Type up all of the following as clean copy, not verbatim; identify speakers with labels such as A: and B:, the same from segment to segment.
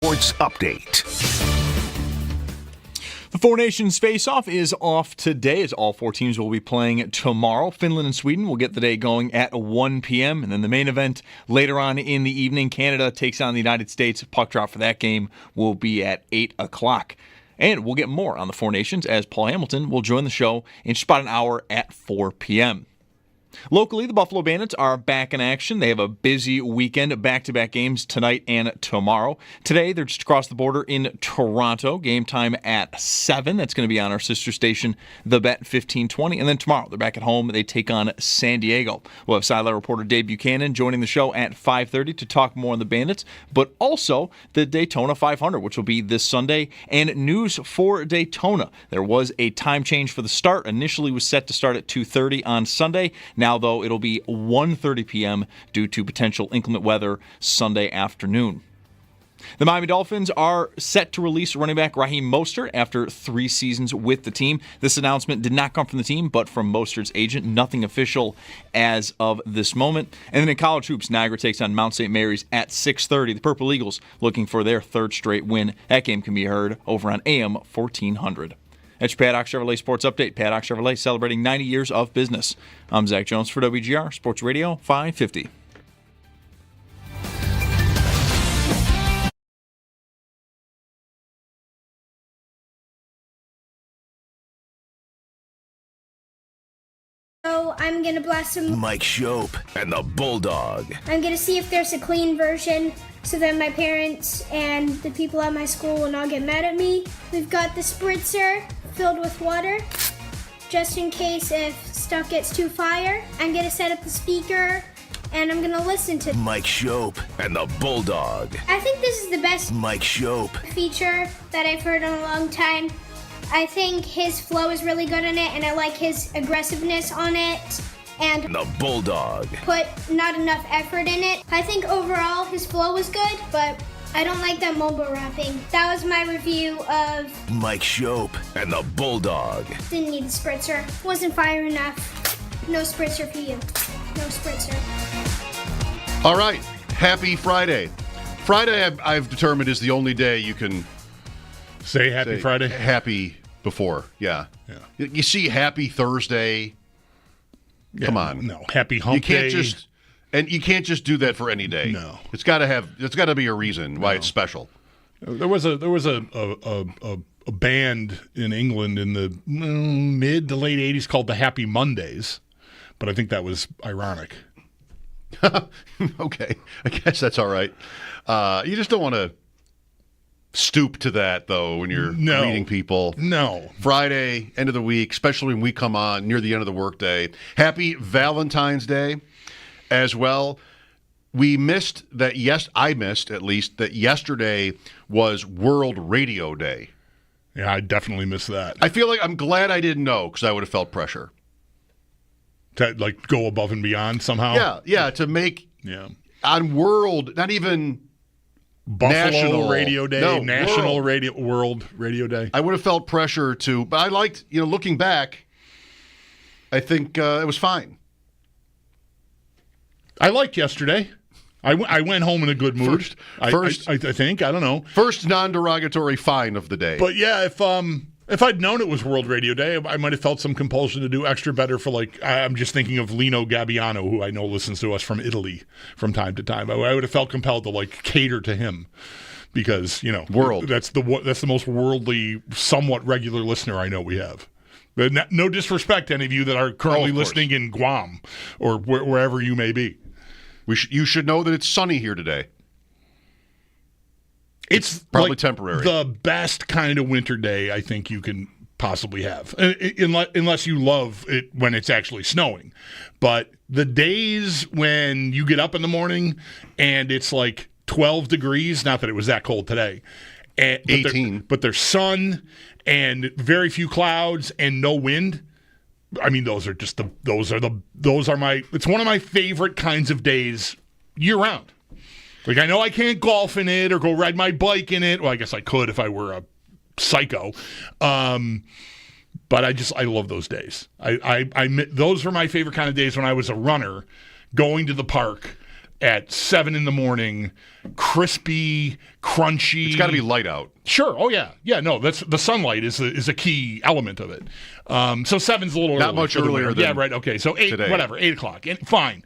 A: Sports Update.
B: The Four Nations face-off is off today as all four teams will be playing tomorrow. Finland and Sweden will get the day going at 1 p.m. And then the main event later on in the evening, Canada takes on the United States. Puck drop for that game will be at 8 o'clock. And we'll get more on the Four Nations as Paul Hamilton will join the show in just about an hour at 4 p.m. Locally, the Buffalo Bandits are back in action. They have a busy weekend, back-to-back games tonight and tomorrow. Today, they're just across the border in Toronto. Game time at 7. That's going to be on our sister station, The Bet 1520. And then tomorrow, they're back at home. They take on San Diego. We'll have sideline reporter Dave Buchanan joining the show at 5:30 to talk more on the Bandits, but also the Daytona 500, which will be this Sunday, and news for Daytona. There was a time change for the start. Initially was set to start at 2:30 on Sunday. Now, though, it'll be 1:30 p.m. due to potential inclement weather Sunday afternoon. The Miami Dolphins are set to release running back Raheem Mostert after 3 seasons with the team. This announcement did not come from the team, but from Mostert's agent. Nothing official as of this moment. And then in college hoops, Niagara takes on Mount St. Mary's at 6:30. The Purple Eagles looking for their 3rd straight win. That game can be heard over on AM 1400. That's your Paddock Chevrolet Sports Update. Paddock Chevrolet celebrating 90 years of business. I'm Zach Jones for WGR Sports Radio 550.
C: So I'm going to blast some
A: Mike Schopp and the Bulldog.
C: I'm going to see if there's a clean version so that my parents and the people at my school will not get mad at me. We've got the spritzer filled with water, just in case if stuff gets too fire. I'm going to set up the speaker, and I'm going to listen to
A: Mike Schopp and the Bulldog.
C: I think this is the best
A: Mike Schopp.
C: feature that I've heard in a long time. I think his flow is really good in it, and I like his aggressiveness on it, and
A: The Bulldog.
C: put not enough effort in it. I think overall his flow was good, but I don't like that mumble rapping. That was my review of
A: Mike Schopp and the Bulldog.
C: Didn't Need the Spritzer. Wasn't fire enough. No spritzer for you. No spritzer.
D: All right. Happy Friday. Friday, I've determined, is the only day you can
E: say Happy Friday.
D: Happy before, yeah. You see Happy Thursday. Come on.
E: No. Happy Hump
D: You can't
E: Day.
D: you can't just do that for any day.
E: No.
D: It's got to be a reason why it's special.
E: There was a band in England in the mid to late 80s called the Happy Mondays, but I think that was ironic.
D: Okay. I guess that's all right. You just don't want to stoop to that, though, when you're greeting people.
E: No.
D: Friday, end of the week, especially when we come on near the end of the workday. Happy Valentine's Day as well. We missed that, I missed at least, that yesterday was World Radio Day.
E: Yeah, I definitely missed that.
D: I feel like I'm glad I didn't know because I would have felt pressure.
E: To go above and beyond somehow?
D: Yeah, to make on world, not even
E: Buffalo
D: national
E: Radio Day,
D: no,
E: National World Radio Day.
D: I would have felt pressure to, but I liked, looking back, I think it was fine. I liked yesterday.
E: I went home in a good mood.
D: First,
E: I think. I don't know.
D: First non-derogatory fine of the day.
E: But yeah, if I'd known it was World Radio Day, I might have felt some compulsion to do extra better for, I'm just thinking of Lino Gabbiano, who I know listens to us from Italy from time to time. I would have felt compelled to cater to him because,
D: world.
E: That's the most worldly, somewhat regular listener I know we have. But no disrespect to any of you that are currently listening in Guam or wherever you may be.
D: You should know that it's sunny here today.
E: It's
D: probably temporary.
E: The best kind of winter day I think you can possibly have, unless you love it when it's actually snowing. But the days when you get up in the morning and it's 12 degrees, not that it was that cold today,
D: 18,
E: but there's sun and very few clouds and no wind. I mean, it's one of my favorite kinds of days year round. I know I can't golf in it or go ride my bike in it. Well, I guess I could if I were a psycho. But I love those days. Those were my favorite kind of days when I was a runner, going to the park, at 7 in the morning, crispy, crunchy.
D: It's got to be light out.
E: Sure. Oh yeah. Yeah. No. That's the sunlight is a key element of it. So 7's a little
D: not
E: early
D: much earlier than
E: right. Okay. So 8,
D: today.
E: whatever, 8 o'clock, and fine.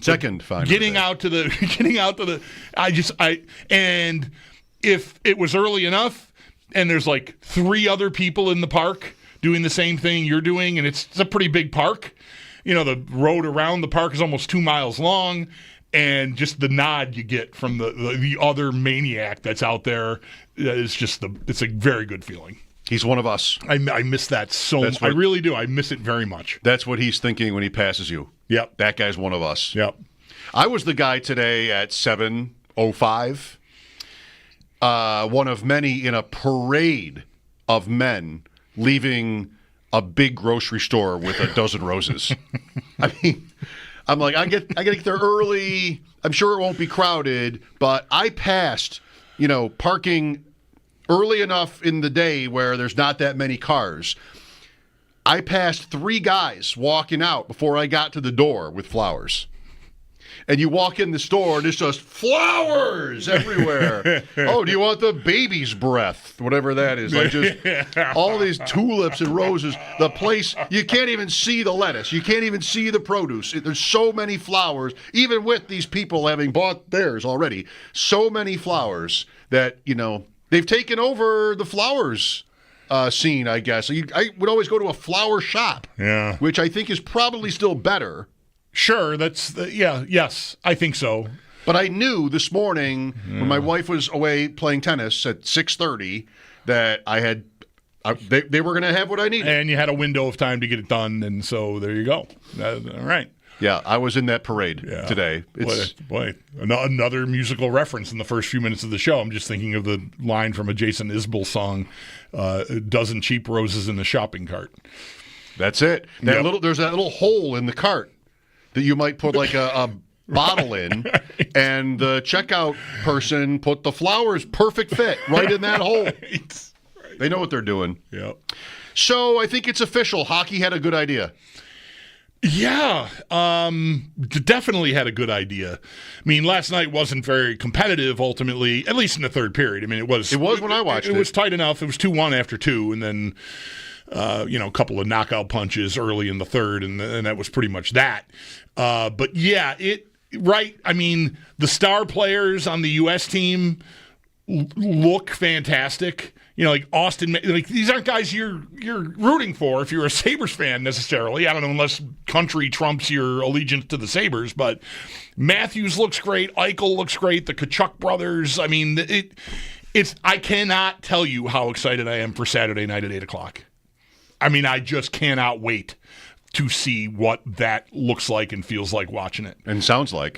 D: Second, fine.
E: Getting out to the. And if it was early enough, and there's like 3 other people in the park doing the same thing you're doing, and it's a pretty big park. The road around the park is almost 2 miles long. And just the nod you get from the other maniac that's out there is it's a very good feeling.
D: He's one of us.
E: I miss that so much. I really do. I miss it very much.
D: That's what he's thinking when he passes you.
E: Yep.
D: That guy's one of us.
E: Yep.
D: I was the guy today at 7:05. One of many in a parade of men leaving a big grocery store with a dozen roses. I mean, I'm like, I get to get there early. I'm sure it won't be crowded, but I passed, parking early enough in the day where there's not that many cars. I passed 3 guys walking out before I got to the door with flowers. And you walk in the store and it's just flowers everywhere. Oh, do you want the baby's breath? Whatever that is. Like just all these tulips and roses. The place, you can't even see the lettuce. You can't even see the produce. There's so many flowers, even with these people having bought theirs already. So many flowers that, they've taken over the flowers scene, I guess. I would always go to a flower shop, which I think is probably still better.
E: Sure, yes, I think so.
D: But I knew this morning when my wife was away playing tennis at 6:30 that they were going to have what I needed.
E: And you had a window of time to get it done, and so there you go. All right.
D: Yeah, I was in that parade today.
E: Boy, another musical reference in the first few minutes of the show. I'm just thinking of the line from a Jason Isbell song, "A dozen cheap roses in the shopping cart."
D: That's it. There's that little hole in the cart that you might put like a bottle in, and the checkout person put the flowers perfect fit right in that hole. Right. They know what they're doing.
E: Yep.
D: So I think it's official. Hockey had a good idea.
E: Yeah, definitely had a good idea. I mean, last night wasn't very competitive ultimately, at least in the third period. I mean, it was
D: when I watched it.
E: It was tight enough. It was 2-1 after 2, and then a couple of knockout punches early in the third, and that was pretty much that. But yeah, right. I mean, the star players on the U.S. team look fantastic. Like Austin, like these aren't guys you're rooting for if you're a Sabres fan necessarily. I don't know, unless country trumps your allegiance to the Sabres. But Matthews looks great. Eichel looks great. The Tkachuk brothers. I mean, I cannot tell you how excited I am for Saturday night at 8 o'clock. I mean, I just cannot wait to see what that looks like and feels like watching it.
D: And sounds like.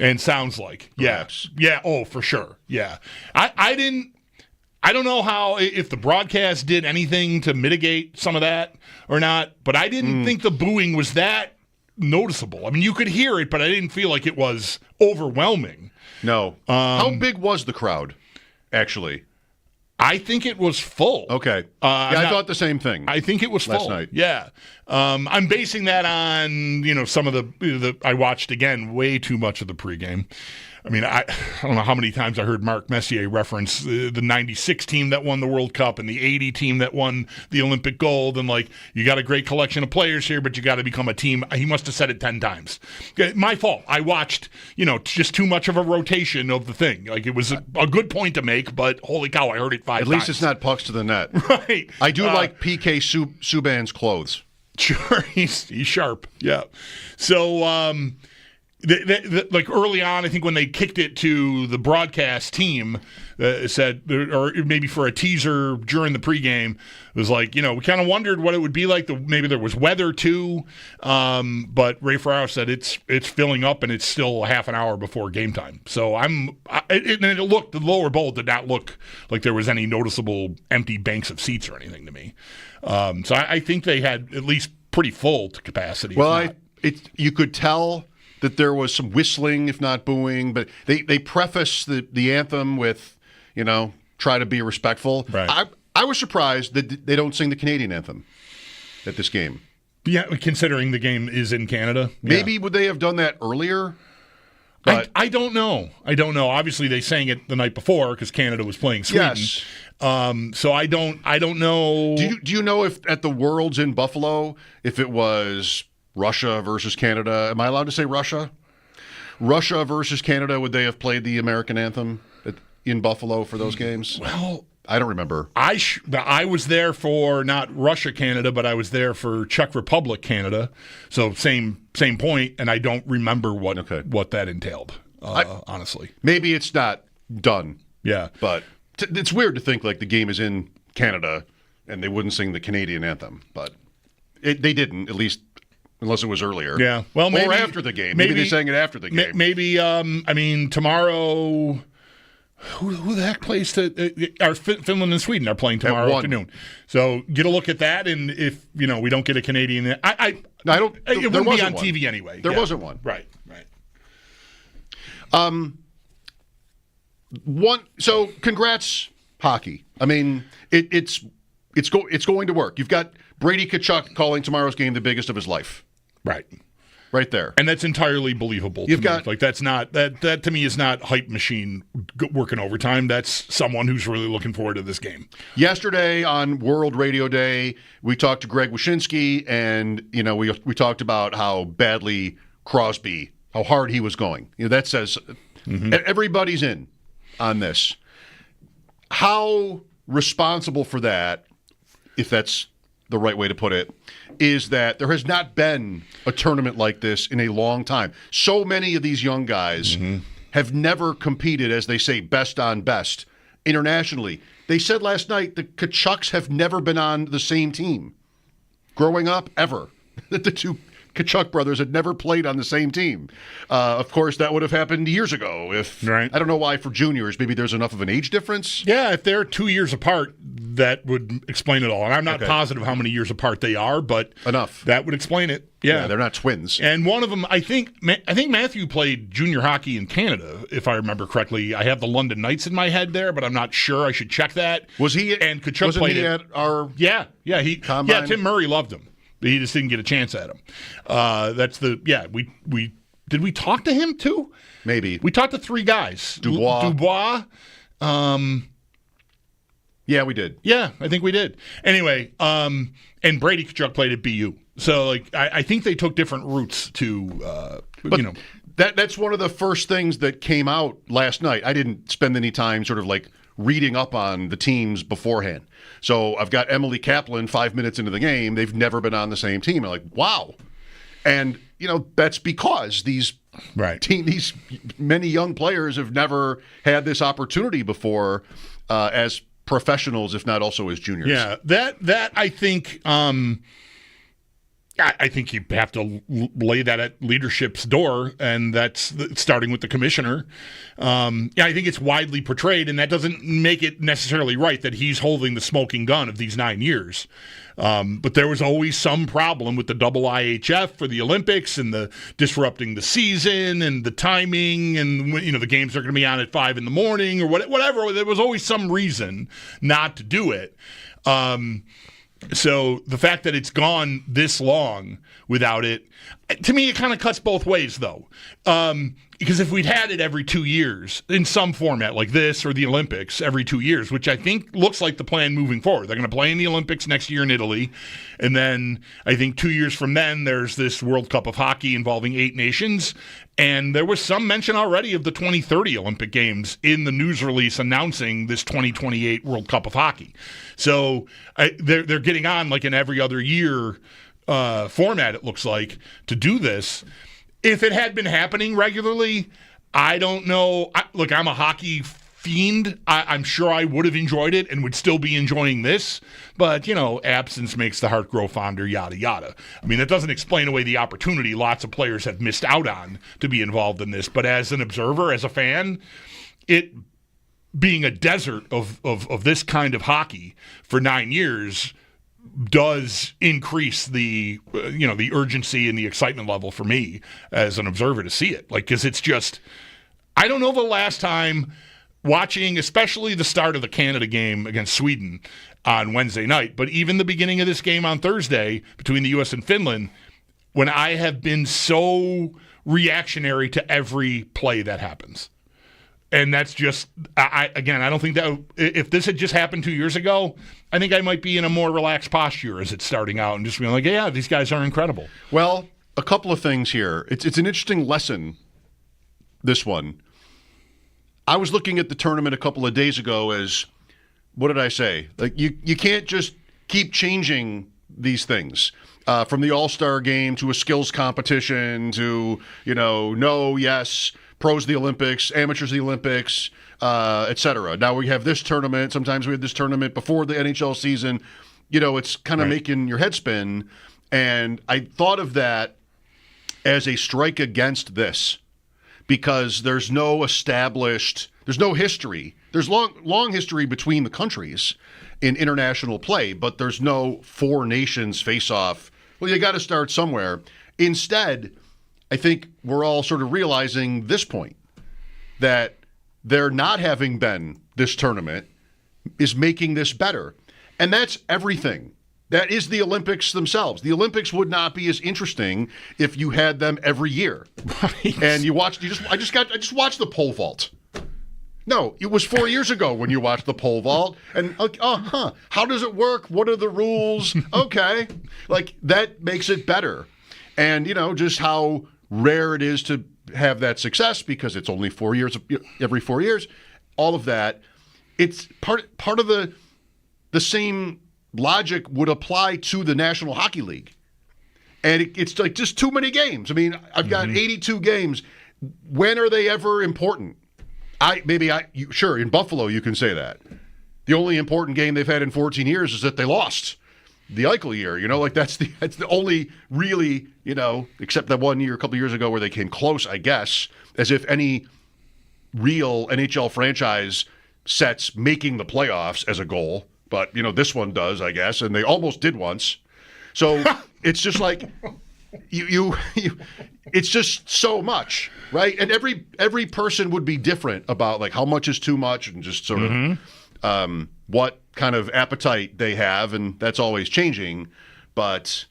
E: Perhaps. Yeah. Oh, for sure. Yeah. I don't know if the broadcast did anything to mitigate some of that or not, but I didn't think the booing was that noticeable. I mean, you could hear it, but I didn't feel like it was overwhelming.
D: No. How big was the crowd, actually?
E: I think it was full.
D: Okay. I thought the same thing.
E: I think it was full.
D: Last night.
E: Yeah. I'm basing that on, some of the I watched, again, way too much of the pregame. I mean, I don't know how many times I heard Marc Messier reference the 96 team that won the World Cup and the 80 team that won the Olympic gold. And, you got a great collection of players here, but you got to become a team. He must have said it 10 times. My fault. I watched, just too much of a rotation of the thing. It was a good point to make, but holy cow, I heard it 5 times.
D: At least it's not pucks to the net.
E: Right.
D: I do like PK Subban's clothes.
E: Sure. He's sharp. Yeah. So, early on, I think when they kicked it to the broadcast team, said, or maybe for a teaser during the pregame, it was we kind of wondered what it would be like. Maybe there was weather too, but Ray Ferraro said it's filling up and it's still a half an hour before game time. So the lower bowl did not look like there was any noticeable empty banks of seats or anything to me. So I think they had at least pretty full to capacity.
D: Well, you could tell that there was some whistling, if not booing, but they preface the anthem with, try to be respectful.
E: Right.
D: I was surprised that they don't sing the Canadian anthem at this game.
E: Yeah, considering the game is in Canada.
D: Maybe would they have done that earlier? But
E: I don't know. Obviously, they sang it the night before because Canada was playing Sweden.
D: yes.
E: So I don't know.
D: Do you know if at the Worlds in Buffalo, if it was Russia versus Canada? Am I allowed to say Russia? Russia versus Canada, would they have played the American anthem in Buffalo for those games?
E: Well,
D: I don't remember.
E: I was there for not Russia, Canada, but I was there for Czech Republic, Canada. So same point, and I don't remember what that entailed, honestly.
D: Maybe it's not done.
E: Yeah.
D: But it's weird to think like the game is in Canada and they wouldn't sing the Canadian anthem. But they didn't, at least unless it was earlier.
E: Yeah. Well, maybe,
D: or after the game. Maybe they sang it after the game.
E: Maybe, tomorrow... Who the heck plays Finland and Sweden are playing tomorrow afternoon. So get a look at that, and if we don't get a Canadian, I don't. It wouldn't be on TV anyway.
D: There wasn't one.
E: Right.
D: So congrats, hockey. I mean, it's going to work. You've got Brady Tkachuk calling tomorrow's game the biggest of his life. Right there.
E: And that's entirely believable.
D: You've got
E: that's not that to me is not hype machine working overtime. That's someone who's really looking forward to this game.
D: Yesterday on World Radio Day, we talked to Greg Wyshynski, and we talked about how badly Crosby, how hard he was going. That says everybody's in on this. How responsible for that, if that's the right way to put it, is that there has not been a tournament like this in a long time. So many of these young guys have never competed, as they say, best on best internationally. They said last night the Tkachuks have never been on the same team growing up, ever. The two Tkachuk brothers had never played on the same team. Of course, that would have happened years ago. I don't know why for juniors, maybe there's enough of an age difference.
E: Yeah, if they're 2 years apart, that would explain it all. And I'm not positive how many years apart they are, but
D: enough.
E: That would explain it. Yeah,
D: they're not twins.
E: And one of them, I think Matthew played junior hockey in Canada, if I remember correctly. I have the London Knights in my head there, but I'm not sure. I should check that.
D: Was he?
E: And Tkachuk played
D: at our combine?
E: Yeah, Tim Murray loved him. He just didn't get a chance at him. We did we talk to him too?
D: Maybe.
E: We talked to three guys.
D: Dubois. Yeah, we did.
E: Yeah, I think we did. Anyway, and Brady Tkachuk played at BU. So I think they took different routes to
D: That's one of the first things that came out last night. I didn't spend any time sort of like reading up on the teams beforehand. So I've got Emily Kaplan 5 minutes into the game. They've never been on the same team. I'm like, wow. And, that's because these many young players have never had this opportunity before as professionals, if not also as juniors.
E: Yeah, that I think I think you have to lay that at leadership's door, and that's starting with the commissioner. I think it's widely portrayed, and that doesn't make it necessarily right that he's holding the smoking gun of these 9 years. But there was always some problem with the double IHF for the Olympics and the disrupting the season and the timing, and the games are going to be on at 5 a.m. or whatever. There was always some reason not to do it. So the fact that it's gone this long without it, to me, it kind of cuts both ways, though. Because if we'd had it every 2 years in some format like this or the Olympics every 2 years, which I think looks like the plan moving forward. They're going to play in the Olympics next year in Italy. And then I think 2 years from then, there's this World Cup of Hockey involving 8 nations. And there was some mention already of the 2030 Olympic Games in the news release announcing this 2028 World Cup of Hockey. So they're getting on like an every other year format, it looks like, to do this. If it had been happening regularly, I don't know. Look, I'm a hockey fiend. I'm sure I would have enjoyed it and would still be enjoying this. But, absence makes the heart grow fonder, yada, yada. I mean, that doesn't explain away the opportunity lots of players have missed out on to be involved in this. But as an observer, as a fan, it being a desert of this kind of hockey for 9 years does increase the the urgency and the excitement level for me as an observer to see it. Because it's just, I don't know the last time watching, especially the start of the Canada game against Sweden on Wednesday night, but even the beginning of this game on Thursday between the U.S. and Finland, when I have been so reactionary to every play that happens. And that's just, I don't think that if this had just happened 2 years ago, I think I might be in a more relaxed posture as it's starting out and just being like, yeah, these guys are incredible.
D: Well, a couple of things here. It's an interesting lesson, this one. I was looking at the tournament a couple of days ago as, what did I say? Like you can't just keep changing these things. From the All-Star game to a skills competition to, no, yes, pros the Olympics, amateurs the Olympics, etc. Now we have this tournament. Sometimes we have this tournament before the NHL season. It's kind of making your head spin. And I thought of that as a strike against this because there's no history. There's long history between the countries in international play, but there's no four nations face-off. Well, you got to start somewhere. Instead, I think we're all sort of realizing this point, that there not having been this tournament is making this better. And that's everything. That is the Olympics themselves. The Olympics would not be as interesting if you had them every year. Right. And I just watched the pole vault. No, it was 4 years ago when you watched the pole vault. And, how does it work? What are the rules? Okay. That makes it better. And, just how rare it is to have that success because it's only 4 years, every 4 years, all of that. It's part of the same logic would apply to the National Hockey League. And it's like just too many games. I mean, I've got 82 games. When are they ever important? Sure, in Buffalo you can say that. The only important game they've had in 14 years is that they lost the Eichel year. That's the only really, except that 1 year, a couple of years ago where they came close, I guess, as if any real NHL franchise sets making the playoffs as a goal. But, this one does, I guess, and they almost did once. So it's just like it's just so much, right? And every person would be different about how much is too much and just sort of what kind of appetite they have, and that's always changing. But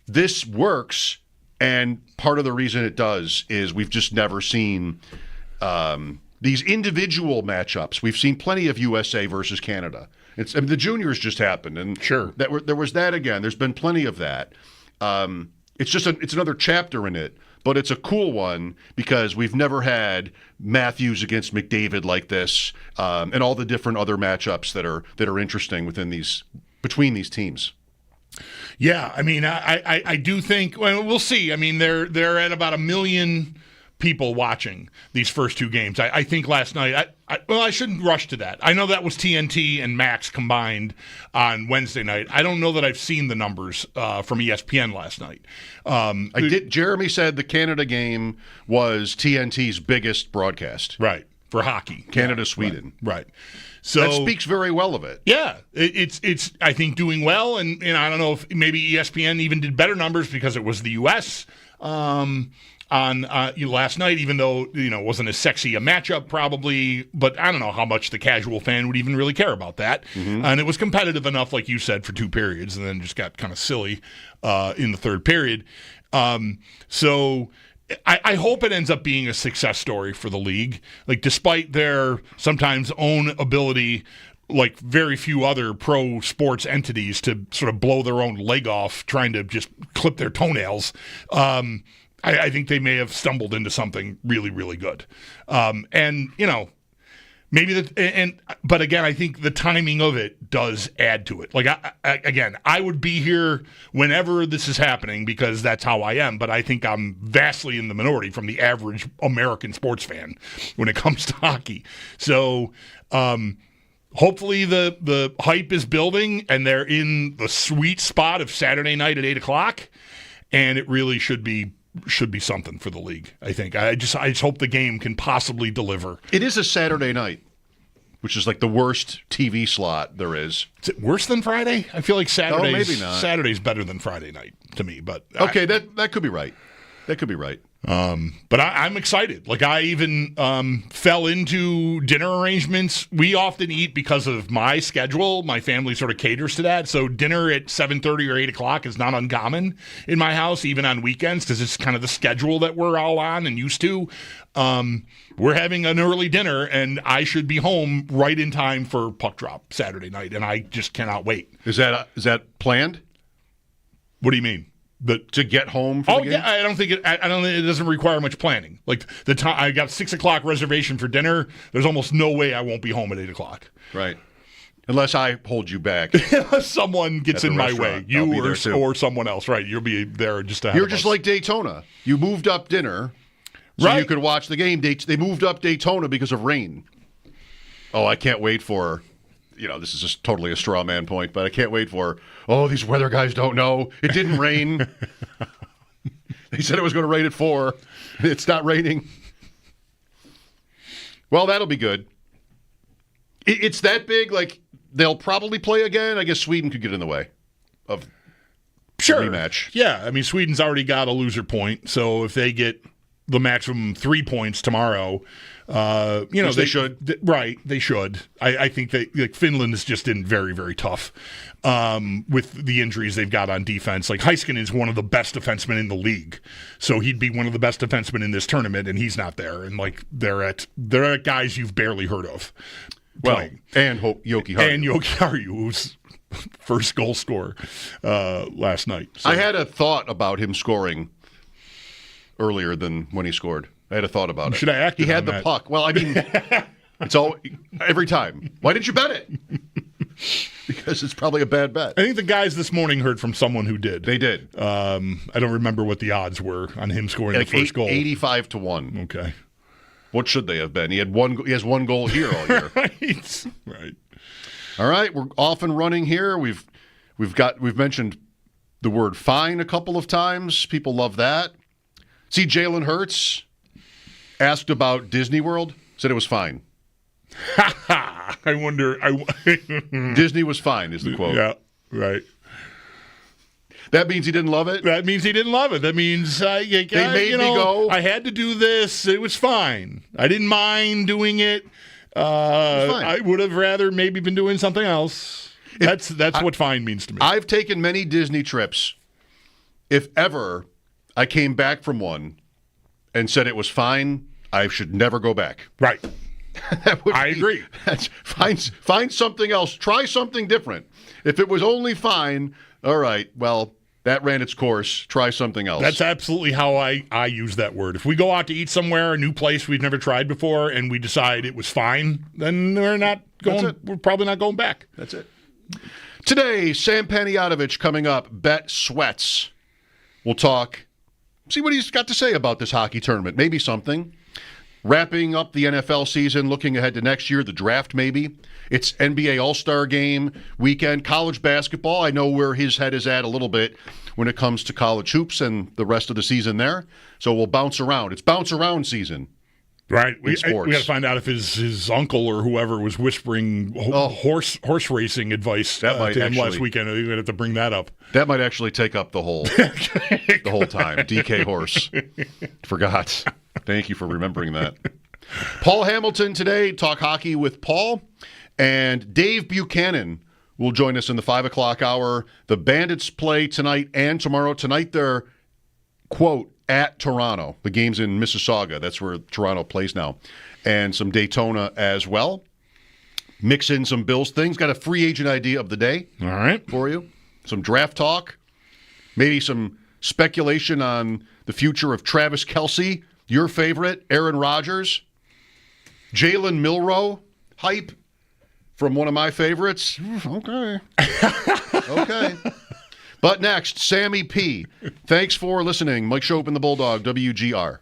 D: this works, and part of the reason it does is we've just never seen these individual matchups. We've seen plenty of USA versus Canada. The juniors just happened, and
E: sure,
D: there was that again. There's been plenty of that. It's another chapter in it, but it's a cool one because we've never had Matthews against McDavid like this, and all the different other matchups that are interesting between these teams.
E: Yeah, I mean, I do think. Well, we'll see. I mean, they're at about 1 million people watching these first two games. I think last night. I shouldn't rush to that. I know that was TNT and Max combined on Wednesday night. I don't know that I've seen the numbers from ESPN last night.
D: I did. Jeremy said the Canada game was TNT's biggest broadcast.
E: Right, for hockey.
D: Canada-Sweden.
E: Right. So
D: that speaks very well of it.
E: Yeah, it's I think doing well, and I don't know if maybe ESPN even did better numbers because it was the U.S. On last night, even though it wasn't as sexy a matchup probably, but I don't know how much the casual fan would even really care about that. And it was competitive enough, like you said, for 2 periods, and then just got kind of silly in the third period. So I hope it ends up being a success story for the league. Despite their sometimes own ability, like very few other pro sports entities, to sort of blow their own leg off trying to just clip their toenails. I think they may have stumbled into something really, really good. Maybe but again, I think the timing of it does add to it. I would be here whenever this is happening because that's how I am, but I think I'm vastly in the minority from the average American sports fan when it comes to hockey. So, hopefully the hype is building and they're in the sweet spot of Saturday night at 8:00, and it really should be something for the league. I think. I just hope the game can possibly deliver.
D: It is a Saturday night, which is like the worst TV slot there is.
E: Is it worse than Friday? I feel like Saturday's
D: maybe not.
E: Saturday's better than Friday night to me, but
D: okay, that could be right. That could be right.
E: But I'm excited. Like, I even fell into dinner arrangements. We often eat because of my schedule. My family sort of caters to that. So dinner at 7:30 or 8 o'clock is not uncommon in my house, even on weekends, because it's kind of the schedule that we're all on and used to. We're having an early dinner, and I should be home right in time for puck drop Saturday night, and I just cannot wait.
D: Is that planned?
E: What do you mean?
D: To get home for the game?
E: Yeah, I don't think it doesn't require much planning. Like, the time I got 6 o'clock reservation for dinner, there's almost no way I won't be home at 8 o'clock.
D: Right. Unless I hold you back.
E: Unless someone gets in my way. You or someone else. Right. You'll be there just to have
D: You're just like Daytona. You moved up dinner so you could watch the game. They moved up Daytona because of rain. Oh, I can't wait for... this is just totally a straw man point, but I can't wait for, these weather guys don't know. It didn't rain. They said it was going to rain at 4. It's not raining. Well, that'll be good. It's that big, like, they'll probably play again. I guess Sweden could get in the way of the rematch.
E: Yeah, I mean, Sweden's already got a loser point, so if they get the maximum 3 points tomorrow... they should. They should. I think that Finland is just in very, very tough with the injuries they've got on defense. Like, Heiskanen is one of the best defensemen in the league, so he'd be one of the best defensemen in this tournament, and he's not there. And like they're at guys you've barely heard of. Playing.
D: And Yoki Haru.
E: And Yoki Haru, who's first goal scorer last night. So.
D: I had a thought about him scoring earlier than when he scored. I had a thought about it.
E: Should I act?
D: He had the puck. Well, I mean, it's all every time. Why didn't you bet it? Because it's probably a bad bet.
E: I think the guys this morning heard from someone who did.
D: They did.
E: I don't remember what the odds were on him scoring the first goal.
D: 85-1.
E: Okay.
D: What should they have been? He has one goal here all year.
E: Right.
D: All right, we're off and running here. We've mentioned the word fine a couple of times. People love that. See, Jalen Hurts asked about Disney World, said it was fine.
E: I wonder.
D: Disney was fine, is the quote.
E: Yeah, right.
D: That means he didn't love it?
E: That means he didn't love it. That means they
D: made me go.
E: I had to do this. It was fine. I didn't mind doing it. I would have rather maybe been doing something else. That's what fine means to me.
D: I've taken many Disney trips. If ever I came back from one and said it was fine, I should never go back.
E: Right. I agree.
D: Find something else. Try something different. If it was only fine, all right, well, that ran its course. Try something else.
E: That's absolutely how I use that word. If we go out to eat somewhere, a new place we've never tried before, and we decide it was fine, then we're probably not going back.
D: That's it. Today, Sam Panayotovich coming up. Bet Sweats. We'll talk. See what he's got to say about this hockey tournament. Maybe something. Wrapping up the NFL season, looking ahead to next year, the draft maybe. It's NBA All-Star Game weekend. College basketball, I know where his head is at a little bit when it comes to college hoops and the rest of the season there. So we'll bounce around. It's bounce around season.
E: Right. We got to find out if his uncle or whoever was whispering horse racing advice to him last weekend. We're going to have to bring that up.
D: That might actually take up the whole time. DK Horse. Forgot. Thank you for remembering that. Paul Hamilton today, talk hockey with Paul. And Dave Buchanan will join us in the 5 o'clock hour. The Bandits play tonight and tomorrow. Tonight they're, quote, at Toronto. The game's in Mississauga. That's where Toronto plays now. And some Daytona as well. Mix in some Bills things. Got a free agent idea of the day.
E: All right.
D: For you. Some draft talk. Maybe some speculation on the future of Travis Kelce. Your favorite, Aaron Rodgers. Jalen Milroe. Hype from one of my favorites. Okay. Okay. But next, Sammy P. Thanks for listening. Mike Schopp and the Bulldog, WGR.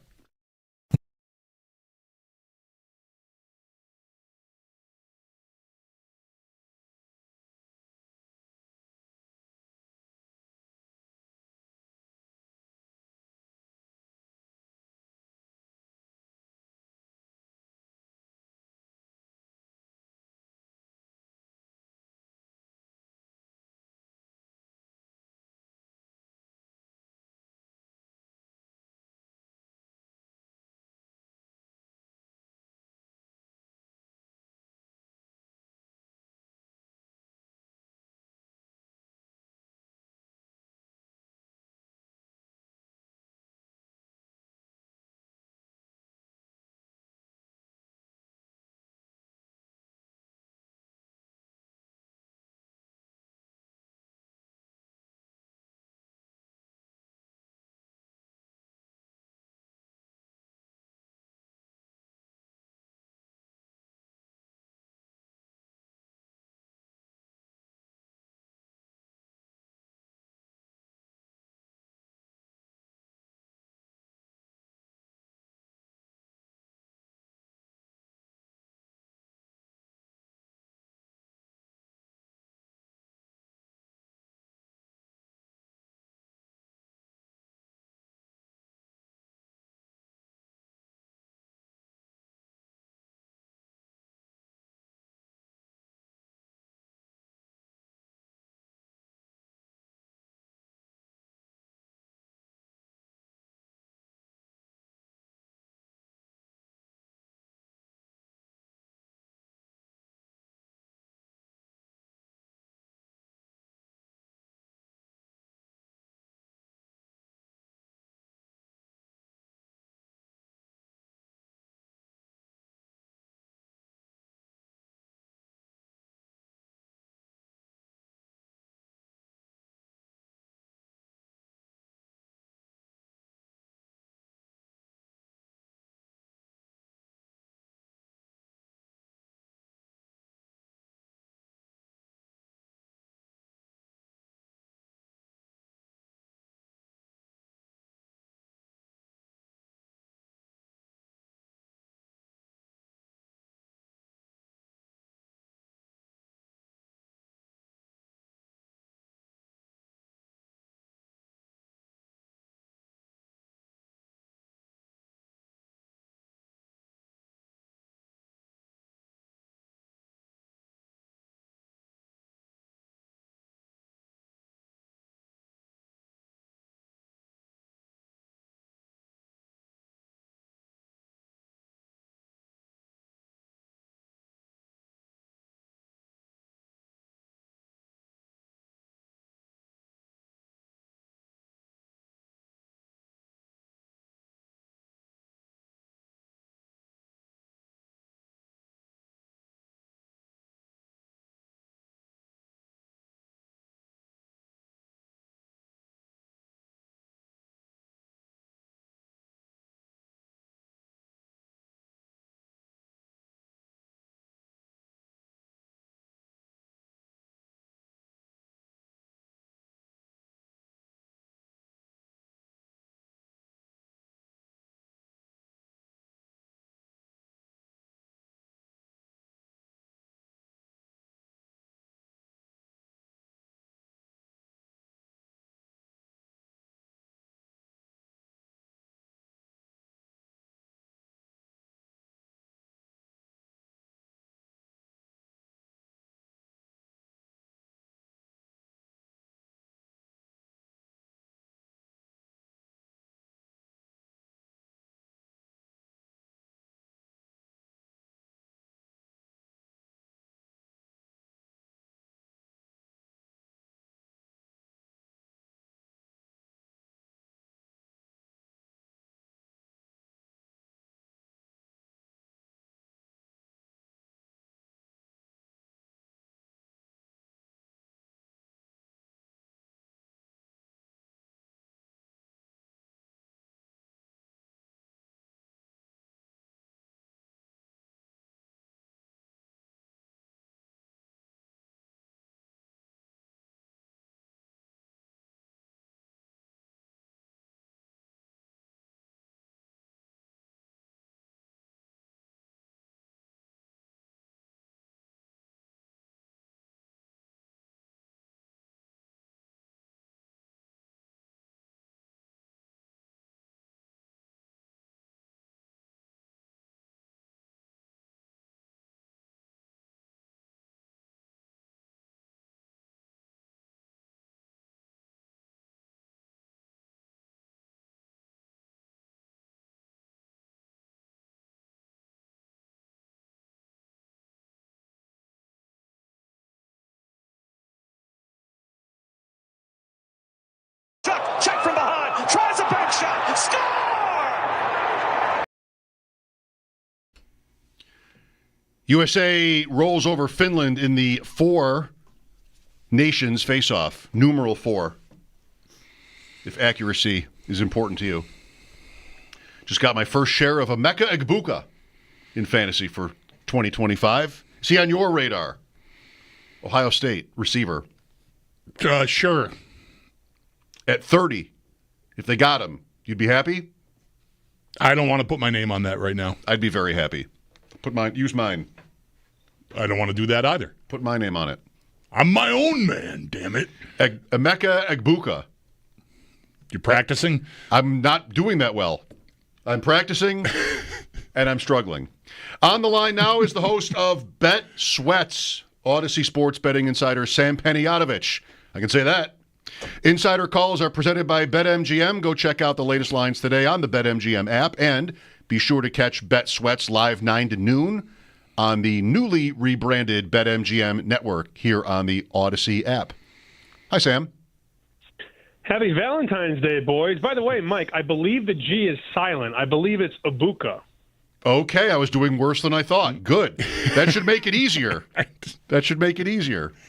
D: USA rolls over Finland in the 4 nations face-off, numeral 4, if accuracy is important to you. Just got my first share of Emeka Egbuka in fantasy for 2025. Is he on your radar? Ohio State receiver.
E: Sure.
D: At 30, if they got him, you'd be happy?
E: I don't want to put my name on that right now.
D: I'd be very happy. Use mine.
E: I don't want to do that either.
D: Put my name on it.
E: I'm my own man, damn it.
D: Emeka Egbuka.
E: You practicing?
D: I'm not doing that well. I'm practicing, and I'm struggling. On the line now is the host of Bet Sweats, Odyssey sports betting insider Sam Panayotovich. I can say that. Insider calls are presented by BetMGM. Go check out the latest lines today on the BetMGM app, and be sure to catch Bet Sweats live 9 to noon on the newly rebranded BetMGM network here on the Odyssey app. Hi, Sam.
F: Happy Valentine's Day, boys. By the way, Mike, I believe the G is silent. I believe it's Abuka.
D: Okay, I was doing worse than I thought. Good. That should make it easier.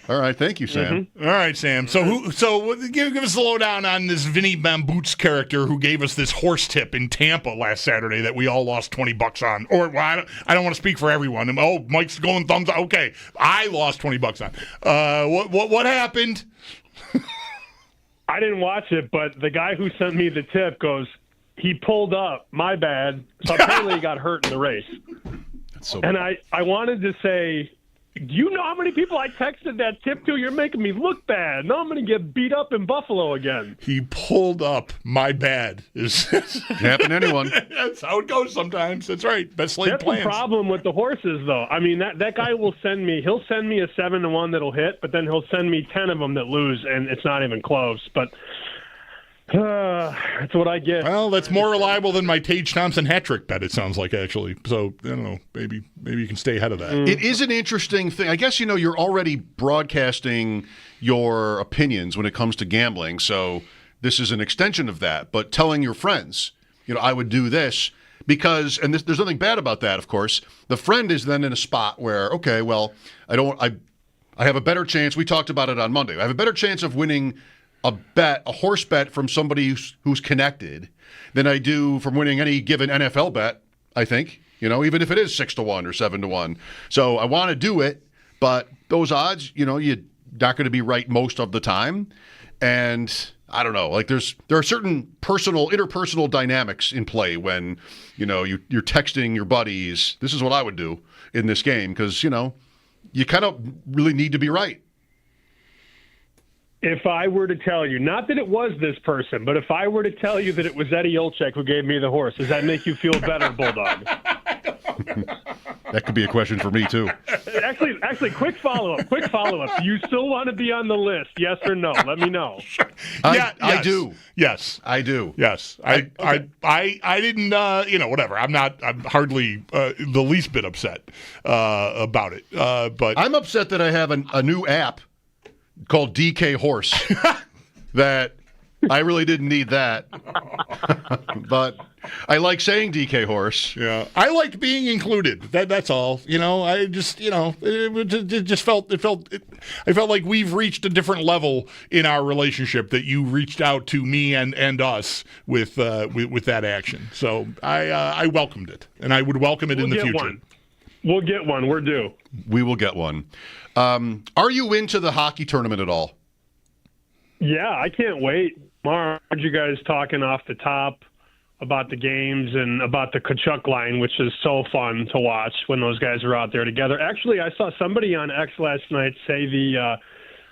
D: All right, thank you, Sam.
E: Mm-hmm. All right, Sam. So give us a lowdown on this Vinny Bamboots character who gave us this horse tip in Tampa last Saturday that we all lost $20 on. Or well, I don't want to speak for everyone. Oh, Mike's going thumbs up. Okay, I lost $20 on. What happened?
F: I didn't watch it, but the guy who sent me the tip goes, he pulled up. My bad. So apparently he got hurt in the race. And I wanted to say, do you know how many people I texted that tip to? You're making me look bad. Now I'm going to get beat up in Buffalo again.
E: He pulled up. My bad. Can
D: happen to anyone.
E: That's how it goes sometimes. That's right. Best laid plans.
F: That's the problem with the horses, though. I mean, that guy will he'll send me a 7-1 that'll hit, but then he'll send me 10 of them that lose, and it's not even close. But that's what I get.
E: Well, that's more reliable than my Tage Thompson hat trick bet, it sounds like, actually. So, I don't know, maybe you can stay ahead of that.
D: It is an interesting thing. I guess, you're already broadcasting your opinions when it comes to gambling, so this is an extension of that. But telling your friends, I would do this because, and there's nothing bad about that, of course. The friend is then in a spot where, okay, well, I have a better chance. We talked about it on Monday. I have a better chance of winning a horse bet from somebody who's connected than I do from winning any given NFL bet, I think, even if it is 6-1 or 7-1. So I want to do it, but those odds, you're not going to be right most of the time. And I don't know, like there are certain interpersonal dynamics in play when, you're texting your buddies. This is what I would do in this game because, you kind of really need to be right.
F: If I were to tell you, not that it was this person, but if I were to tell you that it was Eddie Olczyk who gave me the horse, does that make you feel better, Bulldog?
D: That could be a question for me, too.
F: Actually, quick follow-up. Do you still want to be on the list, yes or no? Let me know.
D: I do.
E: Yes.
D: I do.
E: Yes. I didn't, whatever. I'm hardly the least bit upset about it. But
D: I'm upset that I have a new app called DK Horse that I really didn't need that. But I like saying DK Horse.
E: Yeah. I liked being included. That's all. I just, it just felt I felt like we've reached a different level in our relationship that you reached out to me and us with that action. So I welcomed it, and I would welcome it in the future.
F: We'll get one. We're due.
D: We will get one. Are you into the hockey tournament at all?
F: Yeah, I can't wait. Tomorrow, I heard you guys talking off the top about the games and about the Tkachuk line, which is so fun to watch when those guys are out there together. Actually, I saw somebody on X last night say the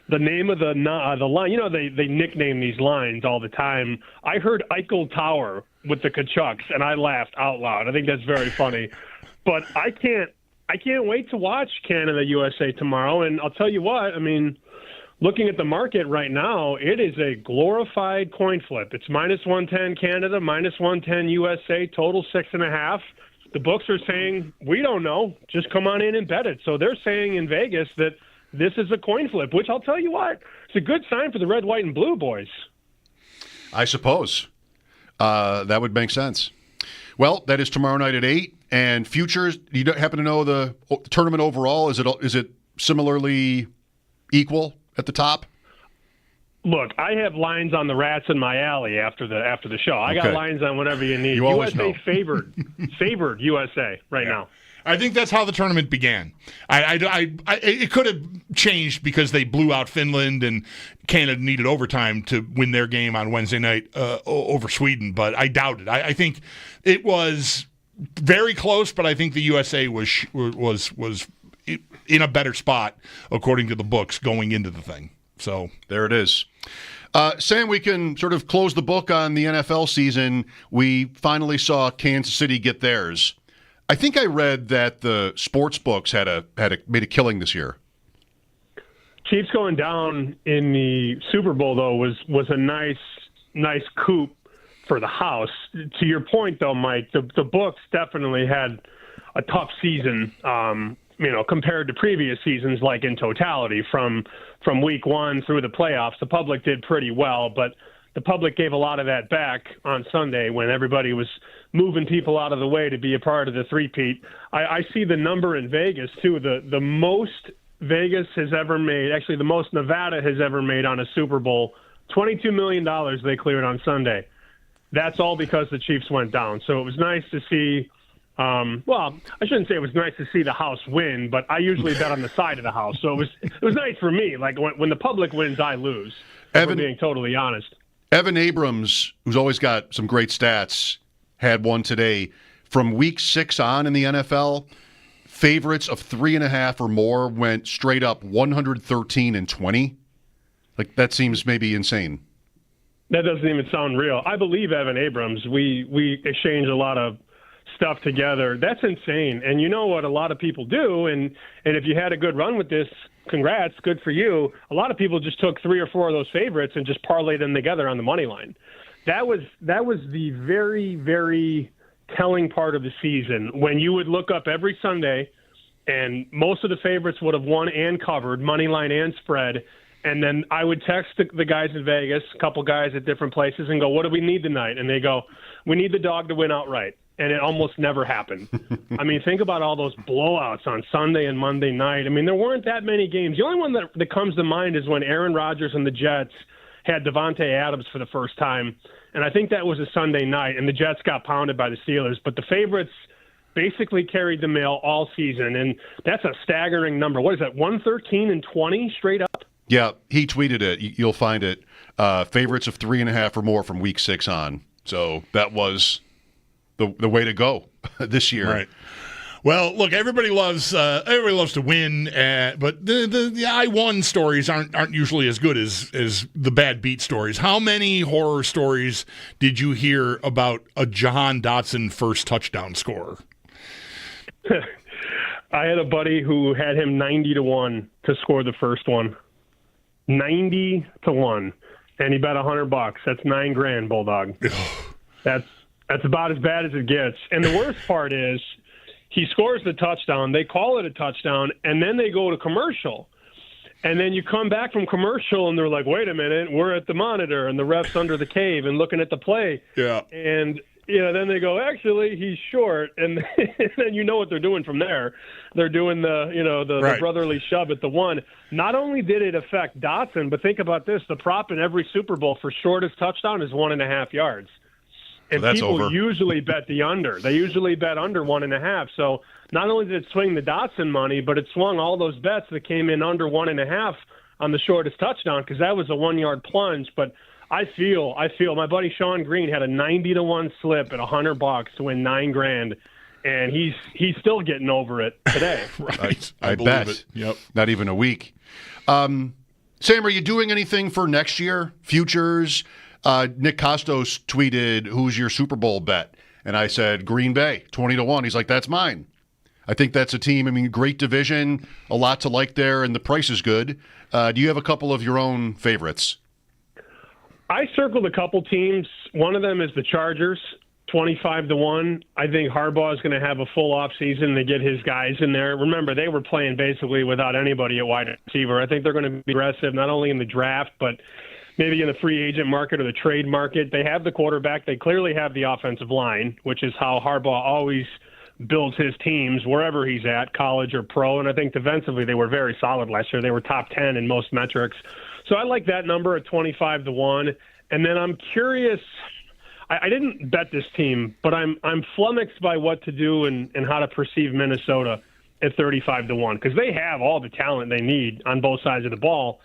F: name of the line. They nickname these lines all the time. I heard Eichel Tower with the Tkachuks, and I laughed out loud. I think that's very funny. But I can't wait to watch Canada USA tomorrow. And I'll tell you what, looking at the market right now, it is a glorified coin flip. It's -110 Canada, -110 USA, total 6.5. The books are saying, we don't know, just come on in and bet it. So they're saying in Vegas that this is a coin flip, which I'll tell you what, it's a good sign for the red, white, and blue boys.
D: I suppose. That would make sense. Well, that is tomorrow night at 8. And futures, you don't happen to know the tournament overall? Is it similarly equal at the top?
F: Look, I have lines on the rats in my alley after the show. I got lines on whatever you need.
D: You always know.
F: favored USA now.
E: I think that's how the tournament began. It could have changed because they blew out Finland and Canada needed overtime to win their game on Wednesday night over Sweden, but I doubt it. I think it was very close, but I think the USA was in a better spot according to the books going into the thing. So
D: there it is. Sam, we can sort of close the book on the NFL season. We finally saw Kansas City get theirs. I think I read that the sports books made a killing this year.
F: Chiefs going down in the Super Bowl though was a nice coup for the house. To your point though, Mike, the books definitely had a tough season. Compared to previous seasons, like in totality, from week one through the playoffs, the public did pretty well, but the public gave a lot of that back on Sunday when everybody was moving people out of the way to be a part of the three-peat. I see the number in Vegas, too. The most Vegas has ever made, actually the most Nevada has ever made on a Super Bowl, $22 million they cleared on Sunday. That's all because the Chiefs went down. So it was nice to see I shouldn't say it was nice to see the house win, but I usually bet on the side of the house. So it was nice for me. Like when the public wins, I lose. If we're being totally honest.
D: Evan Abrams, who's always got some great stats, had one today. From week 6 on in the NFL, favorites of 3.5 or more went straight up 113-20. Like that seems maybe insane.
F: That doesn't even sound real. I believe Evan Abrams. We exchanged a lot of stuff together. That's insane. And you know what a lot of people do, and if you had a good run with this, congrats, good for you. A lot of people just took 3 or 4 of those favorites and just parlayed them together on the money line. That was the very, very telling part of the season when you would look up every Sunday and most of the favorites would have won and covered, money line and spread. And then I would text the guys in Vegas, a couple guys at different places, and go, what do we need tonight? And they go, we need the dog to win outright. And it almost never happened. I mean, think about all those blowouts on Sunday and Monday night. I mean, there weren't that many games. The only one that comes to mind is when Aaron Rodgers and the Jets had Devontae Adams for the first time. And I think that was a Sunday night, and the Jets got pounded by the Steelers. But the favorites basically carried the mail all season, and that's a staggering number. What is that, 113-20 straight up?
D: Yeah, he tweeted it. You'll find it. Favorites of 3.5 or more from week 6 on. So that was the way to go this year.
E: Right. Well, look, everybody loves to win, but the I won stories aren't usually as good as the bad beat stories. How many horror stories did you hear about a Jahan Dotson first touchdown scorer?
F: I had a buddy who had him 90-1 to score the first one. 90-1, and he bet $100. That's $9,000, Bulldog. That's about as bad as it gets. And the worst part is, he scores the touchdown, they call it a touchdown, and then they go to commercial. And then you come back from commercial, and they're like, wait a minute, we're at the monitor, and the ref's under the cave and looking at the play.
E: Yeah.
F: And, then they go, actually, he's short. And then you know what they're doing from there. They're doing the brotherly shove at the one. Not only did it affect Dotson, but think about this. The prop in every Super Bowl for shortest touchdown is 1.5 yards. And
D: so
F: people usually bet the under. They usually bet under 1.5. So not only did it swing the Dotson money, but it swung all those bets that came in under 1.5 on the shortest touchdown, because that was a 1-yard plunge. But I feel my buddy Sean Green had a 90-1 slip at $100 to win $9,000, and he's still getting over it today.
E: Right.
D: I
E: believe
D: bet.
E: It. Yep.
D: Not even a week. Sam, are you doing anything for next year? Futures? Nick Costos tweeted, who's your Super Bowl bet? And I said, Green Bay, 20-1. He's like, that's mine. I think that's a team. I mean, great division, a lot to like there, and the price is good. Do you have a couple of your own favorites?
F: I circled a couple teams. One of them is the Chargers, 25-1. I think Harbaugh is going to have a full offseason to get his guys in there. Remember, they were playing basically without anybody at wide receiver. I think they're going to be aggressive, not only in the draft, but maybe in the free agent market or the trade market. They have the quarterback. They clearly have the offensive line, which is how Harbaugh always builds his teams wherever he's at, college or pro. And I think defensively they were very solid last year. They were top 10 in most metrics. So I like that number at 25-1. And then I'm curious. I didn't bet this team, but I'm flummoxed by what to do and how to perceive Minnesota at 35-1 because they have all the talent they need on both sides of the ball.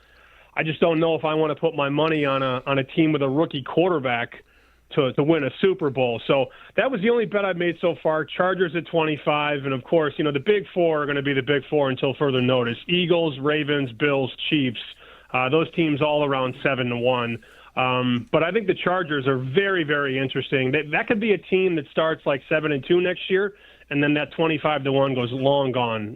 F: I just don't know if I want to put my money on a team with a rookie quarterback to win a Super Bowl. So that was the only bet I've made so far. Chargers at 25, and of course, the Big Four are going to be the Big Four until further notice. Eagles, Ravens, Bills, Chiefs. Those teams all around 7-1. But I think the Chargers are very, very interesting. That could be a team that starts like 7-2 next year, and then that 25-1 goes long gone,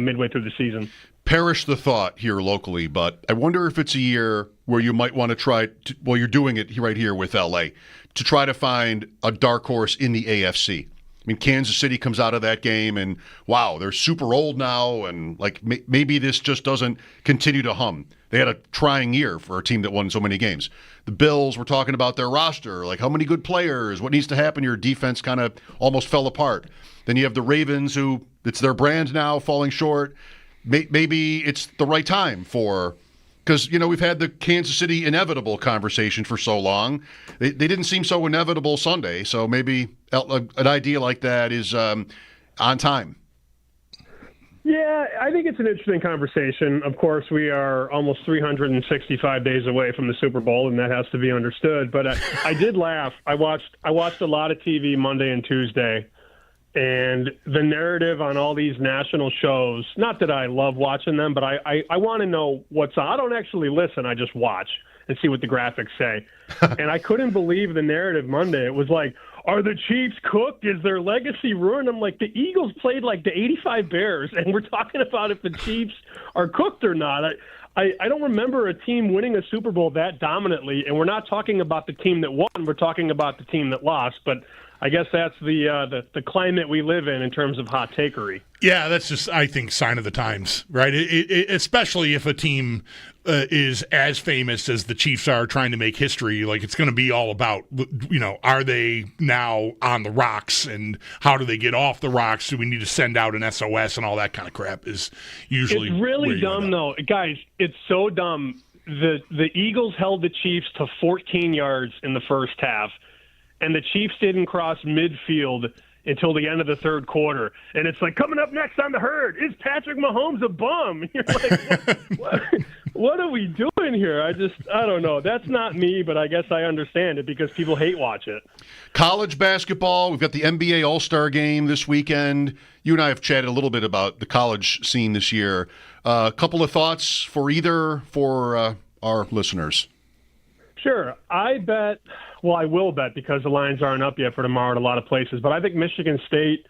F: midway through the season.
D: Perish the thought here locally, but I wonder if it's a year where you might want to try, you're doing it right here with LA, to try to find a dark horse in the AFC. I mean, Kansas City comes out of that game and, wow, they're super old now, and like maybe this just doesn't continue to hum. They had a trying year for a team that won so many games. The Bills, we're talking about their roster, like how many good players, what needs to happen. Your defense kind of almost fell apart. Then you have the Ravens, who it's their brand now, falling short. Maybe it's the right time because, we've had the Kansas City inevitable conversation for so long. They didn't seem so inevitable Sunday, so maybe an idea like that is on time.
F: Yeah, I think it's an interesting conversation. Of course, we are almost 365 days away from the Super Bowl, and that has to be understood. But I did laugh. I watched a lot of TV Monday and Tuesday, and the narrative on all these national shows, not that I love watching them, but I want to know what's on. I don't actually listen. I just watch and see what the graphics say. And I couldn't believe the narrative Monday. It was like, are the Chiefs cooked? Is their legacy ruined? I'm like, the Eagles played like the 85 Bears, and we're talking about if the Chiefs are cooked or not. I don't remember a team winning a Super Bowl that dominantly, and we're not talking about the team that won. We're talking about the team that lost. But I guess that's the climate we live in terms of hot takery.
E: Yeah, that's just, I think, sign of the times, right? Especially if a team is as famous as the Chiefs are trying to make history, like it's going to be all about, are they now on the rocks and how do they get off the rocks? Do we need to send out an SOS and all that kind of crap is usually
F: It's really dumb, though. Guys, it's so dumb. The Eagles held the Chiefs to 14 yards in the first half, and the Chiefs didn't cross midfield until the end of the third quarter. And it's like, coming up next on The Herd, is Patrick Mahomes a bum? And you're like, what are we doing here? I don't know. That's not me, but I guess I understand it because people hate watch it.
D: College basketball, we've got the NBA All-Star Game this weekend. You and I have chatted a little bit about the college scene this year. A couple of thoughts for our listeners.
F: Sure. I will bet because the lines aren't up yet for tomorrow at a lot of places, but I think Michigan State,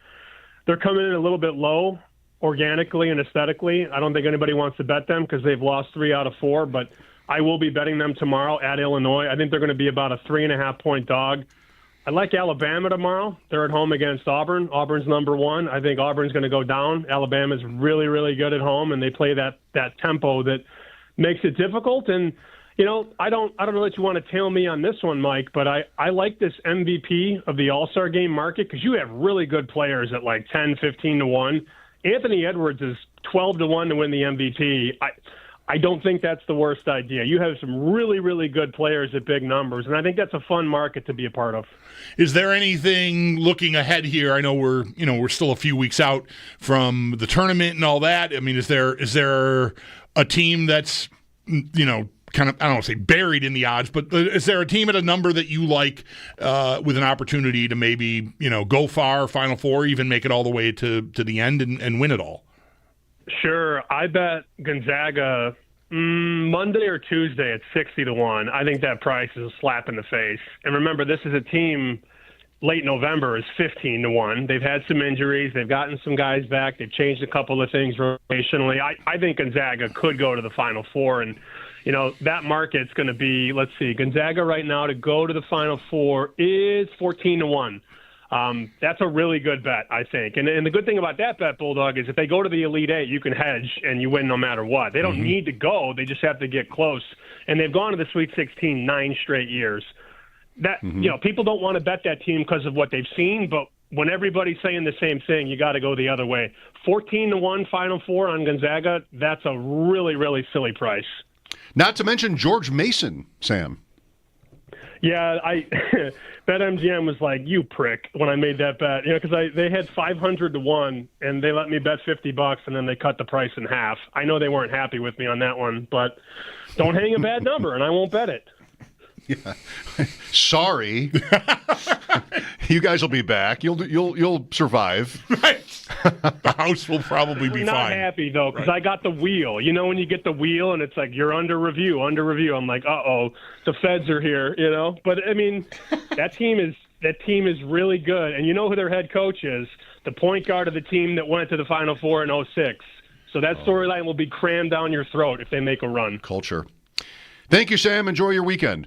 F: they're coming in a little bit low organically and aesthetically. I don't think anybody wants to bet them because they've lost 3 out of 4, but I will be betting them tomorrow at Illinois. I think they're going to be about a 3.5-point dog. I like Alabama tomorrow. They're at home against Auburn. Auburn's number 1. I think Auburn's going to go down. Alabama's really, really good at home, and they play that tempo that makes it difficult. And I don't know that you want to tail me on this one, Mike, but I like this MVP of the All-Star Game market because you have really good players at like 10, 15-1. Anthony Edwards is 12-1 to win the MVP. I don't think that's the worst idea. You have some really, really good players at big numbers, and I think that's a fun market to be a part of.
E: Is there anything looking ahead here? I know we're still a few weeks out from the tournament and all that. I mean, is there a team that's kind of, I don't want to say buried in the odds, but is there a team at a number that you like with an opportunity to maybe, go far, Final Four, even make it all the way to the end and win it all?
F: Sure. I bet Gonzaga Monday or Tuesday at 60-1. I think that price is a slap in the face. And remember, this is a team late November is 15-1. They've had some injuries. They've gotten some guys back. They've changed a couple of things rotationally. I think Gonzaga could go to the Final Four, and that market's going to be, let's see, Gonzaga right now to go to the Final Four is 14-1. That's a really good bet, I think. And the good thing about that bet, Bulldog, is if they go to the Elite Eight, you can hedge and you win no matter what. They don't need to go. They just have to get close. And they've gone to the Sweet 16 9 straight years. That people don't want to bet that team because of what they've seen, but when everybody's saying the same thing, you got to go the other way. 14-1 Final Four on Gonzaga, that's a really, really silly price.
D: Not to mention George Mason, Sam.
F: Yeah, BetMGM was like, you prick, when I made that bet. Because they had 500-1, and they let me bet $50, and then they cut the price in half. I know they weren't happy with me on that one, but don't hang a bad number, and I won't bet it.
D: Yeah. Sorry. You guys will be back. You'll survive.
E: Right. The house will probably be
F: I'm not
E: fine.
F: happy, though, because
E: Right.
F: I got the wheel. You know when you get the wheel and it's like, you're under review. I'm like, uh-oh, the feds are here, But, I mean, that team is really good. And you know who their head coach is? The point guard of the team that went to the Final Four in 2006. So that storyline will be crammed down your throat if they make a run.
D: Culture. Thank you, Sam. Enjoy your weekend.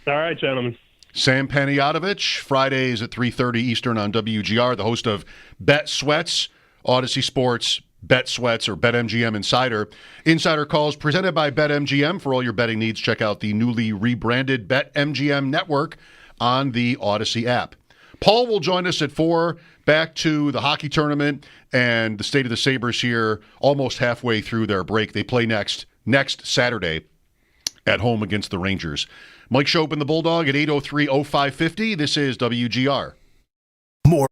F: All right, gentlemen.
D: Sam Panayotovich, Fridays at 3:30 Eastern on WGR, the host of Bet Sweats, Odyssey Sports, Bet Sweats, or BetMGM Insider. Insider calls presented by BetMGM. For all your betting needs, check out the newly rebranded BetMGM Network on the Odyssey app. Paul will join us at 4, back to the hockey tournament and the state of the Sabres here, almost halfway through their break. They play next Saturday at home against the Rangers. Mike Schopp and the Bulldog at 803-0550. This is WGR.
A: More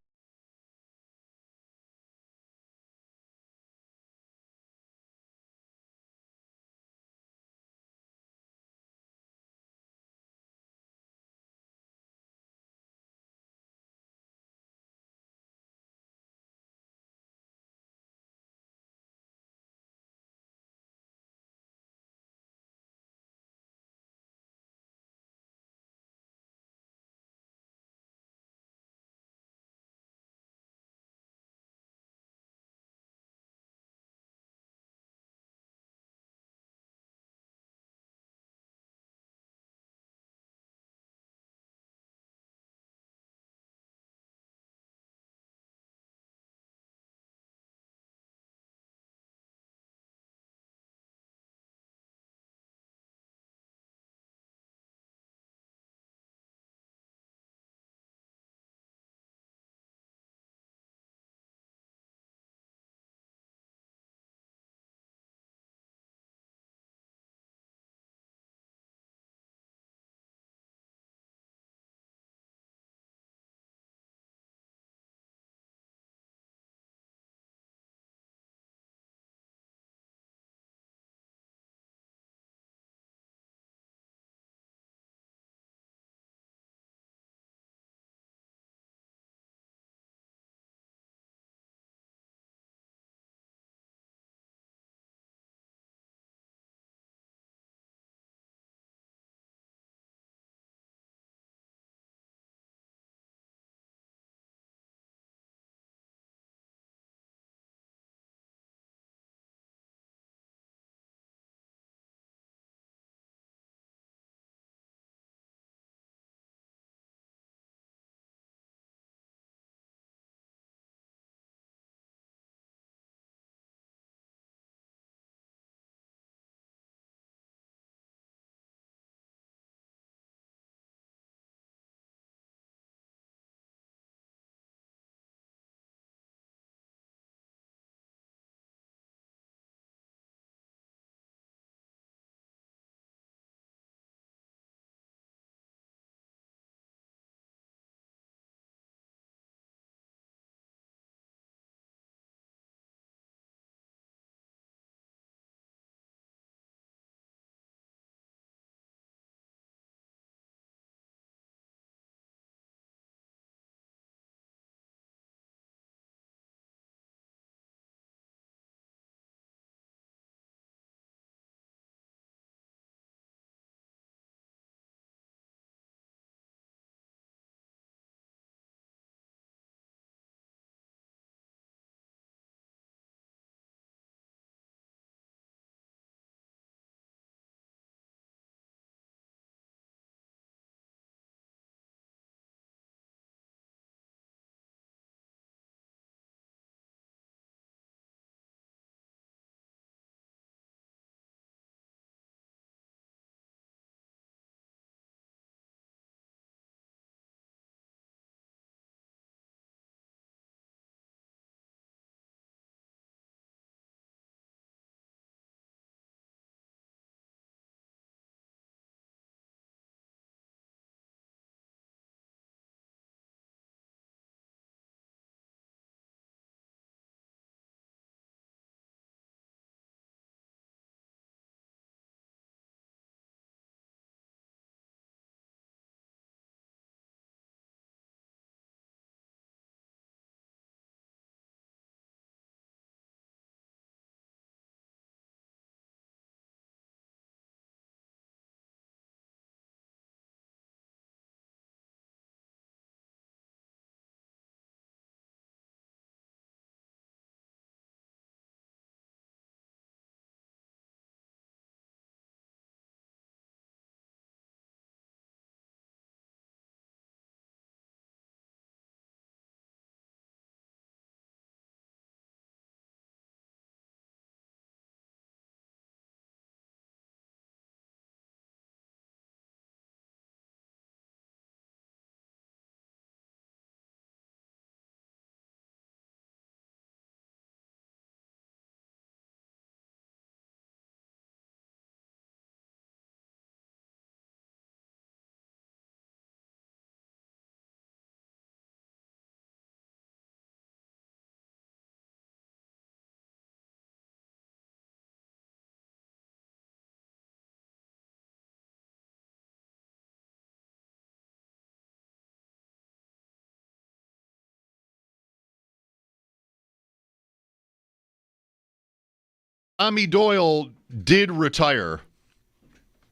D: Tommy Doyle did retire.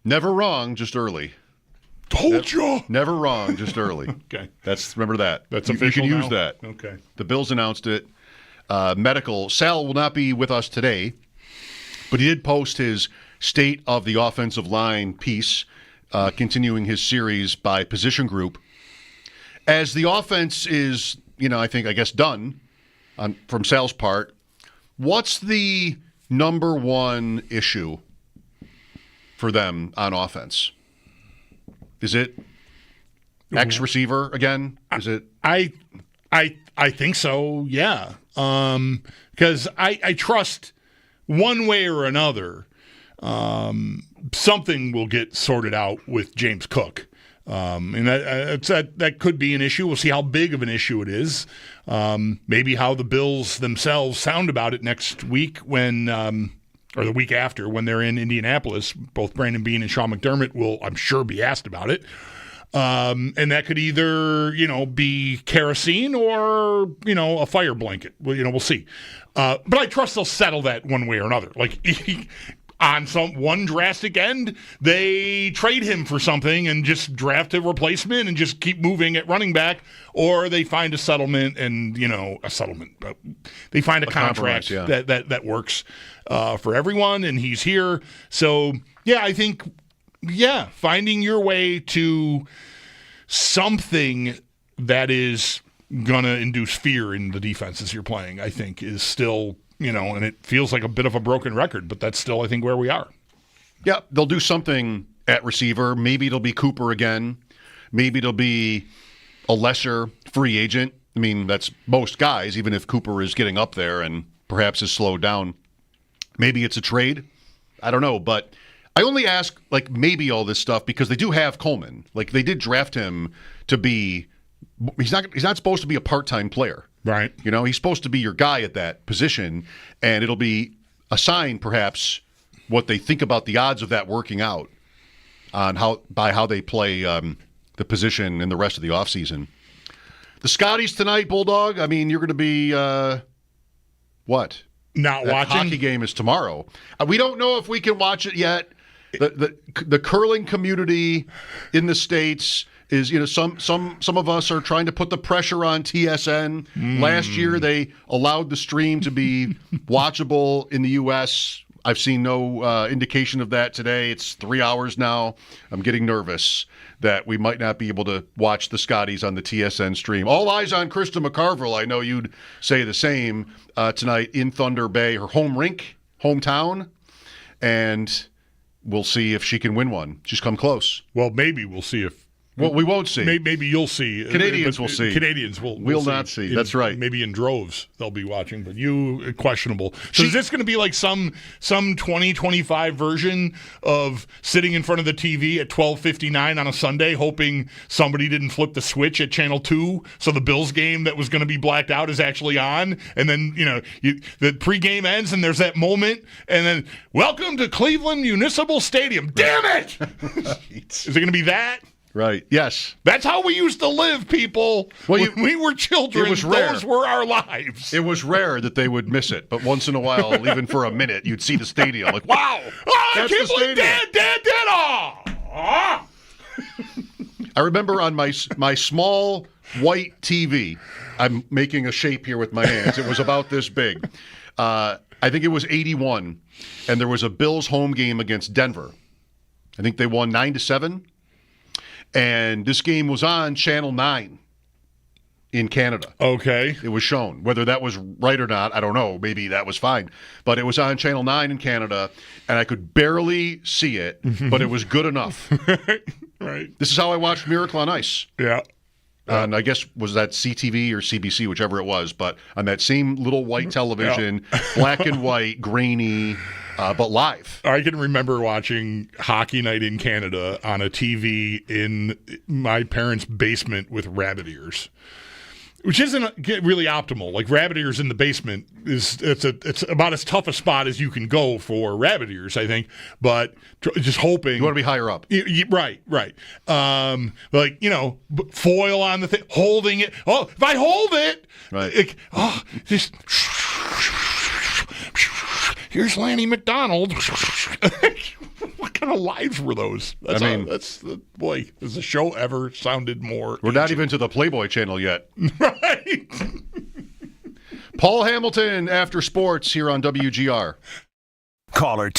D: Never wrong, just early.
E: Told you.
D: Never wrong, just early.
E: Okay.
D: Remember that.
E: That's
D: you
E: official
D: can
E: now?
D: use that.
E: Okay.
D: The Bills announced it. Medical. Sal will not be with us today, but he did post his State of the Offensive Line piece, continuing his series by position group. As the offense is, I guess done from Sal's part, what's the number one issue for them on offense? Is it X receiver again? Is it?
E: I think so. Yeah. Because I trust one way or another, something will get sorted out with James Cook. And that could be an issue. We'll see how big of an issue it is. Maybe how the Bills themselves sound about it next week or the week after when they're in Indianapolis. Both Brandon Beane and Sean McDermott will, I'm sure, be asked about it. And that could either, be kerosene or, a fire blanket. Well, we'll see. But I trust they'll settle that one way or another. Like on one drastic end, they trade him for something and just draft a replacement and just keep moving at running back, or they find a settlement and, they find a contract that works for everyone, and he's here. So, I think, finding your way to something that is going to induce fear in the defenses you're playing, I think, is still, and it feels like a bit of a broken record, but that's still, I think, where we are.
D: Yeah, they'll do something at receiver. Maybe it'll be Cooper again. Maybe it'll be a lesser free agent. I mean, that's most guys, even if Cooper is getting up there and perhaps is slowed down. Maybe it's a trade. I don't know, but I only ask, maybe all this stuff because they do have Coleman. They did draft him to be – he's not supposed to be a part-time player.
E: Right.
D: He's supposed to be your guy at that position, and it'll be a sign, perhaps, what they think about the odds of that working out on how they play the position in the rest of the offseason. The Scotties tonight, Bulldog, I mean, you're going to be what?
E: Not
D: that
E: watching?
D: Hockey game is tomorrow. We don't know if we can watch it yet. The curling community in the States is, some of us are trying to put the pressure on TSN. Last year, they allowed the stream to be watchable in the U.S. I've seen no indication of that today. It's 3 hours now. I'm getting nervous that we might not be able to watch the Scotties on the TSN stream. All eyes on Krista McCarville. I know you'd say the same tonight in Thunder Bay, her hometown, and we'll see if she can win one. She's come close.
E: Well, maybe we'll see if.
D: Well, we won't see.
E: Maybe you'll see.
D: Canadians will see.
E: Canadians
D: will not see. That's right.
E: Maybe in droves they'll be watching, but you, questionable. So is this going to be like some 2025 version of sitting in front of the TV at 12:59 on a Sunday, hoping somebody didn't flip the switch at Channel 2, so the Bills game that was going to be blacked out is actually on, and then the pregame ends and there's that moment, and then welcome to Cleveland Municipal Stadium. Damn it! Is it going to be that?
D: Right. Yes.
E: That's how we used to live, people. Well, when we were children,
D: it was rare.
E: Those were our lives.
D: It was rare that they would miss it, but once in a while, even for a minute, you'd see the stadium. Like, wow!
E: I can't believe Dad! Oh!
D: I remember on my small white TV, I'm making a shape here with my hands. It was about this big. I think it was 81, and there was a Bills home game against Denver. I think they won 9-7. And this game was on Channel 9 in Canada.
E: Okay.
D: It was shown. Whether that was right or not, I don't know. Maybe that was fine. But it was on Channel 9 in Canada, and I could barely see it, but it was good enough.
E: Right.
D: This is how I watched Miracle on Ice.
E: Yeah.
D: And I guess was that CTV or CBC, whichever it was, but on that same little white television, black and white, grainy, but live.
E: I can remember watching Hockey Night in Canada on a TV in my parents' basement with rabbit ears, which isn't really optimal. Like rabbit ears in the basement it's about as tough a spot as you can go for rabbit ears, I think. But just hoping
D: you want to be higher up,
E: right. Foil on the thing, holding it. Oh, if I hold it,
D: right?
E: just. here's Lanny McDonald. What kind of lives were those? Boy, has the show ever sounded more?
D: We're not even to the Playboy channel yet.
E: Right.
D: Paul Hamilton after sports here on WGR.
A: Caller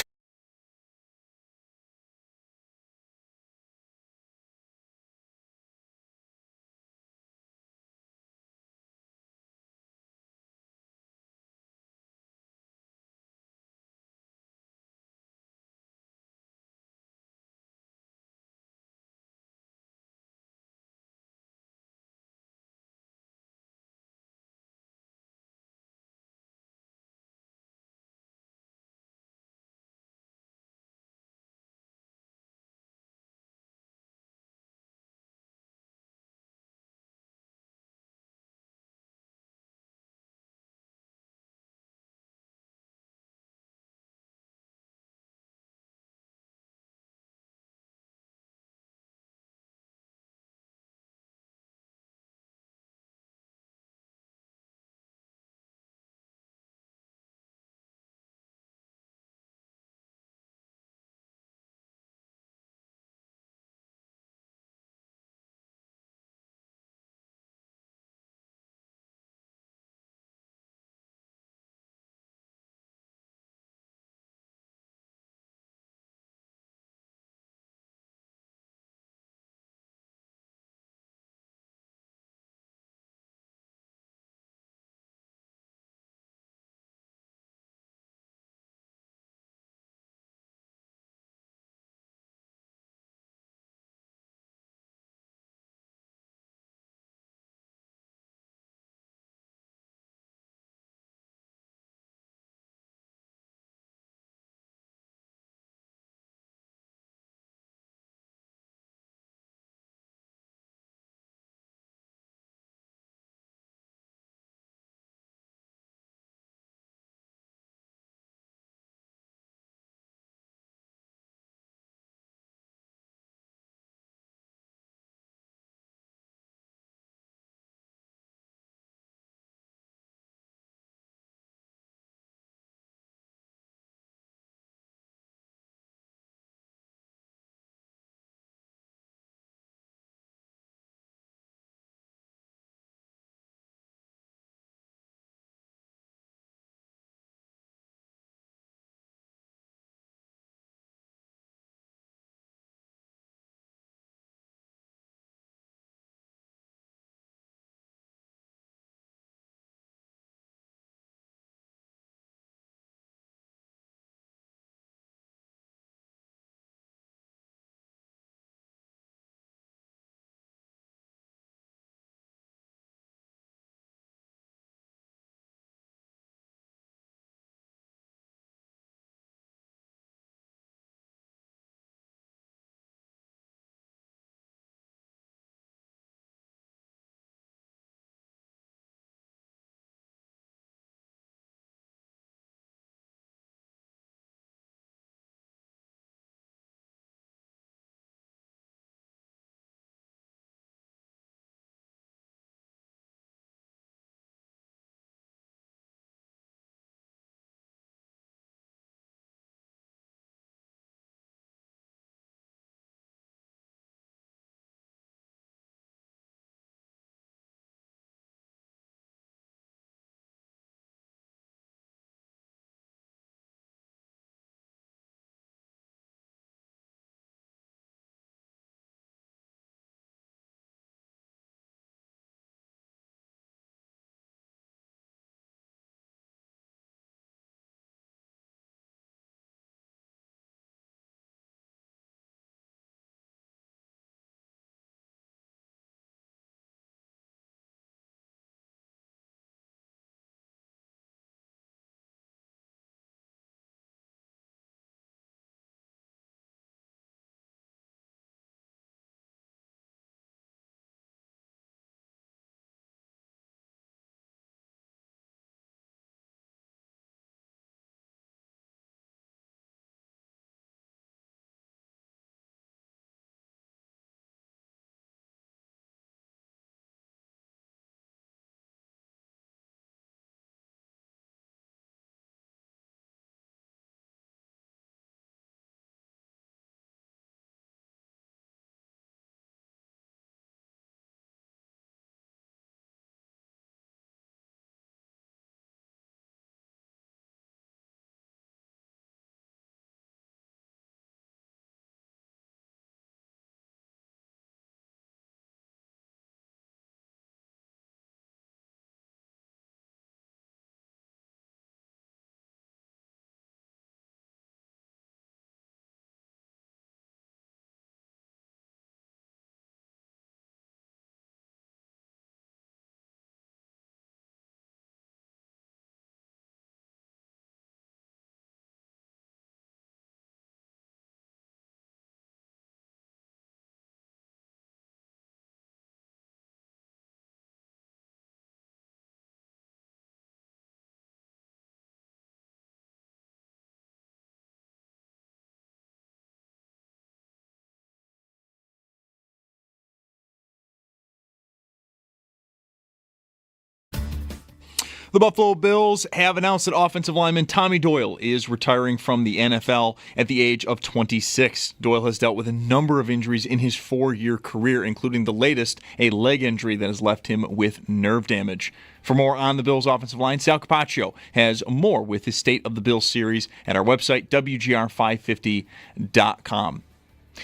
B: The Buffalo Bills have announced that offensive lineman Tommy Doyle is retiring from the NFL at the age of 26. Doyle has dealt with a number of injuries in his 4-year career, including the latest, a leg injury that has left him with nerve damage. For more on the Bills' offensive line, Sal Capaccio has more with his State of the Bills series at our website, WGR550.com.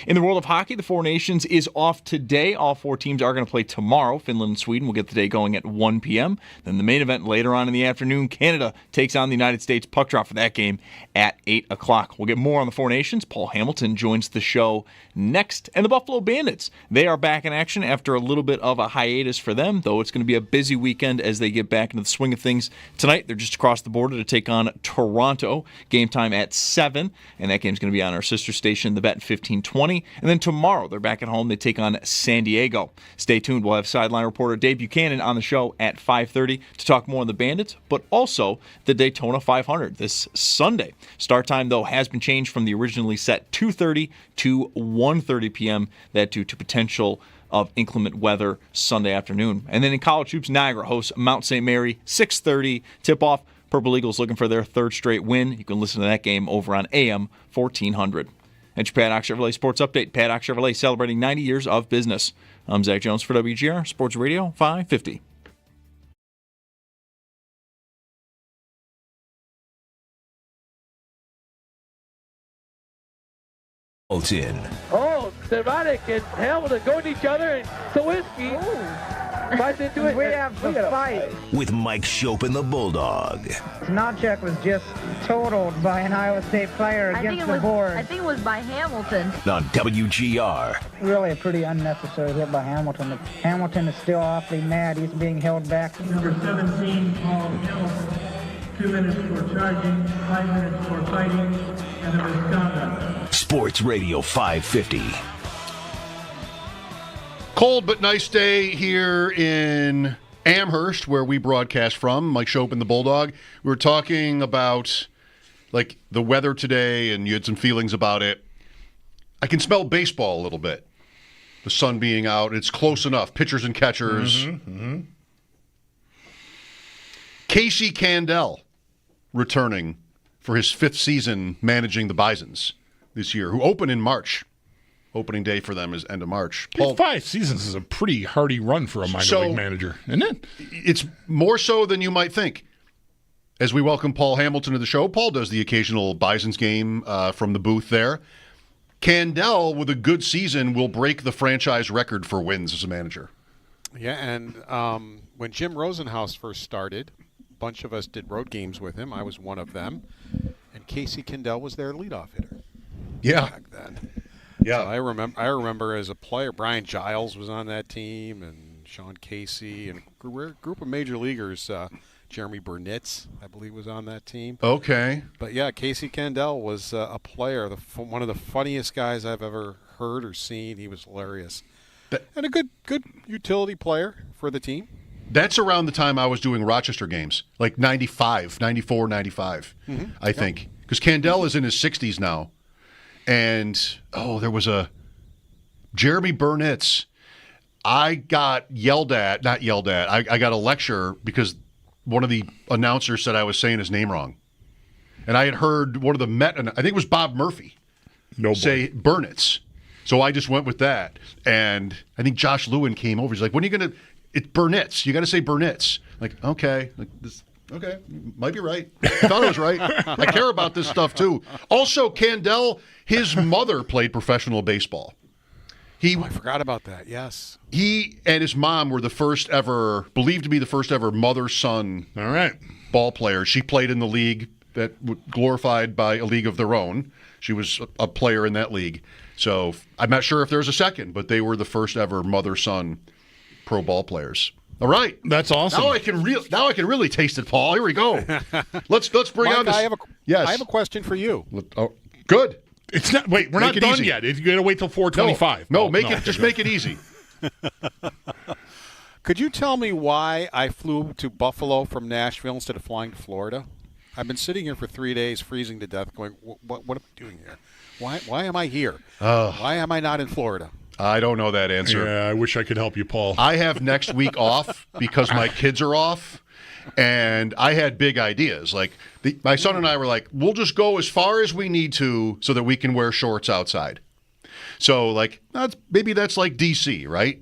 B: In the world of hockey, the Four Nations is off today. All 4 teams are going to play tomorrow. Finland and Sweden will get the day going at 1 p.m. Then the main event later on in the afternoon, Canada takes on the United States. Puck drop for that game at 8 o'clock. We'll get more on the Four Nations. Paul Hamilton joins the show next. And the Buffalo Bandits, they are back in action after a little bit of a hiatus for them, though it's going to be a busy weekend as they get back into the swing of things. Tonight, they're just across the border to take on Toronto. Game time at 7, and that game's going to be on our sister station, The Bet, 1520. And then tomorrow, they're back at home. They take on San Diego. Stay tuned. We'll have sideline reporter Dave Buchanan on the show at 5:30 to talk more on the Bandits, but also the Daytona 500 this Sunday. Start time, though, has been changed from the originally set 2:30 to 1:30 p.m. That due to potential of inclement weather Sunday afternoon. And then in college hoops, Niagara hosts Mount St. Mary, 6:30 tip-off. Purple Eagles looking for their 3rd straight win. You can listen to that game over on AM 1400. That's your Paddock Chevrolet Sports Update. Paddock Chevrolet celebrating 90 years of business. I'm Zach Jones for WGR Sports Radio 550.
G: Oh, Ceronic and Hamilton going to each other, and Sawinski fights into it.
H: We have the fight.
A: With Mike Schopp and the Bulldog.
H: Snodcheck was just totaled by an Iowa State player against the board.
I: I think it was by Hamilton.
A: On WGR.
H: Really a pretty unnecessary hit by Hamilton. Hamilton is still awfully mad. He's being held back.
J: Number 17, Paul Hill. 2 minutes for charging, 5 minutes for fighting, and a misconduct.
A: Sports Radio 550.
D: Cold but nice day here in Amherst, where we broadcast from. Mike Schopp and the Bulldog. We were talking about like the weather today, and you had some feelings about it. I can smell baseball a little bit. The sun being out, it's close enough. Pitchers and catchers. Casey Candell returning for his 5th season managing the Bisons this year, who open in March. Opening day for them is end of March.
E: Paul, 5 seasons is a pretty hardy run for a minor league manager, isn't it?
D: It's more so than you might think. As we welcome Paul Hamilton to the show, Paul does the occasional Bisons game from the booth there. Candell, with a good season, will break the franchise record for wins as a manager.
K: Yeah, and when Jim Rosenhaus first started, a bunch of us did road games with him. I was one of them. And Casey Candell was their leadoff hitter.
D: Yeah.
K: Back then.
D: Yeah.
K: So I remember as a player, Brian Giles was on that team, and Sean Casey, and a group of major leaguers. Jeremy Burnitz, I believe, was on that team.
D: Okay.
K: But yeah, Casey Candell was a player, one of the funniest guys I've ever heard or seen. He was hilarious. And a good utility player for the team.
D: That's around the time I was doing Rochester games, like 95, 94, 95, I think. Because Candell is in his 60s now. And, there was a Jeremy Burnitz. I got not yelled at. I got a lecture because one of the announcers said I was saying his name wrong. And I had heard one of the Met, I think it was Bob Murphy, say Burnitz. So I just went with that. And I think Josh Lewin came over. He's like, when are you going to, it's Burnitz. You got to say Burnitz. Like, okay. Okay, might be right. I thought I was right. I care about this stuff, too. Also, Candell, his mother played professional baseball.
K: I forgot about that, yes.
D: He and his mom were believed to be the first ever mother-son ball players. She played in the league that was glorified by a league of their own. She was a player in that league. So I'm not sure if there's a second, but they were the first ever mother-son pro ball players. All right,
E: that's awesome.
D: Now I can really taste it, Paul. Here we go. Let's bring
K: Mike,
D: on this.
K: I have a question for you.
D: Oh, good.
E: It's not. Wait, we're not done
D: easy.
E: yet. You got to wait till 4:25.
D: No, make it easy.
K: Could you tell me why I flew to Buffalo from Nashville instead of flying to Florida? I've been sitting here for 3 days, freezing to death, going, what am I doing here? Why am I here? Why am I not in Florida?
D: I don't know that answer.
E: Yeah, I wish I could help you, Paul.
D: I have next week off because my kids are off, And I had big ideas. Like my son and I were like, we'll just go as far as we need to so that we can wear shorts outside. So like maybe that's like DC, right?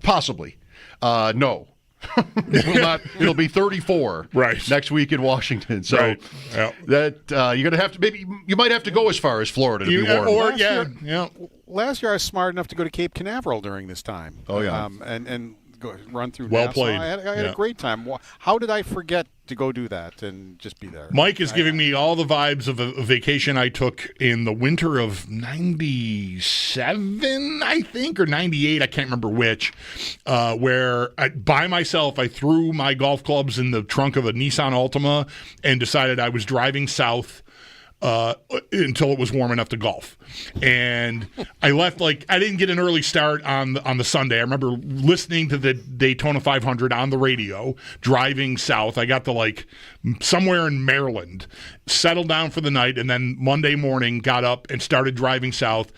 D: Possibly. No. It'll be 34 next week in Washington. So that you're gonna have to you might have to go as far as Florida to be warm.
K: Last year I was smart enough to go to Cape Canaveral during this time.
D: Oh yeah,
K: and go run through.
E: Well
K: Nassau.
E: played.
K: I had a great time. How did I forget to go do that and just be there?
E: Mike is giving me all the vibes of a vacation I took in the winter of '97, I think, or '98. I can't remember which. Where by myself, I threw my golf clubs in the trunk of a Nissan Altima and decided I was driving south until it was warm enough to golf. And I left I didn't get an early start on the Sunday. I remember listening to the Daytona 500 on the radio, driving south. I got to somewhere in Maryland, settled down for the night, and then Monday morning got up and started driving south.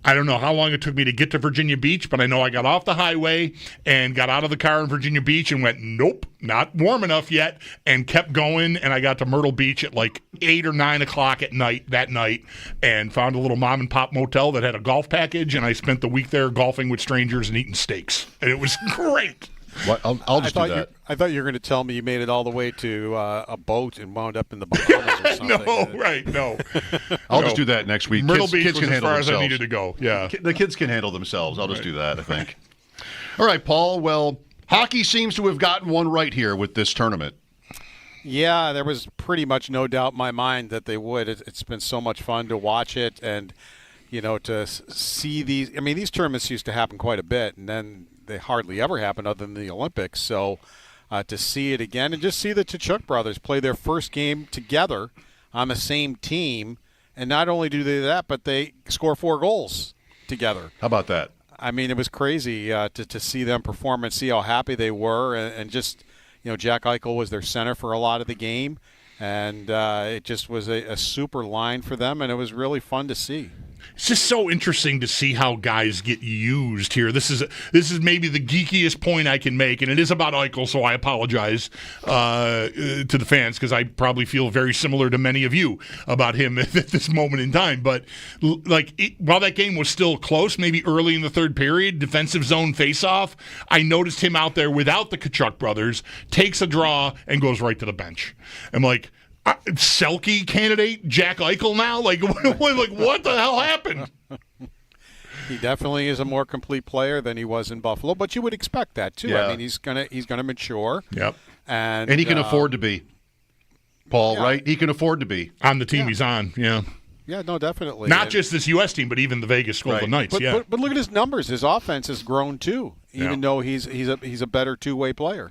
E: I don't know how long it took me to get to Virginia Beach, but I know I got off the highway and got out of the car in Virginia Beach and went, nope, not warm enough yet, and kept going. And I got to Myrtle Beach at 8 or 9 o'clock at night that night and found a little mom-and-pop motel that had a golf package, and I spent the week there golfing with strangers and eating steaks. And it was great.
D: What? I'll just do that.
K: I thought you were going to tell me you made it all the way to a boat and wound up in the Bahamas or something.
E: No.
D: I'll just do that next week.
E: Myrtle Beach
D: kids
E: was
D: can
E: as
D: handle
E: far as I
D: themselves.
E: needed to go. Yeah,
D: the kids can handle themselves. I'll just do that, I think. All right, Paul. Well, hockey seems to have gotten one right here with this tournament.
K: Yeah, there was pretty much no doubt in my mind that they would. It's been so much fun to watch it and, to see these. I mean, these tournaments used to happen quite a bit, and then they hardly ever happen other than the Olympics. So to see it again and just see the Tkachuk brothers play their first game together on the same team, and not only do they that, but they score 4 goals together.
D: How about that?
K: I mean, it was crazy to see them perform and see how happy they were, and just Jack Eichel was their center for a lot of the game, and it just was a super line for them, and it was really fun to see.
E: It's just so interesting to see how guys get used here. This is maybe the geekiest point I can make, and it is about Eichel, so I apologize to the fans because I probably feel very similar to many of you about him at this moment in time. But while that game was still close, maybe early in the third period, defensive zone faceoff, I noticed him out there without the Tkachuk brothers, takes a draw, and goes right to the bench. I'm like, Selke candidate Jack Eichel now? What the hell happened?
K: He definitely is a more complete player than he was in Buffalo, but you would expect that too.
D: Yeah.
K: I mean, he's gonna mature.
E: Yep.
K: And
D: he can afford to be, Paul, right? He can afford to be.
E: On the team he's on, yeah.
K: Yeah, no, definitely.
E: Not just this U.S. team, but even the Vegas Golden Knights,
K: but look at his numbers. His offense has grown too, even though he's a better two-way player.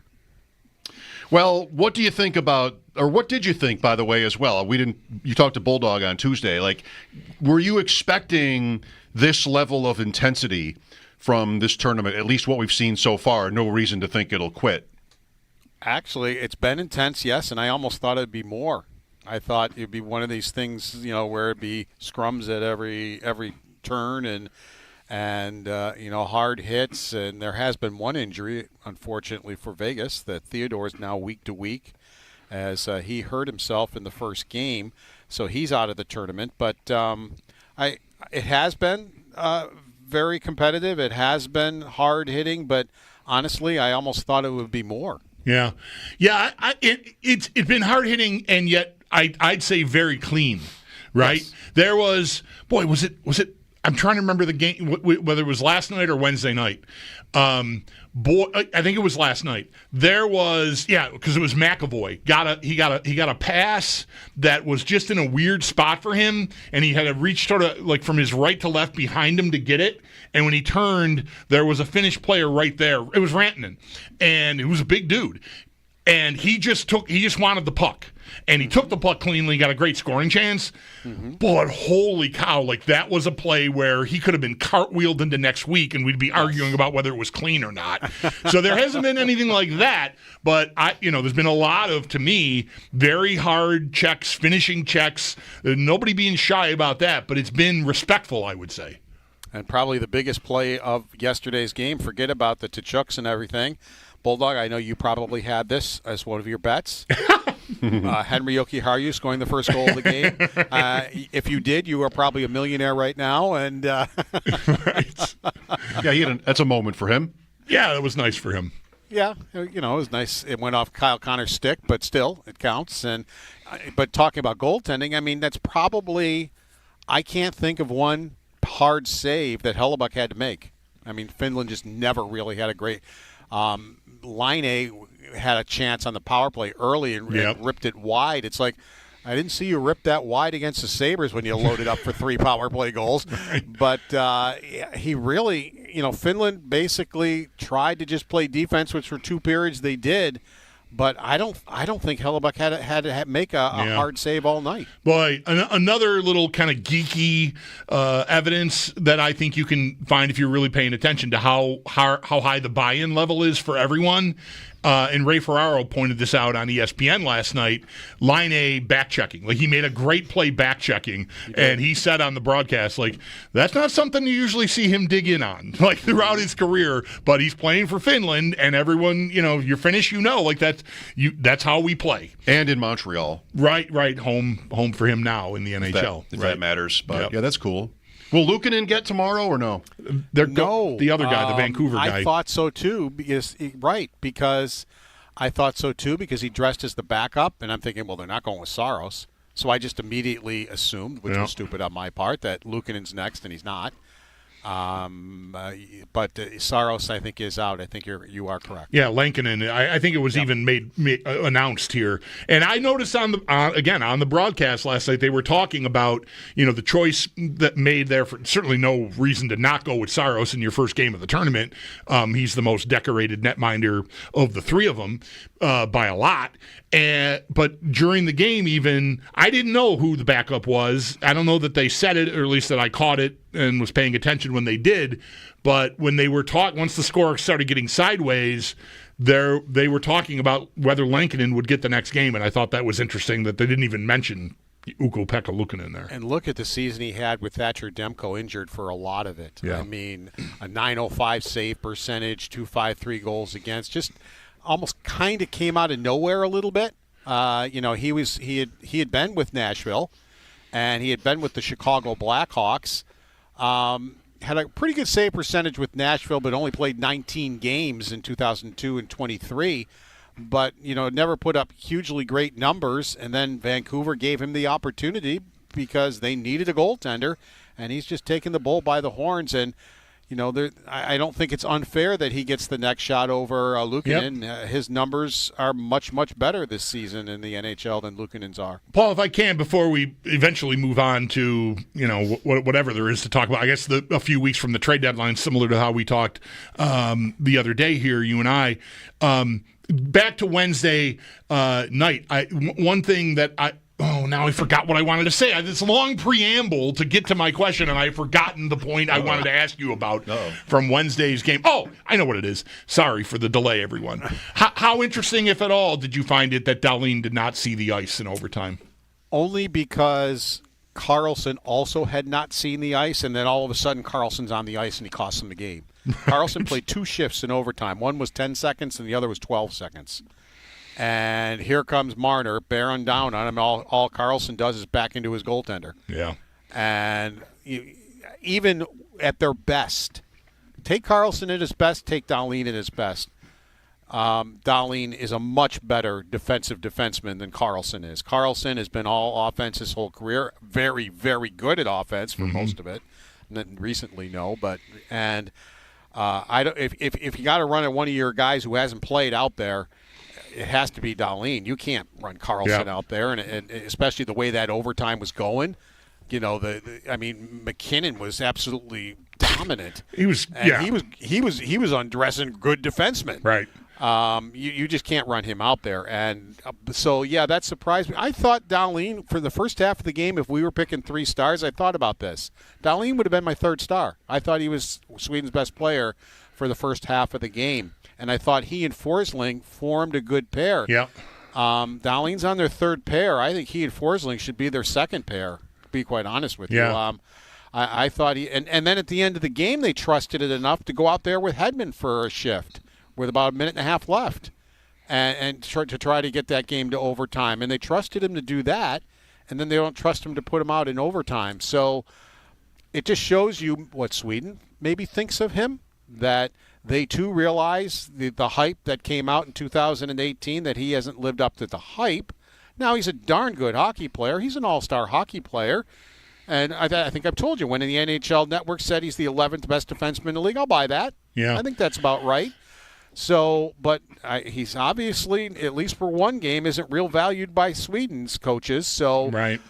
D: Well, what do you think about, or what did you think, by the way, as well? You talked to Bulldog on Tuesday. Were you expecting this level of intensity from this tournament, at least what we've seen so far? No reason to think it'll quit.
K: Actually, it's been intense, yes, and I almost thought it'd be more. I thought it'd be one of these things, where it'd be scrums at every turn and hard hits, and there has been one injury, unfortunately, for Vegas, that Theodore is now week to week, as he hurt himself in the first game, so he's out of the tournament. But it has been very competitive. It has been hard hitting, but honestly, I almost thought it would be more.
E: Yeah. It's been hard hitting, and yet I'd say very clean, right? Yes. There was it. I'm trying to remember the game, whether it was last night or Wednesday night. I think it was last night. There was, because it was McAvoy. He got a pass that was just in a weird spot for him, and he had to reach sort of from his right to left behind him to get it. And when he turned, there was a Finnish player right there. It was Rantanen, and it was a big dude. And he just wanted the puck. And he took the puck cleanly, got a great scoring chance. Mm-hmm. But holy cow, that was a play where he could have been cartwheeled into next week, and we'd be arguing about whether it was clean or not. So there hasn't been anything like that. But there's been a lot of, to me, very hard checks, finishing checks. Nobody being shy about that, but it's been respectful, I would say.
K: And probably the biggest play of yesterday's game, forget about the Tkachuks and everything, Bulldog, I know you probably had this as one of your bets. Henry Jokiharju scoring the first goal of the game. If you did, you are probably a millionaire right now. And
D: Right. Yeah, that's a moment for him.
E: Yeah, that was nice for him.
K: Yeah, it was nice. It went off Kyle Connor's stick, but still, it counts. But talking about goaltending, I mean, that's probably – I can't think of one hard save that Hellebuck had to make. I mean, Finland just never really had a great Laine had a chance on the power play early and ripped it wide. It's like, I didn't see you rip that wide against the Sabres when you loaded up for 3 power play goals. Right. But he really, Finland basically tried to just play defense, which for 2 periods they did. But I don't think Hellebuck had to make a hard save all night.
E: Boy, another little kind of geeky evidence that I think you can find if you're really paying attention to how high the buy-in level is for everyone. And Ray Ferraro pointed this out on ESPN last night. Laine back-checking. Like, he made a great play back-checking, and he said on the broadcast, like, that's not something you usually see him dig in on, like, throughout his career. But he's playing for Finland, and everyone, you're Finnish, like, that's how we play.
D: And in Montreal.
E: Right. Home for him now in the NHL.
D: If that matters. But, yeah, that's cool. Will Luukkonen get tomorrow or no?
E: No. The other guy, the Vancouver guy.
K: I thought so too, because I thought so too because he dressed as the backup, and I'm thinking, well, they're not going with Saros. So I just immediately assumed, which was stupid on my part, that Luukkonen's next, and he's not. But Saros, I think, is out. I think you are correct.
E: Yeah, Lankinen. I think it was even made announced here. And I noticed on the broadcast last night, they were talking about the choice that made there for certainly no reason to not go with Saros in your first game of the tournament. He's the most decorated netminder of the 3 of them by a lot. But during the game, even I didn't know who the backup was. I don't know that they said it, or at least that I caught it and was paying attention when they did. But when they were once the score started getting sideways, they were talking about whether Lankinen would get the next game, and I thought that was interesting that they didn't even mention Ukko-Pekka Luukkonen there.
K: And look at the season he had with Thatcher Demko injured for a lot of it. Yeah. I mean, a .905 save percentage, 2.53 goals against, just almost kind of came out of nowhere a little bit. He had been with Nashville, and he had been with the Chicago Blackhawks. Had a pretty good save percentage with Nashville, but only played 19 games in 2002 and 23. But, never put up hugely great numbers. And then Vancouver gave him the opportunity because they needed a goaltender, and he's just taking the bull by the horns. And, I don't think it's unfair that he gets the next shot over Luukkonen. Yep. His numbers are much, much better this season in the NHL than Luukkonen's are.
E: Paul, if I can, before we eventually move on to, whatever there is to talk about, I guess a few weeks from the trade deadline, similar to how we talked the other day here, you and I, back to Wednesday night, one thing that now I forgot what I wanted to say. This long preamble to get to my question, and I've forgotten the point I wanted to ask you about from Wednesday's game. Oh, I know what it is. Sorry for the delay, everyone. How interesting, if at all, did you find it that Dahlin did not see the ice in overtime?
K: Only because Karlsson also had not seen the ice, and then all of a sudden Karlsson's on the ice and he costs him the game. Karlsson played 2 shifts in overtime. One was 10 seconds and the other was 12 seconds. And here comes Marner, bearing down on him. All Karlsson does is back into his goaltender.
E: Yeah.
K: And even at their best, take Karlsson at his best, take Dahlin at his best. Dahlin is a much better defensive defenseman than Karlsson is. Karlsson has been all offense his whole career, very, very good at offense for most of it. And then recently, no. If you got to run at one of your guys who hasn't played out there, it has to be Dahlin. You can't run Karlsson out there, and especially the way that overtime was going. McKinnon was absolutely dominant. He was undressing good defensemen.
E: Right.
K: You just can't run him out there, and that surprised me. I thought Dahlin for the first half of the game. If we were picking 3 stars, I thought about this. Dahlin would have been my 3rd star. I thought he was Sweden's best player for the first half of the game. And I thought he and Forsling formed a good pair.
E: Yeah.
K: Dahlin's on their 3rd pair. I think he and Forsling should be their 2nd pair, to be quite honest with you. I thought and then at the end of the game, they trusted it enough to go out there with Hedman for a shift, with about a minute and a half left, and to try to get that game to overtime. And they trusted him to do that, and then they don't trust him to put him out in overtime. So it just shows you what Sweden maybe thinks of him, that they too realize the hype that came out in 2018, that he hasn't lived up to the hype. Now he's a darn good hockey player. He's an all-star hockey player. And I think I've told you, when the NHL Network said he's the 11th best defenseman in the league, I'll buy that.
E: Yeah.
K: I think that's about right. So, but he's obviously, at least for one game, isn't real valued by Sweden's coaches. So,
E: right.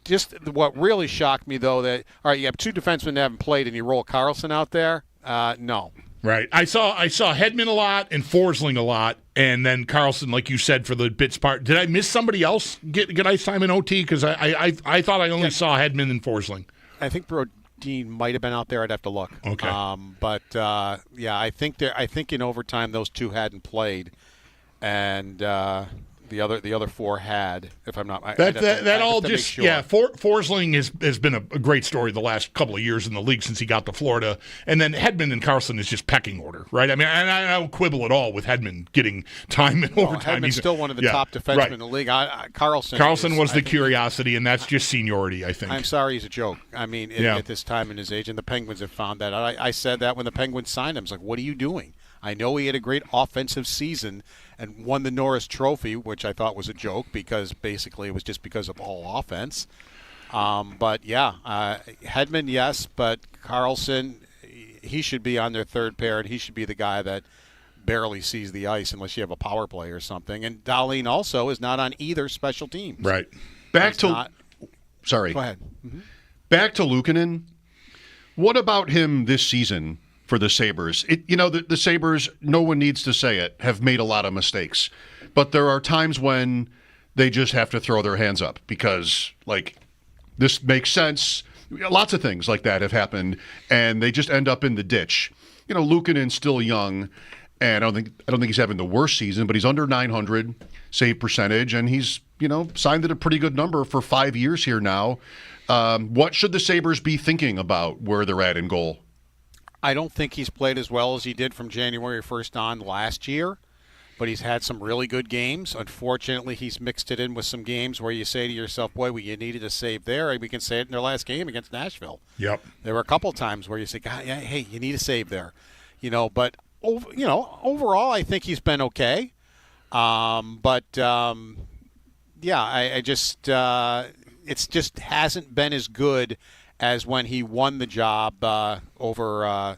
K: Just what really shocked me, though, that, all right, you have two defensemen that haven't played, and you roll Carlson out there? No.
E: Right. I saw Hedman a lot and Forsling a lot, and then Carlson, like you said, for the bits part. Did I miss somebody else get ice time in OT? Because I thought I only saw Hedman and Forsling.
K: I think Brodin might have been out there. I'd have to look.
E: Okay.
K: I think in overtime those two hadn't played, and the other four had. If I'm not, Forsling has been a great story the last couple of years in the league since he got to Florida, and then Hedman and Carlson is just pecking order, right? I mean, I don't quibble at all with Hedman getting time in overtime. Hedman's still one of the top defensemen in the league. Carlson
E: was the curiosity, and that's just seniority, I think.
K: I'm sorry, he's a joke. I mean, at this time in his age, and the Penguins have found that. I said that when the Penguins signed him. I was like, what are you doing? I know he had a great offensive season and won the Norris Trophy, which I thought was a joke because basically it was just because of all offense. Hedman, yes, but Carlson, he should be on their third pair, and he should be the guy that barely sees the ice unless you have a power play or something. And Dahlin also is not on either special teams.
E: Right.
D: Sorry.
K: Go ahead.
D: Mm-hmm. Back to Luukkonen. What about him this season for the Sabres? The Sabres, no one needs to say it, have made a lot of mistakes. But there are times when they just have to throw their hands up because, this makes sense. Lots of things like that have happened, and they just end up in the ditch. Luukkonen's still young, and I don't think he's having the worst season, but he's under 900 save percentage, and he's, signed at a pretty good number for 5 years here now. What should the Sabres be thinking about where they're at in goal?
K: I don't think he's played as well as he did from January 1st on last year, but he's had some really good games. Unfortunately, he's mixed it in with some games where you say to yourself, boy, you needed a save there. And we can say it in their last game against Nashville.
E: Yep.
K: There were a couple times where you say, God, hey, you need a save there. But overall, I think he's been okay. It just hasn't been as good as when he won the job over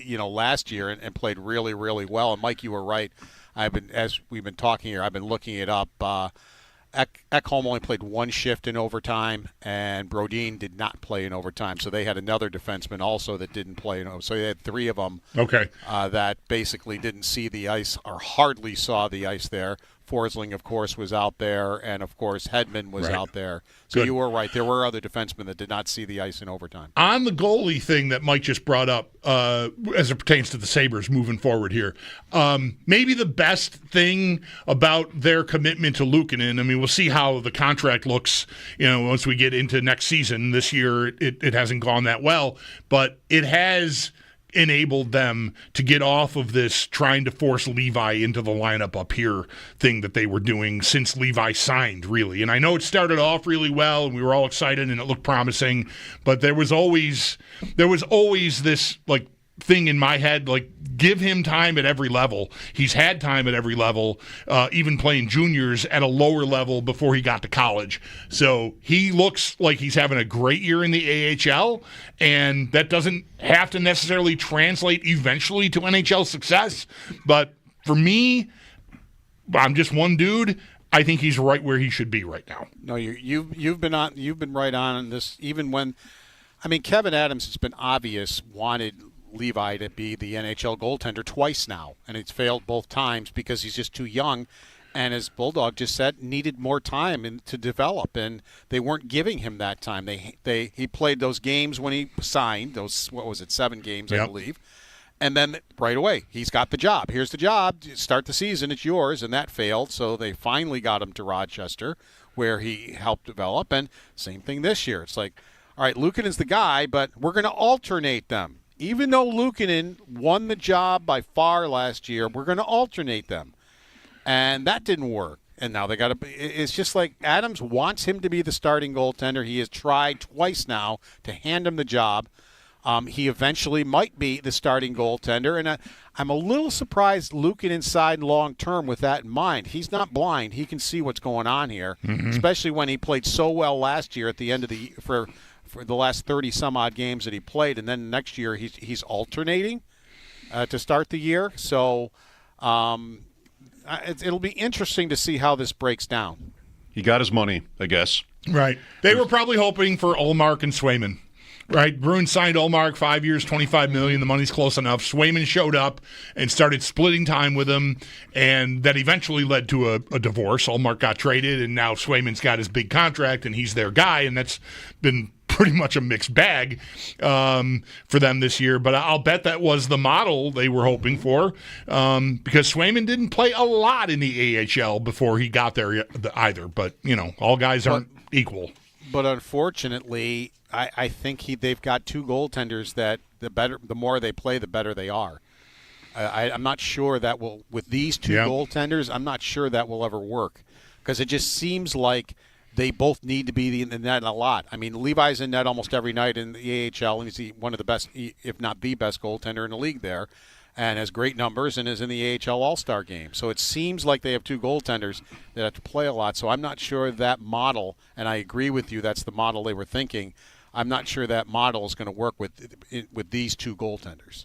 K: last year and played really, really well. And Mike, you were right. As we've been talking here, I've been looking it up. Ekholm only played one shift in overtime, and Brodin did not play in overtime. So they had another defenseman also that didn't play in overtime. So they had three of them that basically didn't see the ice or hardly saw the ice there. Forsling, of course, was out there, and, of course, Hedman was out there. So you were right. There were other defensemen that did not see the ice in overtime.
E: On the goalie thing that Mike just brought up, as it pertains to the Sabres moving forward here, maybe the best thing about their commitment to Luukkonen, I mean, we'll see how the contract looks, once we get into next season. This year it hasn't gone that well, but it has enabled them to get off of this trying to force Levi into the lineup up here thing that they were doing since Levi signed, really. And I know it started off really well and we were all excited and it looked promising, but there was always this thing in my head, give him time at every level. He's had time at every level, even playing juniors at a lower level before he got to college. So he looks like he's having a great year in the AHL, and that doesn't have to necessarily translate eventually to NHL success. But for me, I'm just one dude. I think he's right where he should be right now.
K: No, you've been right on this. Even when, Kevin Adams, it's been obvious, wanted Levi to be the NHL goaltender twice now, and it's failed both times because he's just too young, and as Bulldog just said, needed more time to develop, and they weren't giving him that time. He played those games when he signed, 7 games, I believe, and then right away, he's got the job. Here's the job. Start the season. It's yours, and that failed, so they finally got him to Rochester, where he helped develop, and same thing this year. It's like, all right, Luukkonen's the guy, but we're going to alternate them. even though Luukkonen won the job by far last year, we're going to alternate them. And that didn't work. And now they got to. It's just like Adams wants him to be the starting goaltender. He has tried twice now to hand him the job. He eventually might be the starting goaltender. And I'm a little surprised Luukkonen signed long term with that in mind. He's not blind. He can see what's going on here, especially when he played so well last year at the end of the for the last 30 some odd games that he played, and then next year he's alternating to start the year. So. It'll be interesting to see how this breaks down.
D: He got his money, I guess.
E: Right. They were probably hoping for Ullmark and Swayman. Right. Bruins signed Ullmark 5 years, $25 million. The money's close enough. Swayman showed up and started splitting time with him, and that eventually led to a divorce. Ullmark got traded, and now Swayman's got his big contract, and he's their guy, and that's been pretty much a mixed bag for them this year. But I'll bet that was the model they were hoping for, because Swayman didn't play a lot in the AHL before he got there either. But, all guys aren't equal.
K: But unfortunately, I think they've got two goaltenders that the more they play, the better they are. I'm not sure that will, with these two goaltenders, I'm not sure that will ever work, because it just seems like they both need to be in the net a lot. I mean, Levi's in net almost every night in the AHL, and he's one of the best, if not the best goaltender in the league there, and has great numbers and is in the AHL All-Star game. So it seems like they have two goaltenders that have to play a lot. So I'm not sure that model, and I agree with you, that's the model they were thinking. I'm not sure that model is going to work with these two goaltenders.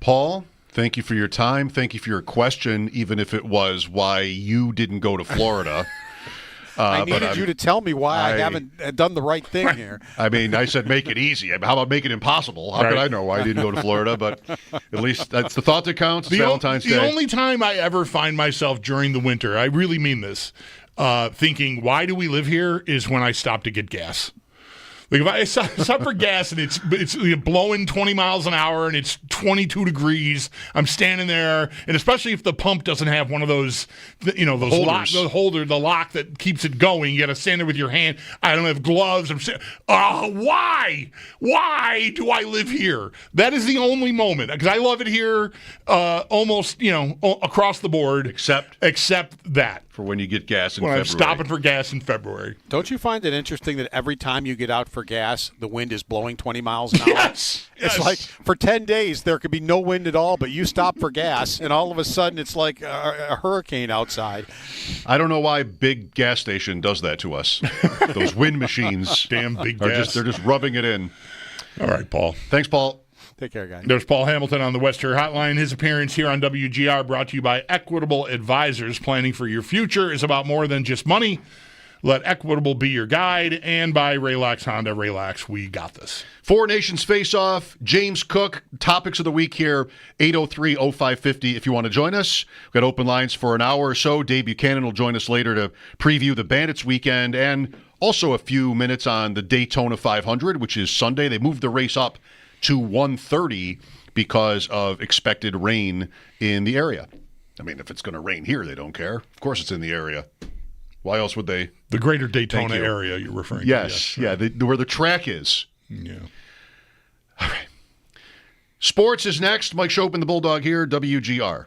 D: Paul, thank you for your time. Thank you for your question, even if it was why you didn't go to Florida.
K: I needed you to tell me why I haven't done the right thing here.
D: I mean, I said make it easy. How about make it impossible? How could I know why I didn't go to Florida? But at least that's the thought that counts. It's Valentine's Day.
E: The only time I ever find myself during the winter, I really mean this, thinking, why do we live here, is when I stop to get gas. Like if I stop for gas and it's blowing 20 miles an hour and it's 22 degrees, I'm standing there, and especially if the pump doesn't have one of those, those the lock that keeps it going. You got to stand there with your hand. I don't have gloves. I'm saying, why? Why do I live here? That is the only moment, because I love it here, almost across the board, except that.
D: For when you get gas in February.
E: I'm stopping for gas in February.
K: Don't you find it interesting that every time you get out for gas, the wind is blowing 20 miles an hour?
E: Yes.
K: It's like for 10 days there could be no wind at all, but you stop for gas, and all of a sudden it's like a hurricane outside.
D: I don't know why big gas station does that to us. Those wind machines.
E: Damn big gas.
D: They're just rubbing it in.
E: All right, Paul.
D: Thanks, Paul.
K: Take care, guys.
E: There's Paul Hamilton on the Western Hotline. His appearance here on WGR brought to you by Equitable Advisors. Planning for your future is about more than just money. Let Equitable be your guide. And by Raylax Honda. Raylax, we got this.
D: Four Nations Face-Off. James Cook. Topics of the week here. 803-0550 if you want to join us. We've got open lines for an hour or so. Dave Buchanan will join us later to preview the Bandits weekend, and also a few minutes on the Daytona 500, which is Sunday. They moved the race up to 1:30 because of expected rain in the area. I mean, if it's going to rain here, they don't care. Of course it's in the area. Why else would they?
E: The greater Daytona area you're referring to.
D: Yes, yeah, where the track is.
E: Yeah.
D: All right. Sports is next. Mike Schopp and the Bulldog here, WGR.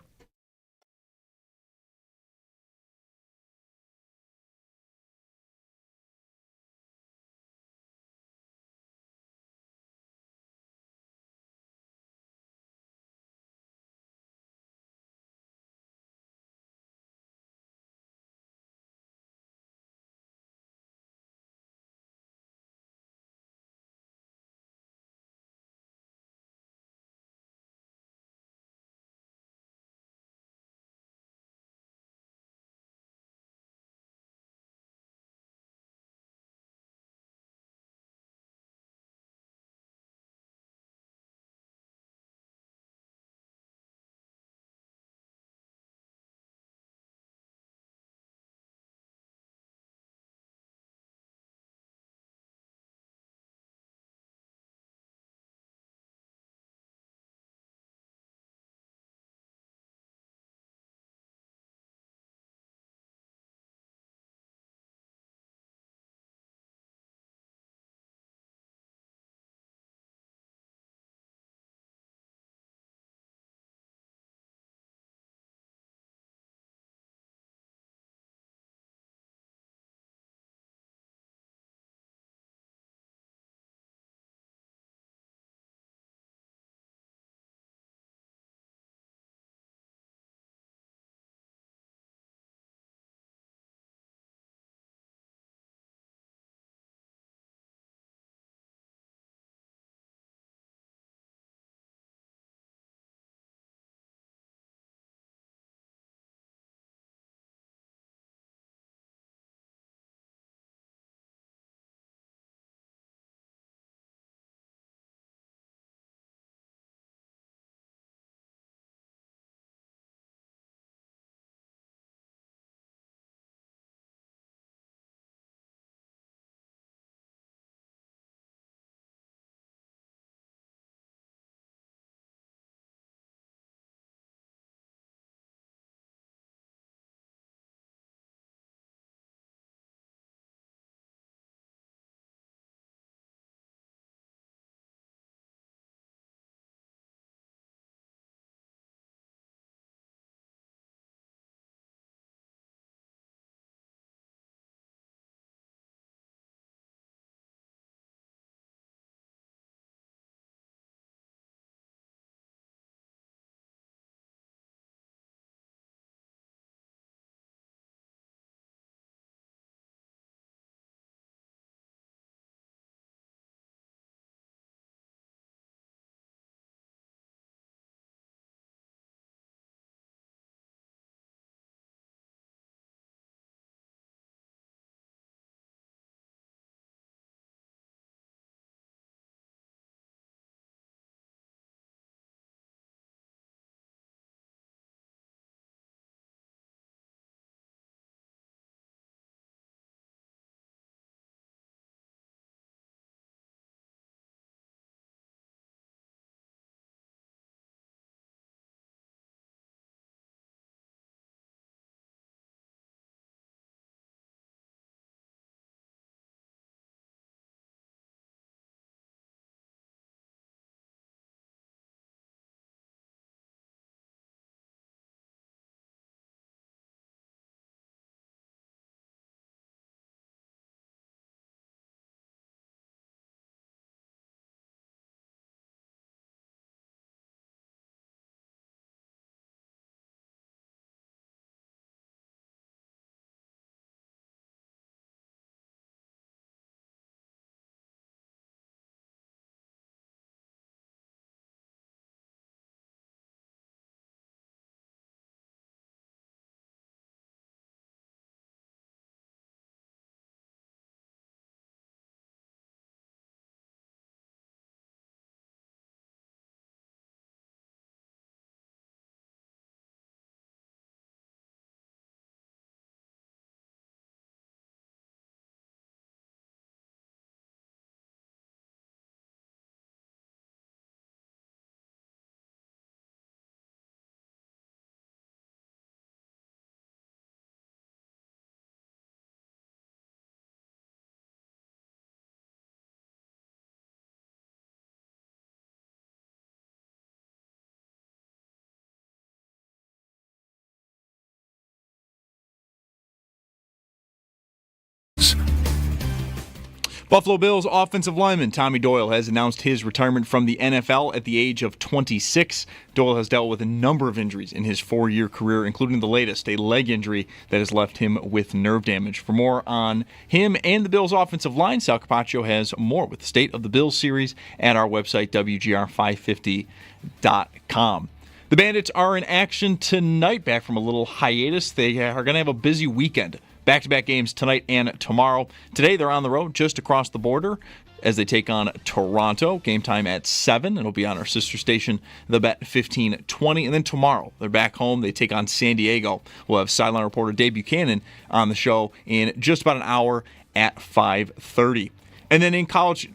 B: Buffalo Bills offensive lineman Tommy Doyle has announced his retirement from the NFL at the age of 26. Doyle has dealt with a number of injuries in his 4-year career, including the latest, a leg injury that has left him with nerve damage. For more on him and the Bills offensive line, Sal Capaccio has more with the State of the Bills series at our website, WGR550.com. The Bandits are in action tonight, back from a little hiatus. They are going to have a busy weekend. Back-to-back games tonight and tomorrow. Today they're on the road just across the border as they take on Toronto. Game time at 7. It'll be on our sister station, The Bet 1520. And then tomorrow they're back home. They take on San Diego. We'll have sideline reporter Dave Buchanan on the show in just about an hour at 5:30. And then in college,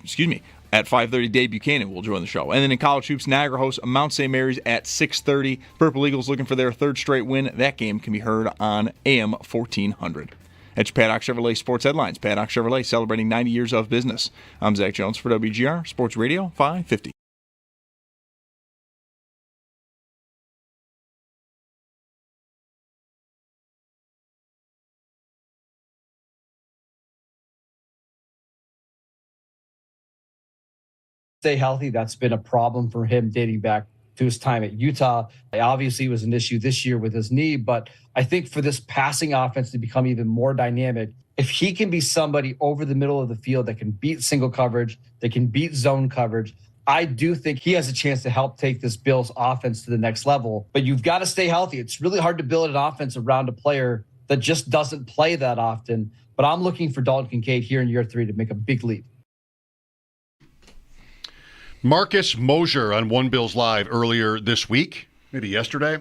B: at 5:30, Dave Buchanan will join the show. And then in college hoops, Niagara hosts Mount St. Mary's at 6:30. Purple Eagles looking for their third straight win. That game can be heard on AM 1400. That's your Paddock Chevrolet Sports Headlines. Paddock Chevrolet celebrating 90 years of business. I'm Zach Jones for WGR Sports Radio 550.
I: Stay healthy. That's been a problem for him dating back to his time at Utah. Obviously, it was an issue this year with his knee, but I think for this passing offense to become even more dynamic, if he can be somebody over the middle of the field that can beat single coverage, that can beat zone coverage, I do think he has a chance to help take this Bills offense to the next level. But you've got to stay healthy. It's really hard to build an offense around a player that just doesn't play that often. But I'm looking for Dalton Kincaid here in year 3 to make a big leap.
D: Marcus Mosher on One Bills Live earlier this week, maybe yesterday.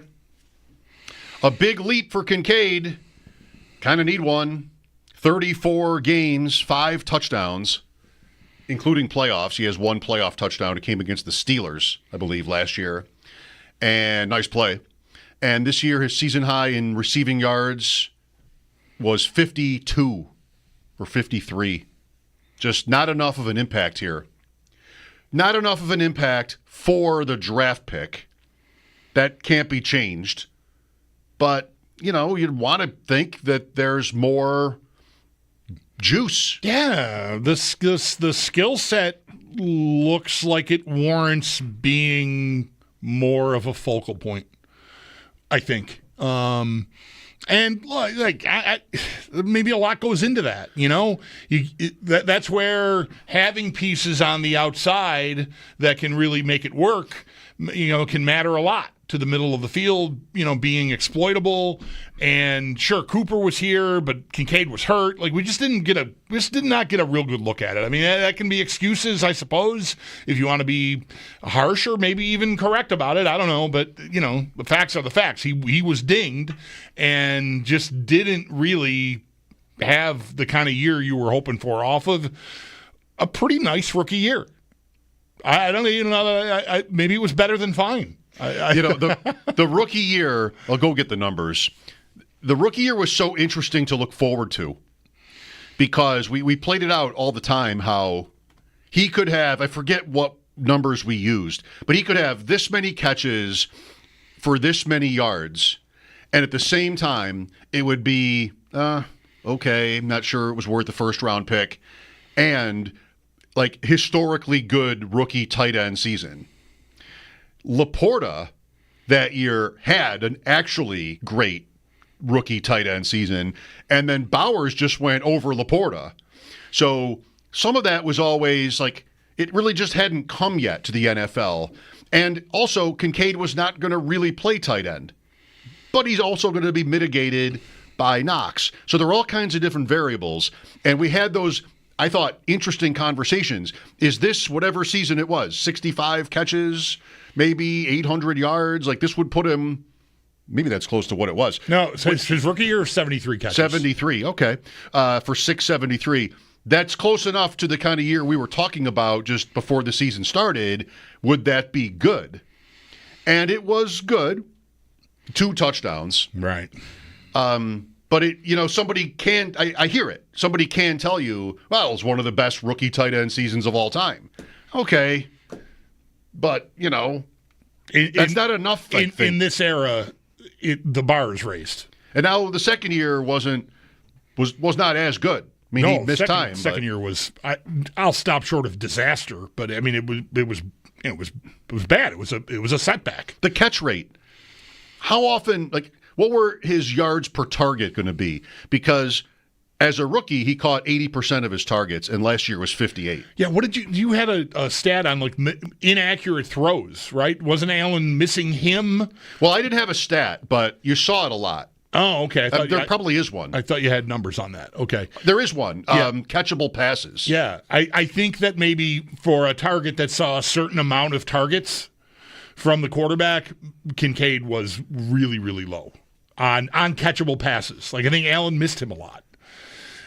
D: A big leap for Kincaid. Kind of need one. 34 games, 5 touchdowns, including playoffs. He has 1 playoff touchdown. It came against the Steelers, I believe, last year. And nice play. And this year, his season high in receiving yards was 52 or 53. Just not enough of an impact here. Not enough of an impact for the draft pick. That can't be changed. But, you'd want to think that there's more juice.
E: Yeah, the skill set looks like it warrants being more of a focal point, I think. And maybe a lot goes into that, that's where having pieces on the outside that can really make it work, can matter a lot to the middle of the field, being exploitable. And sure, Cooper was here, but Kincaid was hurt. We just did not get a real good look at it. I mean, that can be excuses, I suppose, if you want to be harsh or maybe even correct about it. I don't know, but the facts are the facts. He was dinged and just didn't really have the kind of year you were hoping for off of a pretty nice rookie year. I don't even know. Maybe it was better than fine.
D: The rookie year, I'll go get the numbers. The rookie year was so interesting to look forward to because we played it out all the time how he could have, I forget what numbers we used, but he could have this many catches for this many yards. And at the same time, it would be, okay, I'm not sure it was worth the first round pick. And historically good rookie tight end season. Laporta that year had an actually great rookie tight end season, and then Bowers just went over Laporta. So some of that was always it really just hadn't come yet to the NFL. And also, Kincaid was not going to really play tight end, but he's also going to be mitigated by Knox. So there are all kinds of different variables, and we had those, I thought, interesting conversations. Is this whatever season it was, 65 catches, maybe 800 yards? This would put him, maybe that's close to what it was.
E: No, his rookie year, 73 catches.
D: 73, okay, for 673. That's close enough to the kind of year we were talking about just before the season started. Would that be good? And it was good. 2 touchdowns.
E: Right.
D: But somebody can, I hear it. Somebody can tell you, well, it's one of the best rookie tight end seasons of all time. Okay. But, that's not enough, I think.
E: In this era, the bar is raised.
D: And now the second year was not as good. I mean, he missed time.
E: Second year was I'll stop short of disaster, but I mean it was bad. It was a setback.
D: The catch rate. How often, like, what were his yards per target going to be? Because as a rookie, he caught 80% of his targets, and last year was 58.
E: Yeah, what did you had a stat on, like, inaccurate throws, right? Wasn't Allen missing him?
D: Well, I didn't have a stat, but you saw it a lot.
E: Oh, okay.
D: There probably is one.
E: I thought you had numbers on that. Okay.
D: There is one.
E: Yeah.
D: Catchable passes.
E: Yeah. I think that maybe for a target that saw a certain amount of targets from the quarterback, Kincaid was really, really low on catchable passes. Like, I think Allen missed him a lot.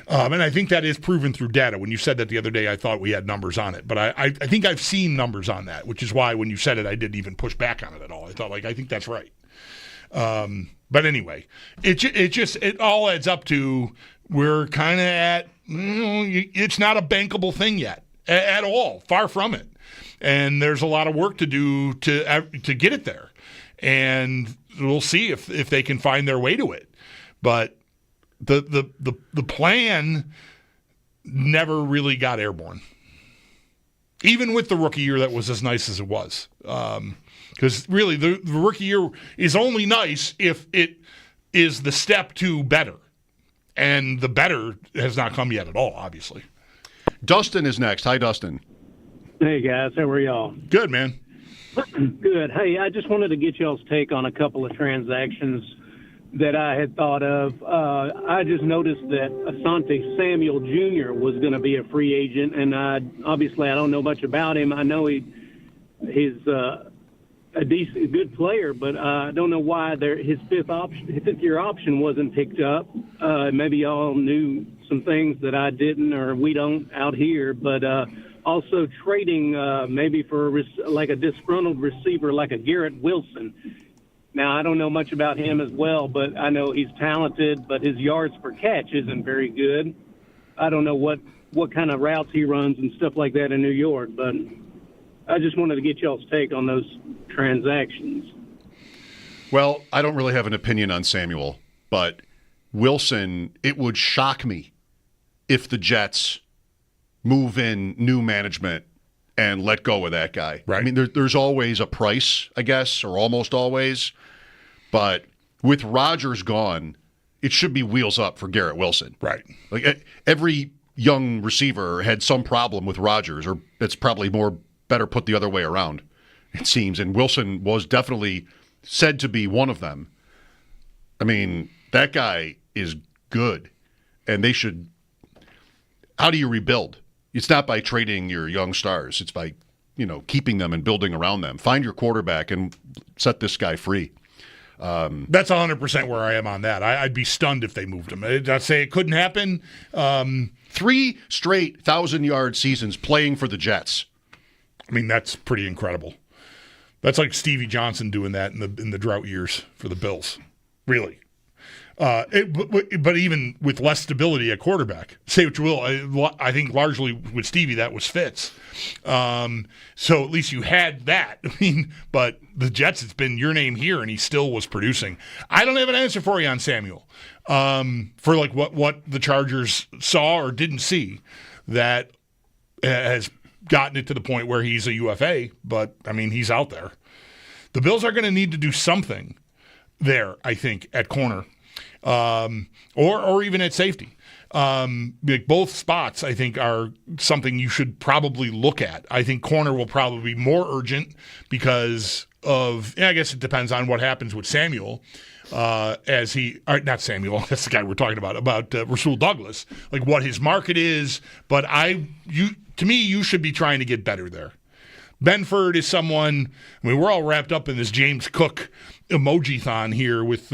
E: And I think that is proven through data. When you said that the other day, I thought we had numbers on it. But I think I've seen numbers on that, which is why when you said it, I didn't even push back on it at all. I thought, I think that's right. But anyway, it all adds up to we're kind of at, it's not a bankable thing yet at all, far from it. And there's a lot of work to do to get it there. And we'll see if they can find their way to it. But the plan never really got airborne. Even with the rookie year that was as nice as it was. Because really, the rookie year is only nice if it is the step to better. And the better has not come yet at all, obviously.
D: Dustin is next. Hi, Dustin.
L: Hey, guys. How are y'all?
E: Good, man.
L: Good. Hey, I just wanted to get y'all's take on a couple of transactions that I had thought of. I just noticed that Asante Samuel Jr. was going to be a free agent, and obviously I don't know much about him. I know he's a good player, but I don't know why his fifth-year option wasn't picked up. Maybe y'all knew some things that I didn't or we don't out here, but also trading maybe for like a disgruntled receiver like a Garrett Wilson. Now, I don't know much about him as well, but I know he's talented, but his yards per catch isn't very good. I don't know what kind of routes he runs and stuff like that in New York, but I just wanted to get y'all's take on those transactions.
D: Well, I don't really have an opinion on Samuel, but Wilson, it would shock me if the Jets move in new management and let go of that guy.
E: Right.
D: I mean, there's always a price, I guess, or almost always. But with Rodgers gone, it should be wheels up for Garrett Wilson.
E: Right.
D: Like every young receiver had some problem with Rodgers, or it's probably better put the other way around, it seems. And Wilson was definitely said to be one of them. I mean, that guy is good, and they should. How do you rebuild? It's not by trading your young stars. It's by, keeping them and building around them. Find your quarterback and set this guy free.
E: That's 100% where I am on that. I'd be stunned if they moved him. I'd say it couldn't happen.
D: 3 straight 1,000-yard seasons playing for the Jets.
E: I mean, that's pretty incredible. That's like Stevie Johnson doing that in the drought years for the Bills. Really. But even with less stability at quarterback, say what you will, I think largely with Stevie that was Fitz. So at least you had that. I mean, but the Jets, it's been your name here, and he still was producing. I don't have an answer for you on Samuel. For like what the Chargers saw or didn't see that has gotten it to the point where he's a UFA. But I mean, he's out there. The Bills are going to need to do something there, I think, at corner. Or even at safety. Like both spots, I think, are something you should probably look at. I think corner will probably be more urgent because of, I guess it depends on what happens with Samuel. Not Samuel, that's the guy we're talking about Rasul Douglas, like what his market is. But to me, you should be trying to get better there. Benford is someone, I mean, we're all wrapped up in this James Cook emoji-thon here with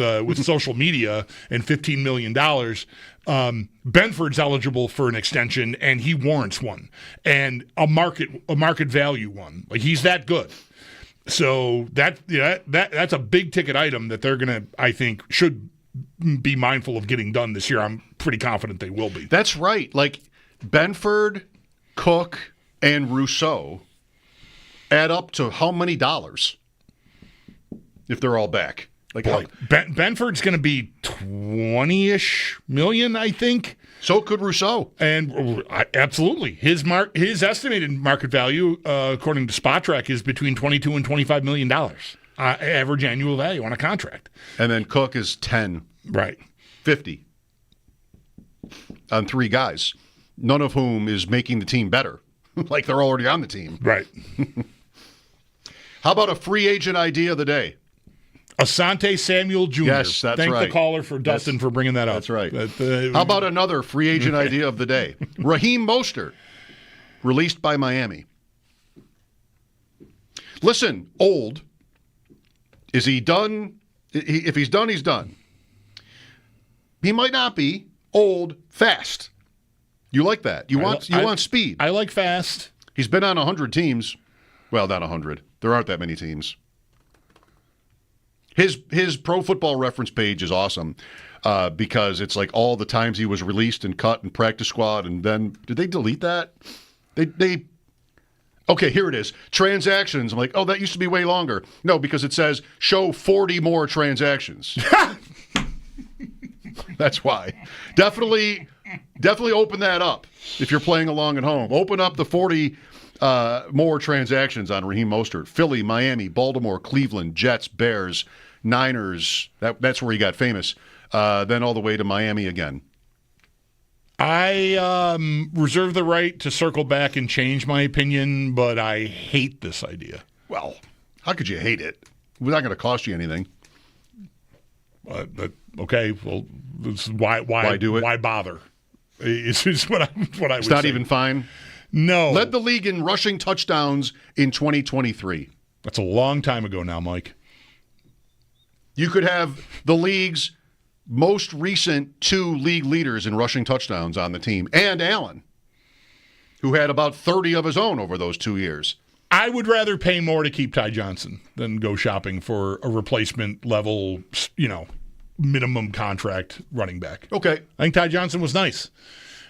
E: social media and $15 million. Benford's eligible for an extension, and he warrants one, and a market value one. Like, he's that good. So that's a big ticket item that they're gonna, I think, should be mindful of getting done this year. I'm pretty confident they will be.
D: That's right. Like Benford, Cook, and Rousseau add up to how many dollars if they're all back? Like
E: Boy, Benford's going to be 20-ish million, I think.
D: So could Rousseau.
E: And absolutely. His estimated market value, according to SpotTrack, is between $22 and $25 million. Average annual value on a contract.
D: And then Cook is 10.
E: Right.
D: 50 on 3 guys, none of whom is making the team better. Like they're already on the team.
E: Right.
D: How about a free agent idea of the day?
E: Asante Samuel Jr.
D: Yes, that's
E: Thank
D: right.
E: Thank the caller for Dustin for bringing that up.
D: That's right. How about another free agent idea of the day? Raheem Mostert, released by Miami. Listen, old. Is he done? If he's done, he's done. He might not be. Old, fast. You like that. You want speed.
E: I like fast.
D: He's been on 100 teams. Well, not 100. There aren't that many teams. His Pro Football Reference page is awesome because it's like all the times he was released and cut and practice squad, and then did they delete that? They okay, here it is. Transactions. I'm like, oh, that used to be way longer. No, because it says show 40 more transactions. That's why. Definitely open that up if you're playing along at home. Open up the 40 more transactions on Raheem Mostert. Philly, Miami, Baltimore, Cleveland, Jets, Bears, Niners. That's where he got famous. Then all the way to Miami again.
E: I reserve the right to circle back and change my opinion, but I hate this idea.
D: Well, how could you hate it? It's not going to cost you anything.
E: Okay, well, why do it? Why bother? It's what I would say.
D: It's not even fine?
E: No.
D: Led the league in rushing touchdowns in 2023.
E: That's a long time ago now, Mike.
D: You could have the league's most recent 2 league leaders in rushing touchdowns on the team, and Allen, who had about 30 of his own over those 2 years.
E: I would rather pay more to keep Ty Johnson than go shopping for a replacement level, minimum contract running back.
D: Okay.
E: I think Ty Johnson was nice.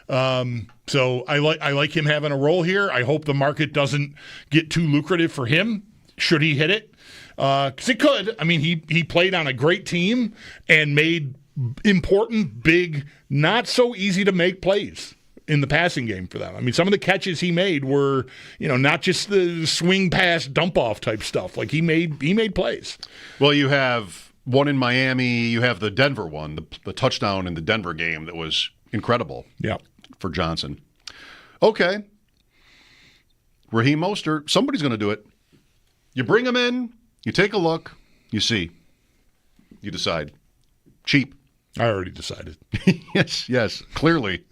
E: So I like him having a role here. I hope the market doesn't get too lucrative for him should he hit it. Because it could. I mean, he played on a great team and made important, big, not so easy to make plays in the passing game for them. I mean, some of the catches he made were, not just the swing pass, dump off type stuff. Like he made plays.
D: Well, you have one in Miami. You have the Denver one, the touchdown in the Denver game that was incredible.
E: Yeah,
D: for Johnson. Okay, Raheem Mostert. Somebody's going to do it. You bring him in. You take a look. You see. You decide. Cheap.
E: I already decided.
D: Yes. Clearly.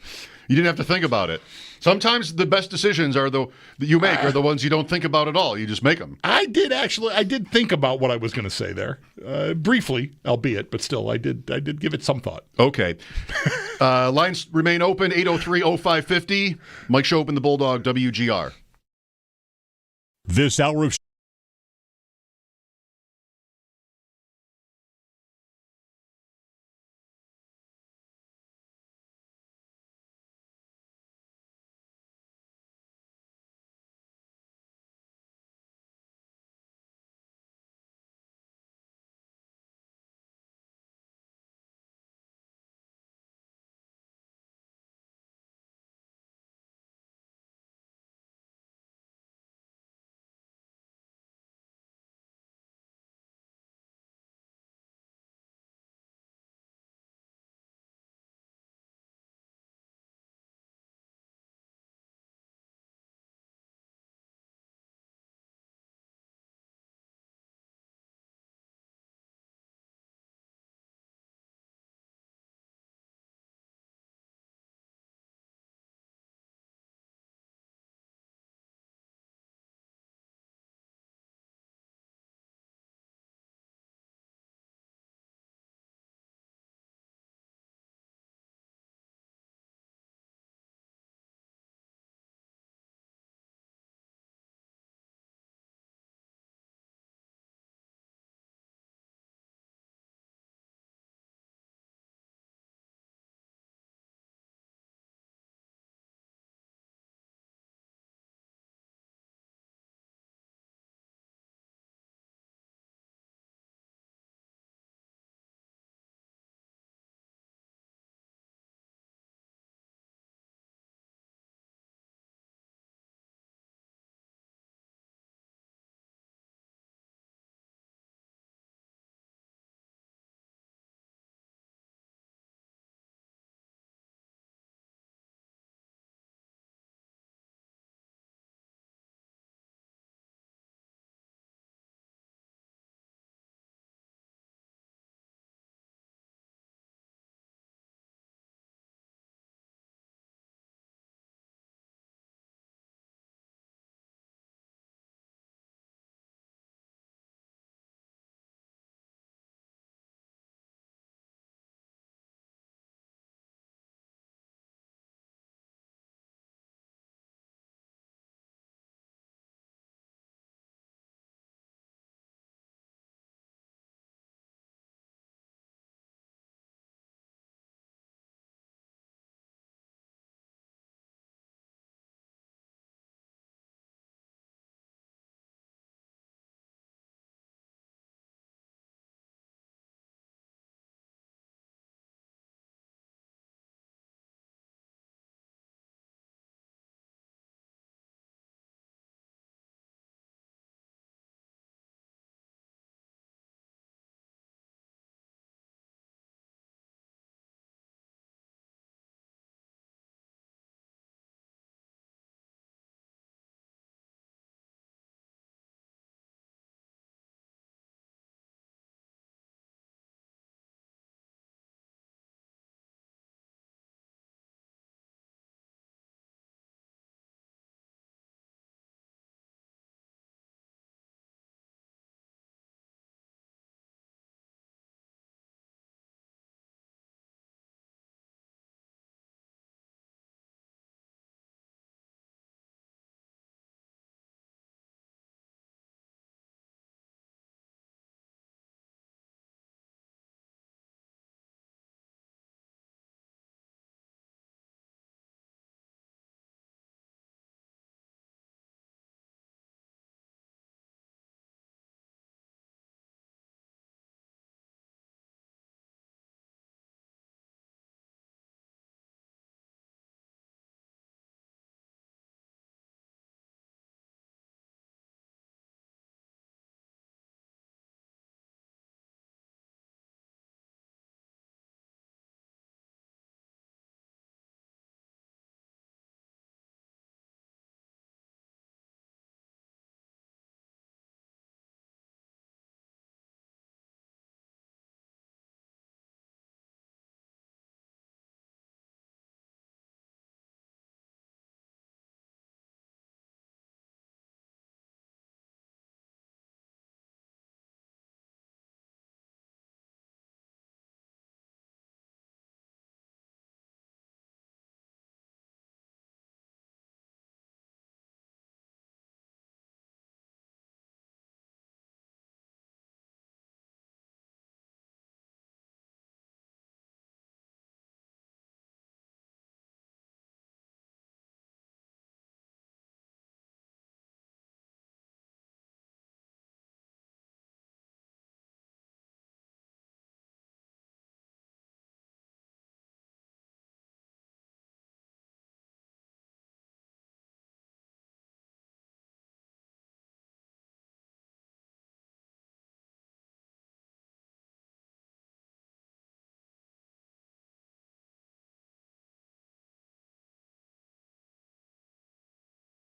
D: You didn't have to think about it. Sometimes the best decisions are the ones you don't think about at all. You just make them.
E: I did think about what I was going to say there. Briefly, albeit, but still, I did give it some thought.
D: Okay. Lines remain open, 803-0550. Mike Schopp and the Bulldog, WGR.
M: This hour of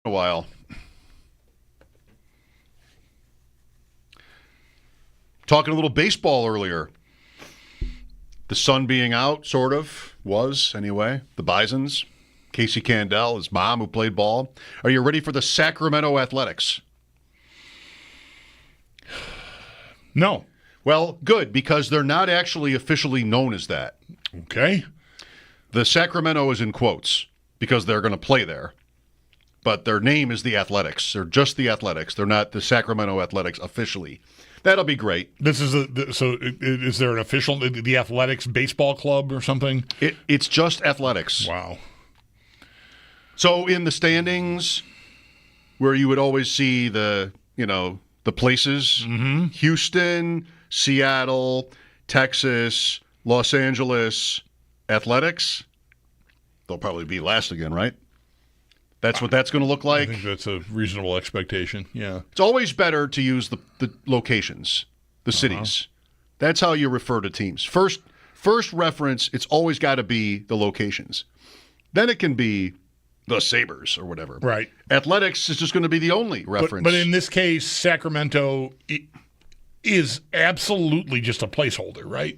D: a while. Talking a little baseball earlier. The sun being out, sort of, was anyway. The Bisons. Casey Candell, his mom who played ball. Are you ready for the Sacramento Athletics?
E: No.
D: Well, good, because they're not actually officially known as that.
E: Okay.
D: The Sacramento is in quotes because they're going to play there. But their name is the Athletics. They're just the Athletics. They're not the Sacramento Athletics officially. That'll be great.
E: This is so. Is there an official the Athletics baseball club or something?
D: It's just Athletics.
E: Wow.
D: So in the standings, where you would always see the places, Houston, Seattle, Texas, Los Angeles, Athletics, they'll probably be last again, right? That's what that's going to look like.
E: I think that's a reasonable expectation, yeah.
D: It's always better to use the locations, the cities. That's how you refer to teams. First reference, it's always got to be the locations. Then it can be the Sabres or whatever.
E: Right.
D: Athletics is just going to be the only reference.
E: But in this case, Sacramento is absolutely just a placeholder, right?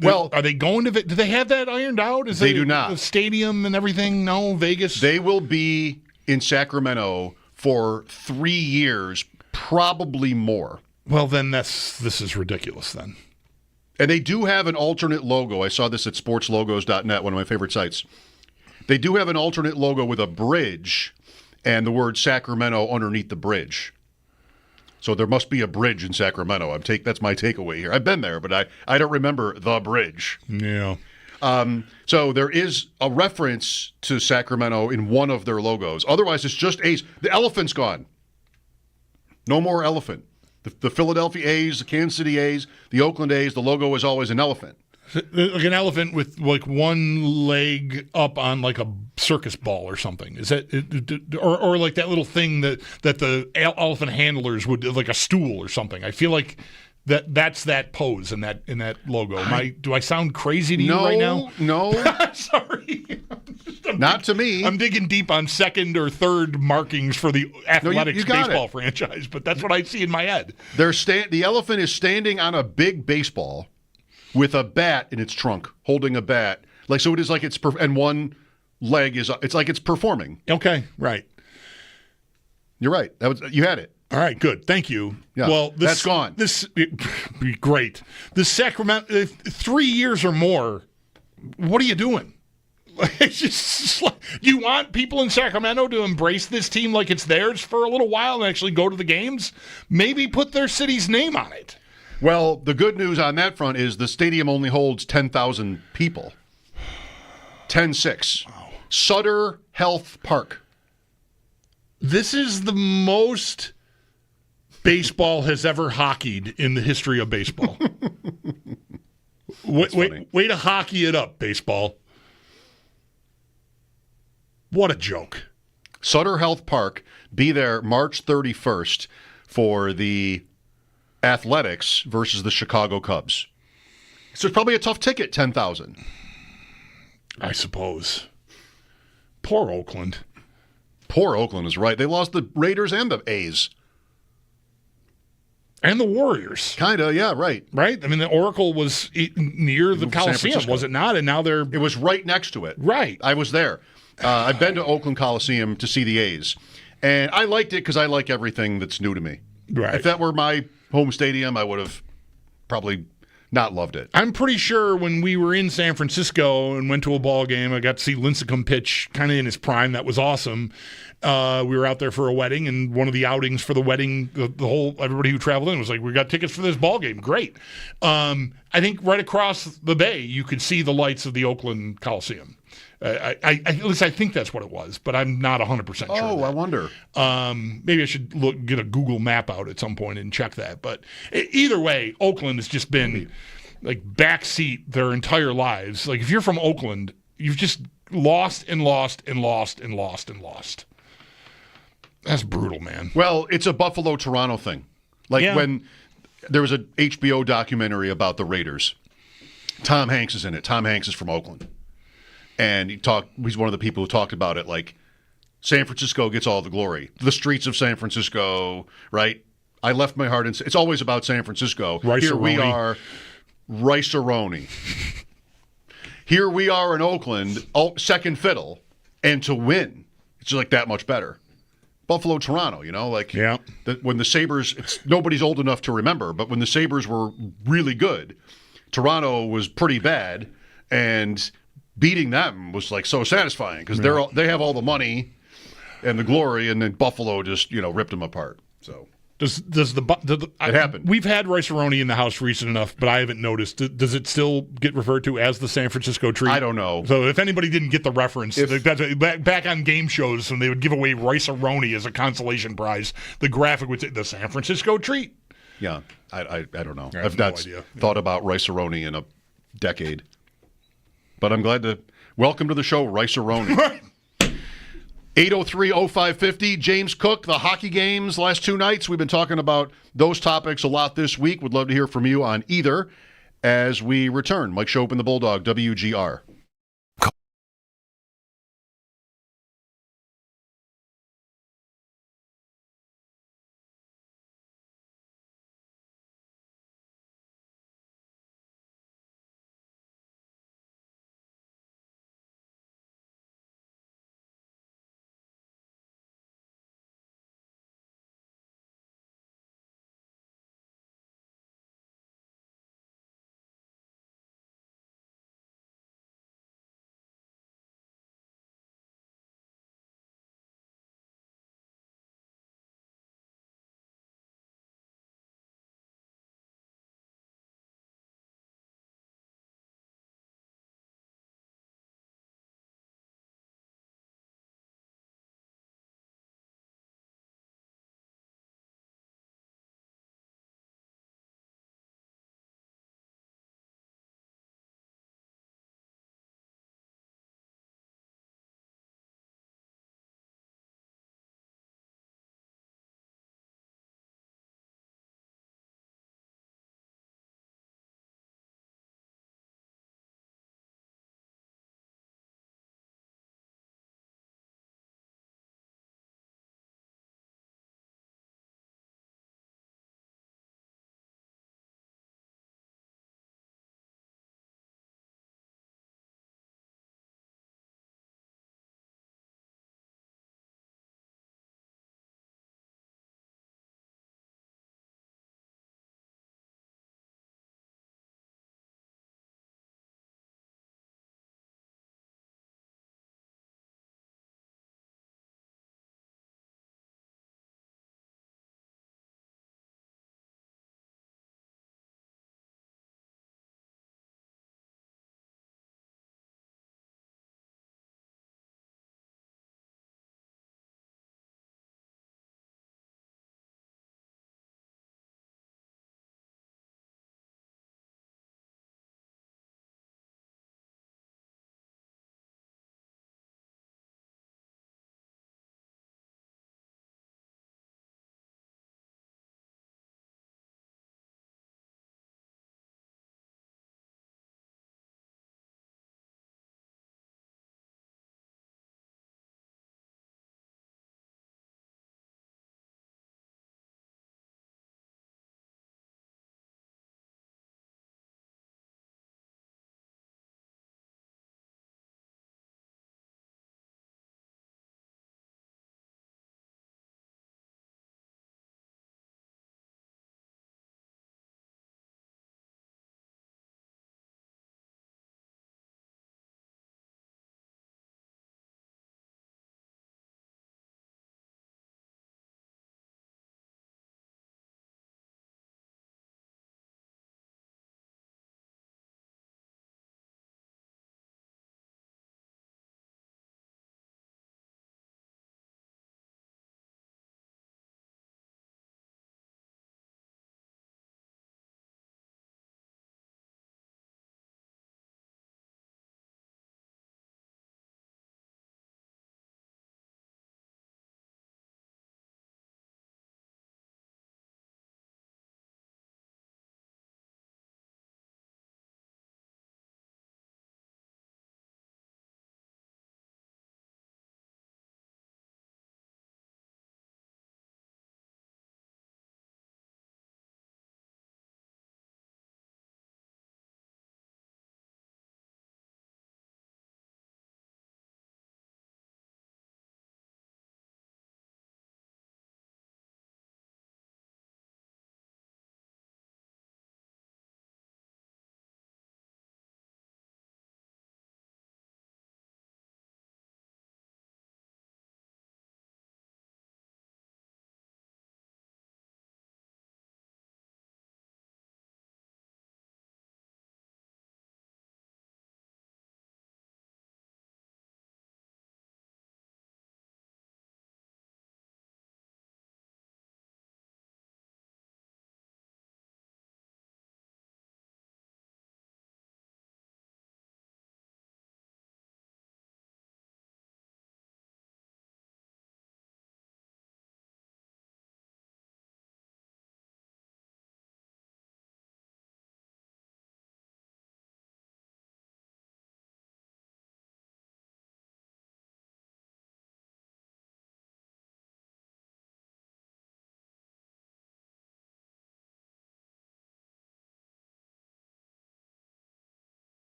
E: Well, are they going to? Do they have that ironed out?
D: They do not.
E: The stadium and everything? No, Vegas.
D: They will be in Sacramento for 3 years, probably more.
E: Well, then this is ridiculous. Then,
D: and they do have an alternate logo. I saw this at sportslogos.net, one of my favorite sites. They do have an alternate logo with a bridge and the word Sacramento underneath the bridge. So there must be a bridge in Sacramento. That's my takeaway here. I've been there, but I don't remember the bridge.
E: Yeah.
D: So there is a reference to Sacramento in one of their logos. Otherwise, it's just A's. The elephant's gone. No more elephant. The Philadelphia A's, the Kansas City A's, the Oakland A's, the logo is always an elephant.
E: Like an elephant with like one leg up on like a circus ball or something. Is that or like that little thing that the elephant handlers would, like a stool or something? I feel like that's that pose in that logo. Do I sound crazy to you right now?
D: No.
E: Sorry.
D: Not to me.
E: I'm digging deep on second or third markings for the Athletics baseball franchise, but that's what I see in my head.
D: The elephant is standing on a big baseball with a bat in its trunk, holding a bat. So it is like and one leg is, it's like it's performing.
E: Okay, right.
D: You're right. You had it.
E: All right, good. Thank you.
D: Yeah,
E: well,
D: that's gone.
E: This be great. The Sacramento, 3 years or more, what are you doing? It's just you want people in Sacramento to embrace this team like it's theirs for a little while and actually go to the games? Maybe put their city's name on it.
D: Well, the good news on that front is the stadium only holds 10,000 people. 10-6. Wow. Sutter Health Park.
E: This is the most baseball has ever hockeyed in the history of baseball. Way to hockey it up, baseball. What a joke.
D: Sutter Health Park, be there March 31st for the Athletics versus the Chicago Cubs. So it's probably a tough ticket, 10,000.
E: I suppose. Poor Oakland.
D: Poor Oakland is right. They lost the Raiders and the A's.
E: And the Warriors.
D: Kind of, yeah, right.
E: Right? I mean, the Oracle was near the Coliseum, was it not? And now
D: It was right next to it.
E: Right.
D: I was there. I've been to Oakland Coliseum to see the A's. And I liked it because I like everything that's new to me.
E: Right.
D: If that were my home stadium, I would have probably not loved it.
E: I'm pretty sure when we were in San Francisco and went to a ball game, I got to see Lincecum pitch kind of in his prime. That was awesome. We were out there for a wedding, and one of the outings for the wedding, everybody who traveled in was like, we got tickets for this ball game. Great. I think right across the bay, you could see the lights of the Oakland Coliseum. At least I think that's what it was, but I'm not 100% sure.
D: Oh, I wonder.
E: Maybe I should get a Google map out at some point and check that. But either way, Oakland has just been like backseat their entire lives. Like if you're from Oakland, you've just lost and lost and lost and lost and lost. That's brutal, man.
D: Well, it's a Buffalo-Toronto thing. When there was an HBO documentary about the Raiders, Tom Hanks is in it. Tom Hanks is from Oakland. And he's one of the people who talked about it. Like, San Francisco gets all the glory. The streets of San Francisco, right? I left my heart in. It's always about San Francisco. Here we are, Rice-A-Roni. Here we are in Oakland, second fiddle, and to win, it's just like that much better. Buffalo, Toronto, when the Sabres, nobody's old enough to remember, but when the Sabres were really good, Toronto was pretty bad, and beating them was like so satisfying because they have all the money and the glory, and then Buffalo just ripped them apart. So it happened?
E: We've had Rice-A-Roni in the house recent enough, but I haven't noticed. Does it still get referred to as the San Francisco treat?
D: I don't know.
E: So if anybody didn't get the reference, back on game shows when they would give away Rice-A-Roni as a consolation prize, the graphic would say the San Francisco treat.
D: Yeah, I don't know.
E: I've
D: not thought about Rice-A-Roni in a decade. But I'm glad to welcome to the show, Rice-A-Roni. 803-0550, James Cook, the hockey games last 2 nights. We've been talking about those topics a lot this week. Would love to hear from you on either as we return. Mike Schopp and the Bulldog, WGR.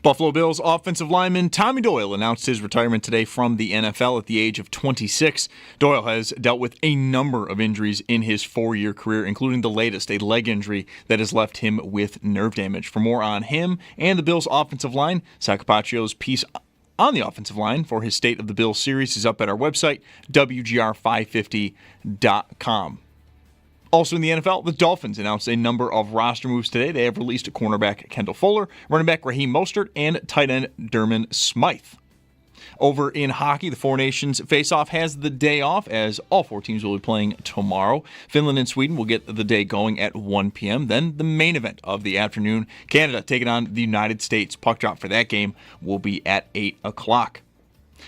B: Buffalo Bills offensive lineman Tommy Doyle announced his retirement today from the NFL at the age of 26. Doyle has dealt with a number of injuries in his 4-year career, including the latest, a leg injury that has left him with nerve damage. For more on him and the Bills offensive line, Zach Capaccio's piece on the offensive line for his State of the Bills series is up at our website, WGR550.com. Also in the NFL, the Dolphins announced a number of roster moves today. They have released cornerback Kendall Fuller, running back Raheem Mostert, and tight end Dermon Smythe. Over in hockey, the Four Nations face-off has the day off as all 4 teams will be playing tomorrow. Finland and Sweden will get the day going at 1 p.m. Then the main event of the afternoon, Canada taking on the United States. Puck drop for that game will be at 8 o'clock.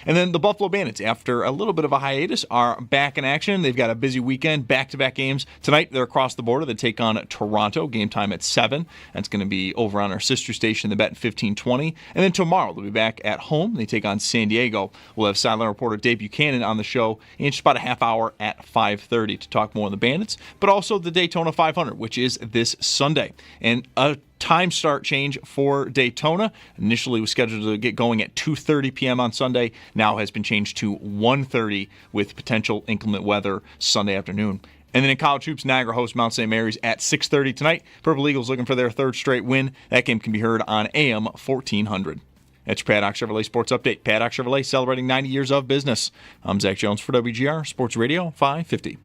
B: And then the Buffalo Bandits, after a little bit of a hiatus, are back in action. They've got a busy weekend, back-to-back games. Tonight, they're across the border. They take on Toronto, game time at 7. That's going to be over on our sister station, The Bet, 1520. And then tomorrow, they'll be back at home. They take on San Diego. We'll have sideline reporter Dave Buchanan on the show in just about a half hour at 5:30 to talk more on the Bandits, but also the Daytona 500, which is this Sunday. And a time start change for Daytona. Initially was scheduled to get going at 2:30 p.m. on Sunday. Now has been changed to 1:30 with potential inclement weather Sunday afternoon. And then in college hoops, Niagara hosts Mount St. Mary's at 6:30 tonight. Purple Eagles looking for their 3rd straight win. That game can be heard on AM 1400. That's your Paddock Chevrolet Sports Update. Paddock Chevrolet celebrating 90 years of business. I'm Zach Jones for WGR Sports Radio 550.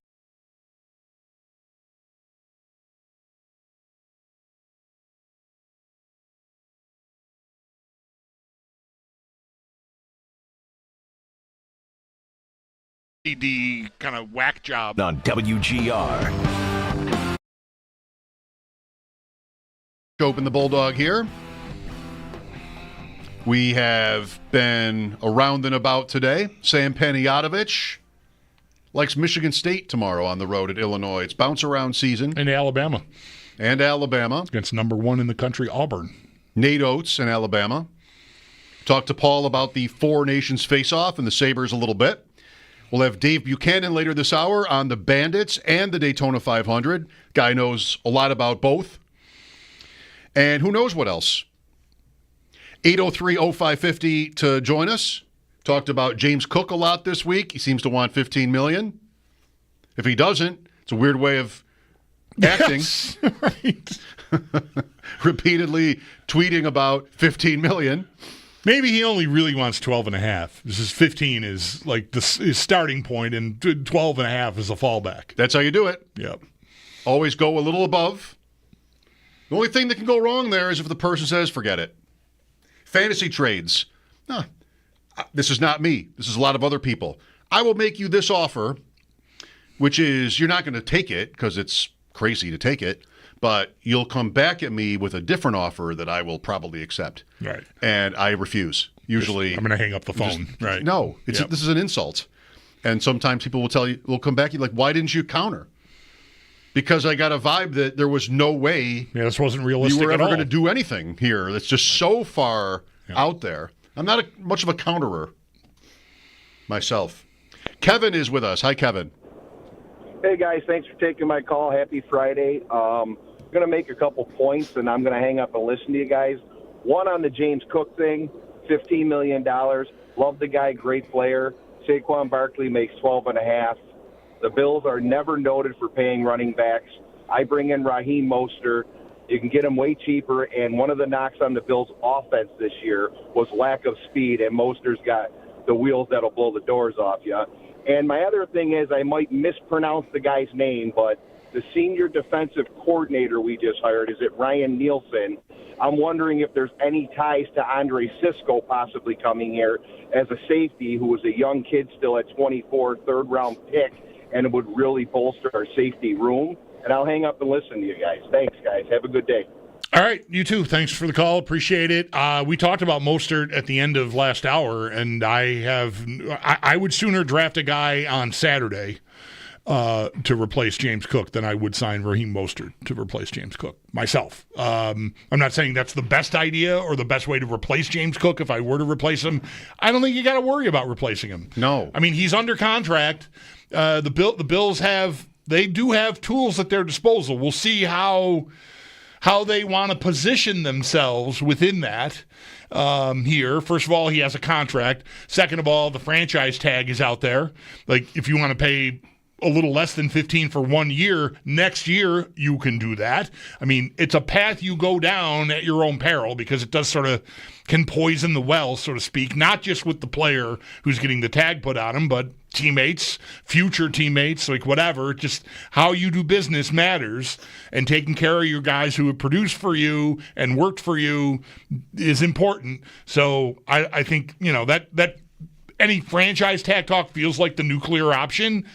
E: The kind of whack job
A: on WGR.
D: Schopp and the Bulldog here. We have been around and about today. Sam Panayotovich likes Michigan State tomorrow on the road at Illinois. It's bounce-around season.
E: And Alabama.
D: Against
E: number 1 in the country, Auburn.
D: Nate Oates in Alabama. Talked to Paul about the Four Nations face-off and the Sabres a little bit. We'll have Dave Buchanan later this hour on the Bandits and the Daytona 500. Guy knows a lot about both. And who knows what else. 803-0550 to join us. Talked about James Cook a lot this week. He seems to want $15 million. If he doesn't, it's a weird way of acting.
E: Yes, right.
D: Repeatedly tweeting about $15 million.
E: Maybe he only really wants 12.5. This is 15 is like his starting point, and 12.5 is a fallback.
D: That's how you do it.
E: Yep.
D: Always go a little above. The only thing that can go wrong there is if the person says, forget it. Fantasy trades. This is not me. This is a lot of other people. I will make you this offer, which is you're not going to take it because it's crazy to take it. But you'll come back at me with a different offer that I will probably accept.
E: Right.
D: And I refuse. Usually.
E: I'm going to hang up the phone. Right.
D: No. This is an insult. And sometimes people will come back and like, why didn't you counter? Because I got a vibe that there was no way
E: this wasn't realistic
D: you were ever
E: at all.
D: going to do anything here. That's just so far out there. I'm not much of a counterer myself. Kevin is with us. Hi, Kevin.
M: Hey, guys. Thanks for taking my call. Happy Friday. I'm going to make a couple points, and I'm going to hang up and listen to you guys. One on the James Cook thing, $15 million. Love the guy, great player. Saquon Barkley makes 12.5. The Bills are never noted for paying running backs. I bring in Raheem Mostert. You can get him way cheaper, and one of the knocks on the Bills' offense this year was lack of speed, and Mostert's got the wheels that'll blow the doors off you. And my other thing is I might mispronounce the guy's name, but the senior defensive coordinator we just hired, is it Ryan Nielsen? I'm wondering if there's any ties to Andre Cisco possibly coming here as a safety who was a young kid still at 24, third-round pick, and it would really bolster our safety room. And I'll hang up and listen to you guys. Thanks, guys. Have a good day.
E: All right, you too. Thanks for the call. Appreciate it. We talked about Mostert at the end of last hour, and I would sooner draft a guy on Saturday to replace James Cook than I would sign Raheem Mostert to replace James Cook myself. I'm not saying that's the best idea or the best way to replace James Cook. If I were to replace him, I don't think you got to worry about replacing him.
D: No.
E: I mean, he's under contract. The Bills they do have tools at their disposal. We'll see how they want to position themselves within that. here. First of all, he has a contract. Second of all, the franchise tag is out there. Like, if you want to pay a little less than 15 for 1 year, next year you can do that. I mean, it's a path you go down at your own peril because it does sort of can poison the well, so to speak, not just with the player who's getting the tag put on him, but teammates, future teammates, like whatever. Just how you do business matters, and taking care of your guys who have produced for you and worked for you is important. So I think, that any franchise tag talk feels like the nuclear option.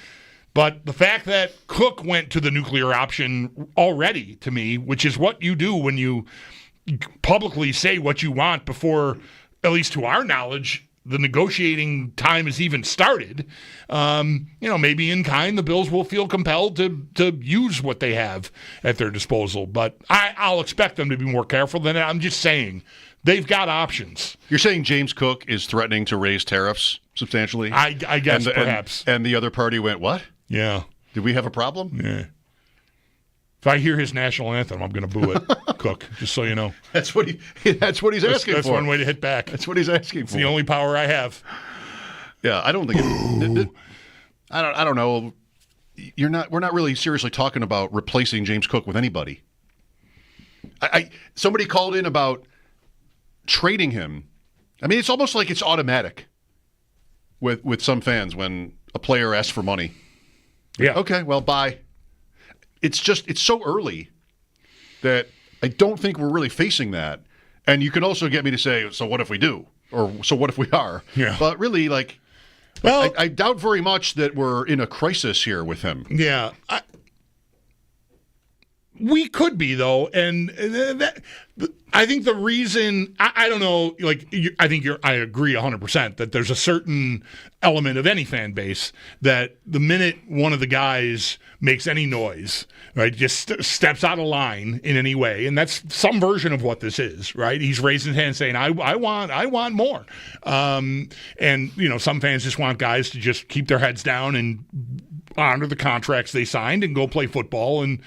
E: But the fact that Cook went to the nuclear option already, to me, which is what you do when you publicly say what you want before, at least to our knowledge, the negotiating time has even started, maybe in kind the Bills will feel compelled to use what they have at their disposal. But I'll expect them to be more careful than that. I'm just saying they've got options.
D: You're saying James Cook is threatening to raise tariffs substantially?
E: I guess perhaps.
D: And the other party went, what?
E: Yeah.
D: Did we have a problem?
E: Yeah. If I hear his national anthem, I'm going to boo it, Cook, just so you know.
D: That's what he's asking for.
E: That's one way to hit back.
D: That's what he's asking for.
E: It's the only power I have.
D: Yeah, I don't think I don't know. We're not really seriously talking about replacing James Cook with anybody. Somebody called in about trading him. I mean, it's almost like it's automatic with some fans when a player asks for money.
E: Yeah.
D: Okay, well, bye. It's so early that I don't think we're really facing that. And you can also get me to say, so what if we do? Or so what if we are?
E: Yeah.
D: But really, I doubt very much that we're in a crisis here with him.
E: Yeah. We could be, though, and I think the reason I don't know, I agree 100% that there's a certain element of any fan base that the minute one of the guys makes any noise, right, just steps out of line in any way, and that's some version of what this is, right? He's raising his hand saying, "I want more," and some fans just want guys to just keep their heads down and honor the contracts they signed and go play football, and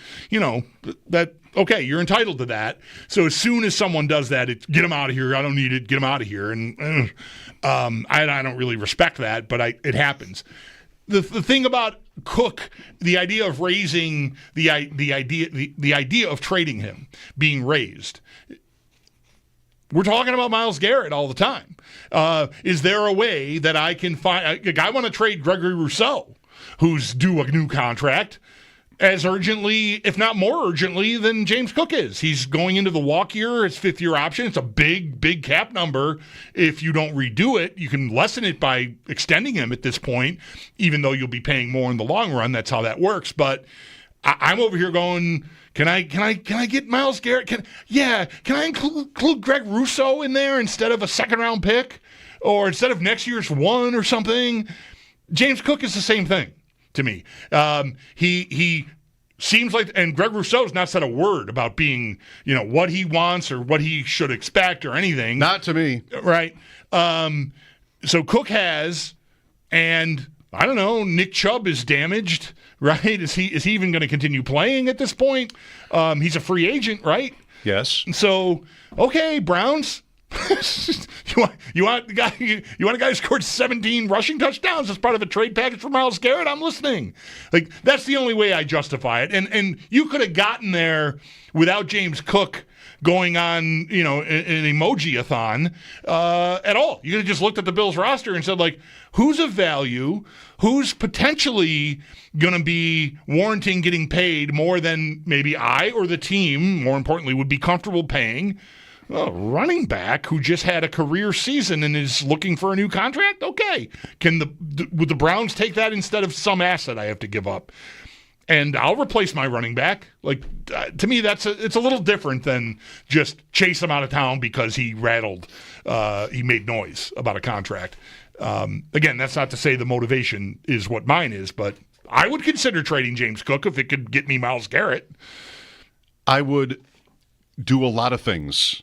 E: that. Okay, you're entitled to that. So as soon as someone does that, get him out of here. I don't need it. Get him out of here. And I don't really respect that, but it happens. The thing about Cook, the idea of raising the idea of trading him being raised. We're talking about Myles Garrett all the time. Is there a way that I can find? I want to trade Gregory Rousseau, who's due a new contract, as urgently, if not more urgently, than James Cook is. He's going into the walk year, his fifth-year option. It's a big, big cap number. If you don't redo it, you can lessen it by extending him at this point, even though you'll be paying more in the long run. That's how that works. But I'm over here going, can I get Myles Garrett? Can I include Greg Rousseau in there instead of a second-round pick? Or instead of next year's one or something? James Cook is the same thing to me. He seems like, and Greg Rousseau's not said a word about being, what he wants or what he should expect or anything.
D: Not to me.
E: Right. So Cook has, and I don't know, Nick Chubb is damaged, right? Is he even going to continue playing at this point? He's a free agent, right?
D: Yes.
E: So, okay, Browns. You want a guy who scored 17 rushing touchdowns as part of a trade package for Myles Garrett? I'm listening. Like, that's the only way I justify it. And you could have gotten there without James Cook going on, an emoji-a-thon at all. You could have just looked at the Bills roster and said, who's of value, who's potentially going to be warranting getting paid more than maybe I or the team, more importantly, would be comfortable paying. A running back who just had a career season and is looking for a new contract? Okay. Would the Browns take that instead of some asset I have to give up? And I'll replace my running back. To me, it's a little different than just chase him out of town because he made noise about a contract. Again, that's not to say the motivation is what mine is, but I would consider trading James Cook if it could get me Myles Garrett.
D: I would do a lot of things.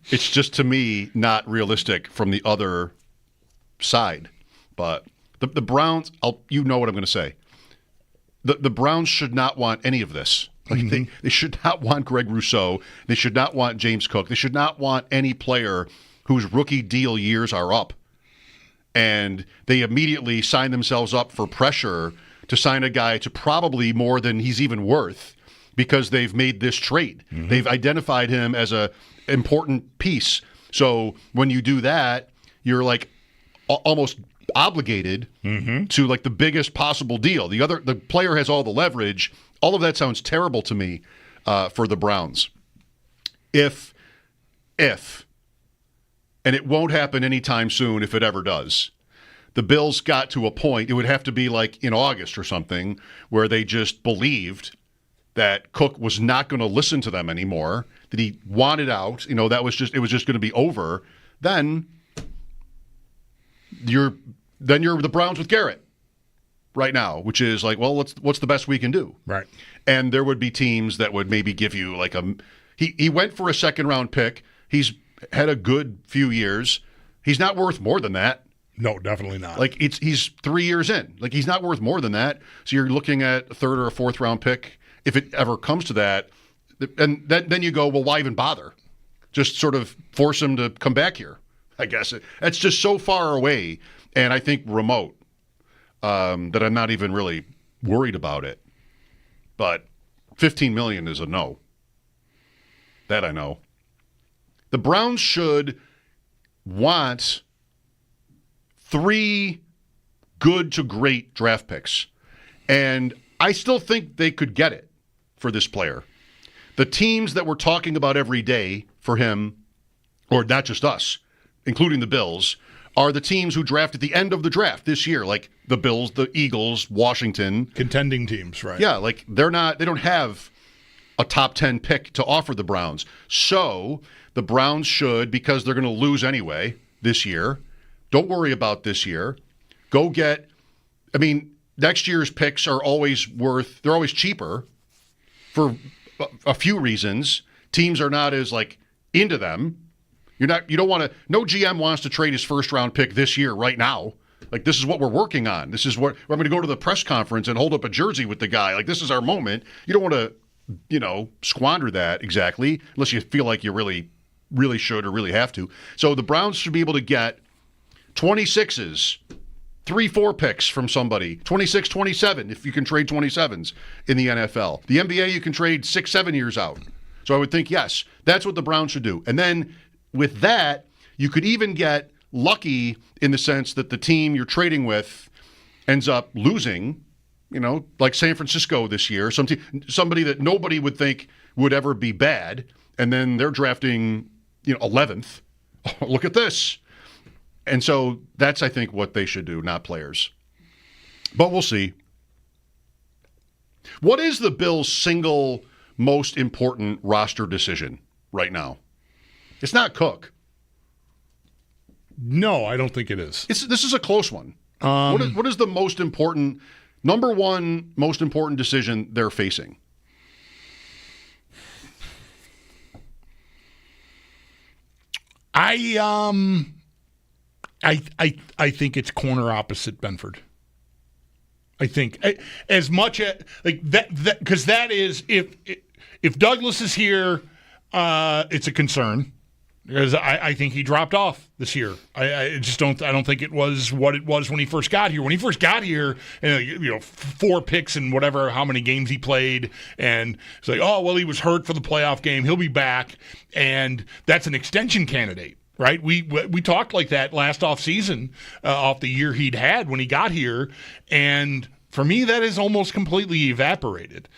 D: It's just, to me, not realistic from the other side. But the Browns, you know what I'm going to say. The Browns should not want any of this. Like they should not want Greg Rousseau. They should not want James Cook. They should not want any player whose rookie deal years are up. And they immediately sign themselves up for pressure to sign a guy to probably more than he's even worth because they've made this trade. They've identified him as a important piece. So when you do that, you're like almost obligated to like the biggest possible deal. The player has all the leverage. All of that sounds terrible to me for the Browns. If, and it won't happen anytime soon if it ever does, the Bills got to a point, it would have to be like in August or something, where they just believed that Cook was not going to listen to them anymore, that he wanted out, it was just going to be over. Then you're the Browns with Garrett right now, which is like, well, what's the best we can do?
E: Right.
D: And there would be teams that would maybe give you like he went for a second round pick. He's had a good few years. He's not worth more than that.
E: No, definitely not.
D: Like he's 3 years in. Like he's not worth more than that. So you're looking at a third or a fourth round pick if it ever comes to that. And then you go, well, why even bother? Just sort of force him to come back here. I guess that's just so far away, and I think remote that I'm not even really worried about it. But $15 million is a no. That I know. The Browns should want 3 good to great draft picks. And I still think they could get it for this player. The teams that we're talking about every day for him, or not just us, including the Bills, are the teams who draft at the end of the draft this year, like the Bills, the Eagles, Washington.
E: Contending teams, right?
D: Yeah, like they don't have a top 10 pick to offer the Browns. So the Browns should, because they're going to lose anyway this year, don't worry about this year. Go get, next year's picks are always they're always cheaper for a few reasons. Teams are not as like into them. You don't want to, no GM wants to trade his first round pick this year right now. Like, this is what we're working on. This is what I'm going to go to the press conference and hold up a jersey with the guy. Like, this is our moment. You don't want to, squander that exactly, unless you feel like you really, really should or really have to. So the Browns should be able to get 26s, 3-4 picks from somebody, 26, 27, if you can trade 27s in the NFL. The NBA, you can trade 6-7 years out. So I would think, yes, that's what the Browns should do. And then with that, you could even get lucky in the sense that the team you're trading with ends up losing, like San Francisco this year, somebody that nobody would think would ever be bad, and then they're drafting, 11th. Oh, look at this. And so that's, I think, what they should do, not players. But we'll see. What is the Bills' single most important roster decision right now? It's not Cook.
E: No, I don't think it is.
D: This is a close one. What is the most important, number one most important decision they're facing?
E: I think it's corner opposite Benford. I think as much as like that because that is if Douglas is here, it's a concern. Because I think he dropped off this year. I don't think it was what it was when he first got here. When he first got here, 4 picks and whatever, how many games he played, and it's like, oh well, he was hurt for the playoff game. He'll be back, and that's an extension candidate, right? We talked like that last offseason, off the year he'd had when he got here, and for me, that is almost completely evaporated.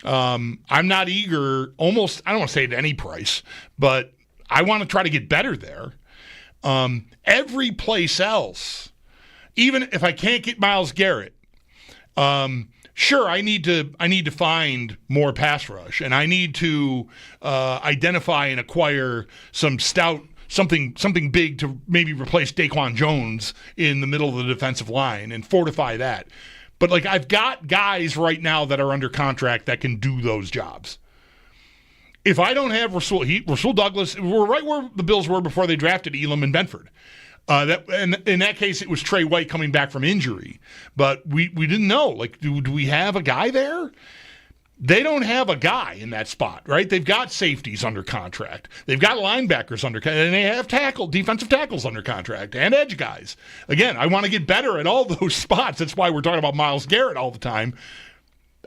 E: I'm not eager. Almost, I don't want to say at any price, but I want to try to get better there. Every place else, even if I can't get Myles Garrett, sure, I need to find more pass rush, and I need to identify and acquire something big to maybe replace Daquan Jones in the middle of the defensive line and fortify that. But like I've got guys right now that are under contract that can do those jobs. If I don't have Rasul Douglas, we're right where the Bills were before they drafted Elam and Benford. And in that case, it was Trey White coming back from injury. But we didn't know. Like, do we have a guy there? they don't have a guy in that spot, right? They've got safeties under contract. They've got linebackers under contract. And they have defensive tackles under contract and edge guys. Again, I want to get better at all those spots. That's why we're talking about Myles Garrett all the time.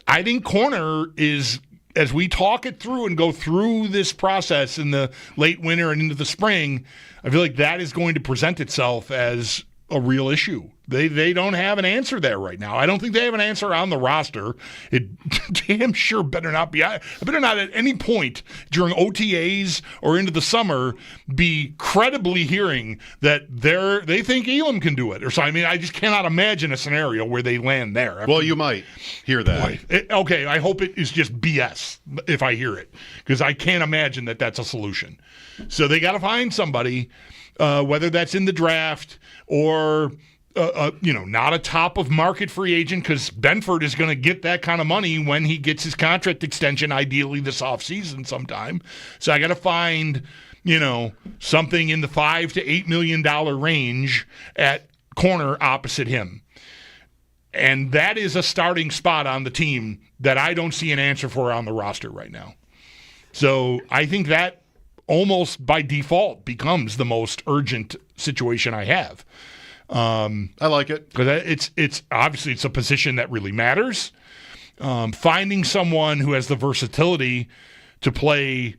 E: I think corner is, as we talk it through and go through this process in the late winter and into the spring, I feel like that is going to present itself as a real issue. They don't have an answer there right now. I don't think they have an answer on the roster. It damn sure better not be. I better not at any point during OTAs or into the summer be credibly hearing that they think Elam can do it or something. I mean, I just cannot imagine a scenario where they land there.
D: Well, you might hear that.
E: Okay, I hope it is just BS if I hear it, because I can't imagine that that's a solution. So they got to find somebody, whether that's in the draft or not a top of market free agent, because Benford is going to get that kind of money when he gets his contract extension, ideally this offseason sometime. So I got to find, something in the $5 to $8 million range at corner opposite him. And that is a starting spot on the team that I don't see an answer for on the roster right now. So I think that almost by default becomes the most urgent situation I have.
D: I like it
E: because it's obviously it's a position that really matters. Finding someone who has the versatility to play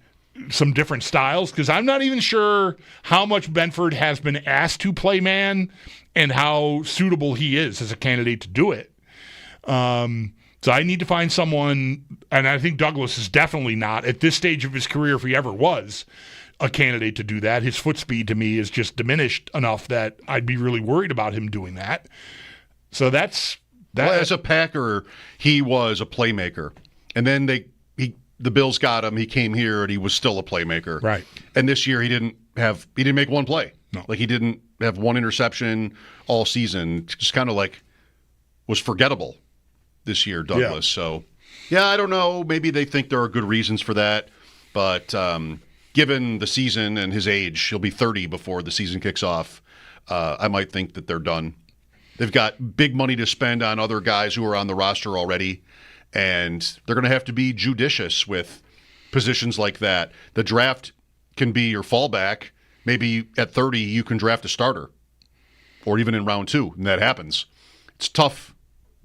E: some different styles, because I'm not even sure how much Benford has been asked to play man and how suitable he is as a candidate to do it. So I need to find someone, and I think Douglas is definitely not at this stage of his career, if he ever was, a candidate to do that. His foot speed to me is just diminished enough that I'd be really worried about him doing that. So that's that.
D: Well, as a Packer, he was a playmaker, and then the Bills got him. He came here and he was still a playmaker.
E: Right.
D: And this year he didn't make one play.
E: No.
D: Like, he didn't have one interception all season. Just kind of like was forgettable this year, Douglas.
E: Yeah.
D: So yeah, I don't know. Maybe they think there are good reasons for that, but given the season and his age, he'll be 30 before the season kicks off. I might think that they're done. They've got big money to spend on other guys who are on the roster already, and they're going to have to be judicious with positions like that. The draft can be your fallback. Maybe at 30 you can draft a starter, or even in round 2, and that happens. It's tough.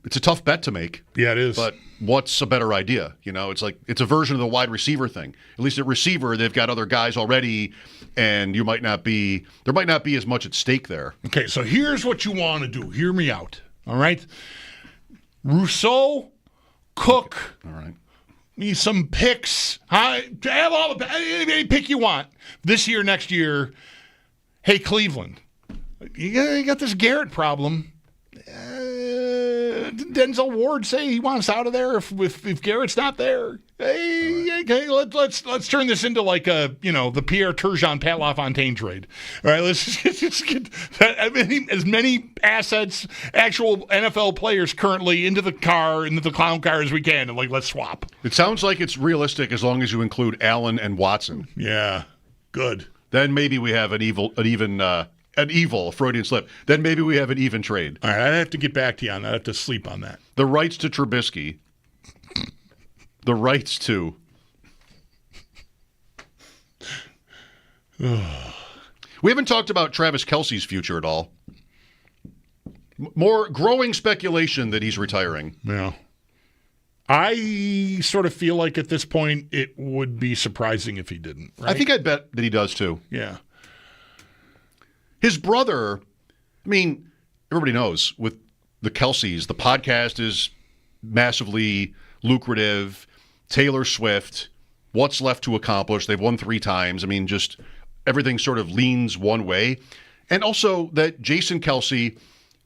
D: It's a tough bet to make.
E: Yeah, it is.
D: But what's a better idea? It's like it's a version of the wide receiver thing. At least at receiver, they've got other guys already, and there might not be as much at stake there.
E: Okay, so here's what you want to do. Hear me out. All right? Rousseau, Cook.
D: Okay. All right.
E: Need some picks. Have all any pick you want this year, next year. Hey, Cleveland, you got this Garrett problem. Denzel Ward say he wants out of there if Garrett's not there. Hey, okay, let's turn this into like the Pierre Turgeon Pat LaFontaine trade. All right, let's just get as many assets, actual NFL players currently into the clown car as we can, and let's swap.
D: It sounds like it's realistic as long as you include Allen and Watson.
E: Yeah, good.
D: Then maybe we have an evil Freudian slip. Then maybe we have an even trade.
E: All right, I'd have to get back to you on that. I have to sleep on that.
D: The rights to Trubisky. The rights to. We haven't talked about Travis Kelce's future at all. More growing speculation that he's retiring.
E: Yeah. I sort of feel like at this point it would be surprising if he didn't. Right?
D: I think I'd bet that he does too.
E: Yeah.
D: His brother, I mean, everybody knows with the Kelce's, the podcast is massively lucrative. Taylor Swift, what's left to accomplish? They've won 3 times. I mean, just everything sort of leans one way. And also that Jason Kelce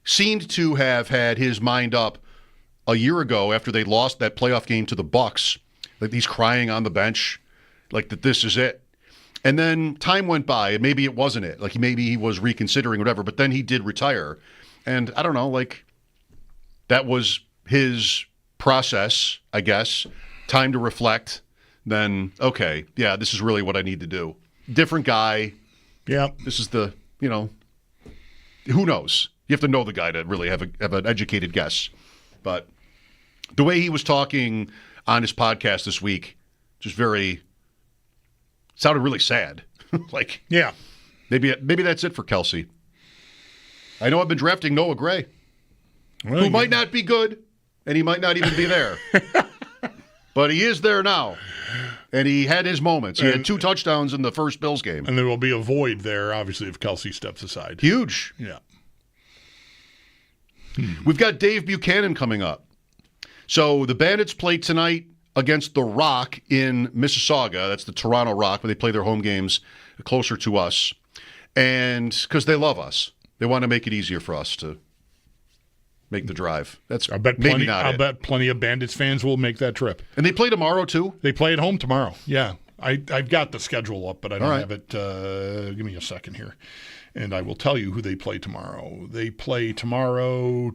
D: seemed to have had his mind up a year ago after they lost that playoff game to the Bucs. Like, he's crying on the bench, like that this is it. And then time went by, and maybe it wasn't it. Like, maybe he was reconsidering whatever, but then he did retire. And I don't know, like, that was his process, I guess. Time to reflect. Then, okay, yeah, this is really what I need to do. Different guy.
E: Yeah.
D: This is the, who knows? You have to know the guy to really have an educated guess. But the way he was talking on his podcast this week. Just sounded really sad. Like,
E: yeah,
D: maybe that's it for Kelsey. I know I've been drafting Noah Gray, who might not be good, and he might not even be there. But he is there now, and he had his moments. He had 2 touchdowns in the first Bills game.
E: And there will be a void there, obviously, if Kelsey steps aside.
D: Huge.
E: Yeah.
D: We've got Dave Buchanan coming up. So the Bandits play tonight against the Rock in Mississauga. That's the Toronto Rock, where they play their home games closer to us. And because they love us. They want to make it easier for us to make the drive. That's
E: I bet plenty of Bandits fans will make that trip.
D: And they play tomorrow, too?
E: They play at home tomorrow, yeah. I've got the schedule up, but I don't
D: right.
E: have it. Give me a second here, and I will tell you who they play tomorrow. They play tomorrow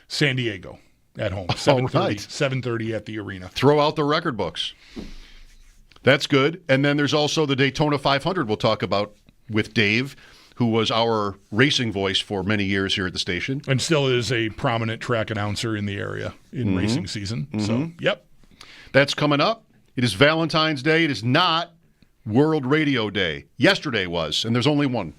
E: San Diego at home, 7:30 at the arena.
D: Throw out the record books. That's good. And then there's also the Daytona 500 we'll talk about with Dave, who was our racing voice for many years here at the station.
E: And still is a prominent track announcer in the area in racing season. So, yep.
D: That's coming up. It is Valentine's Day. It is not World Radio Day. Yesterday was, and there's only one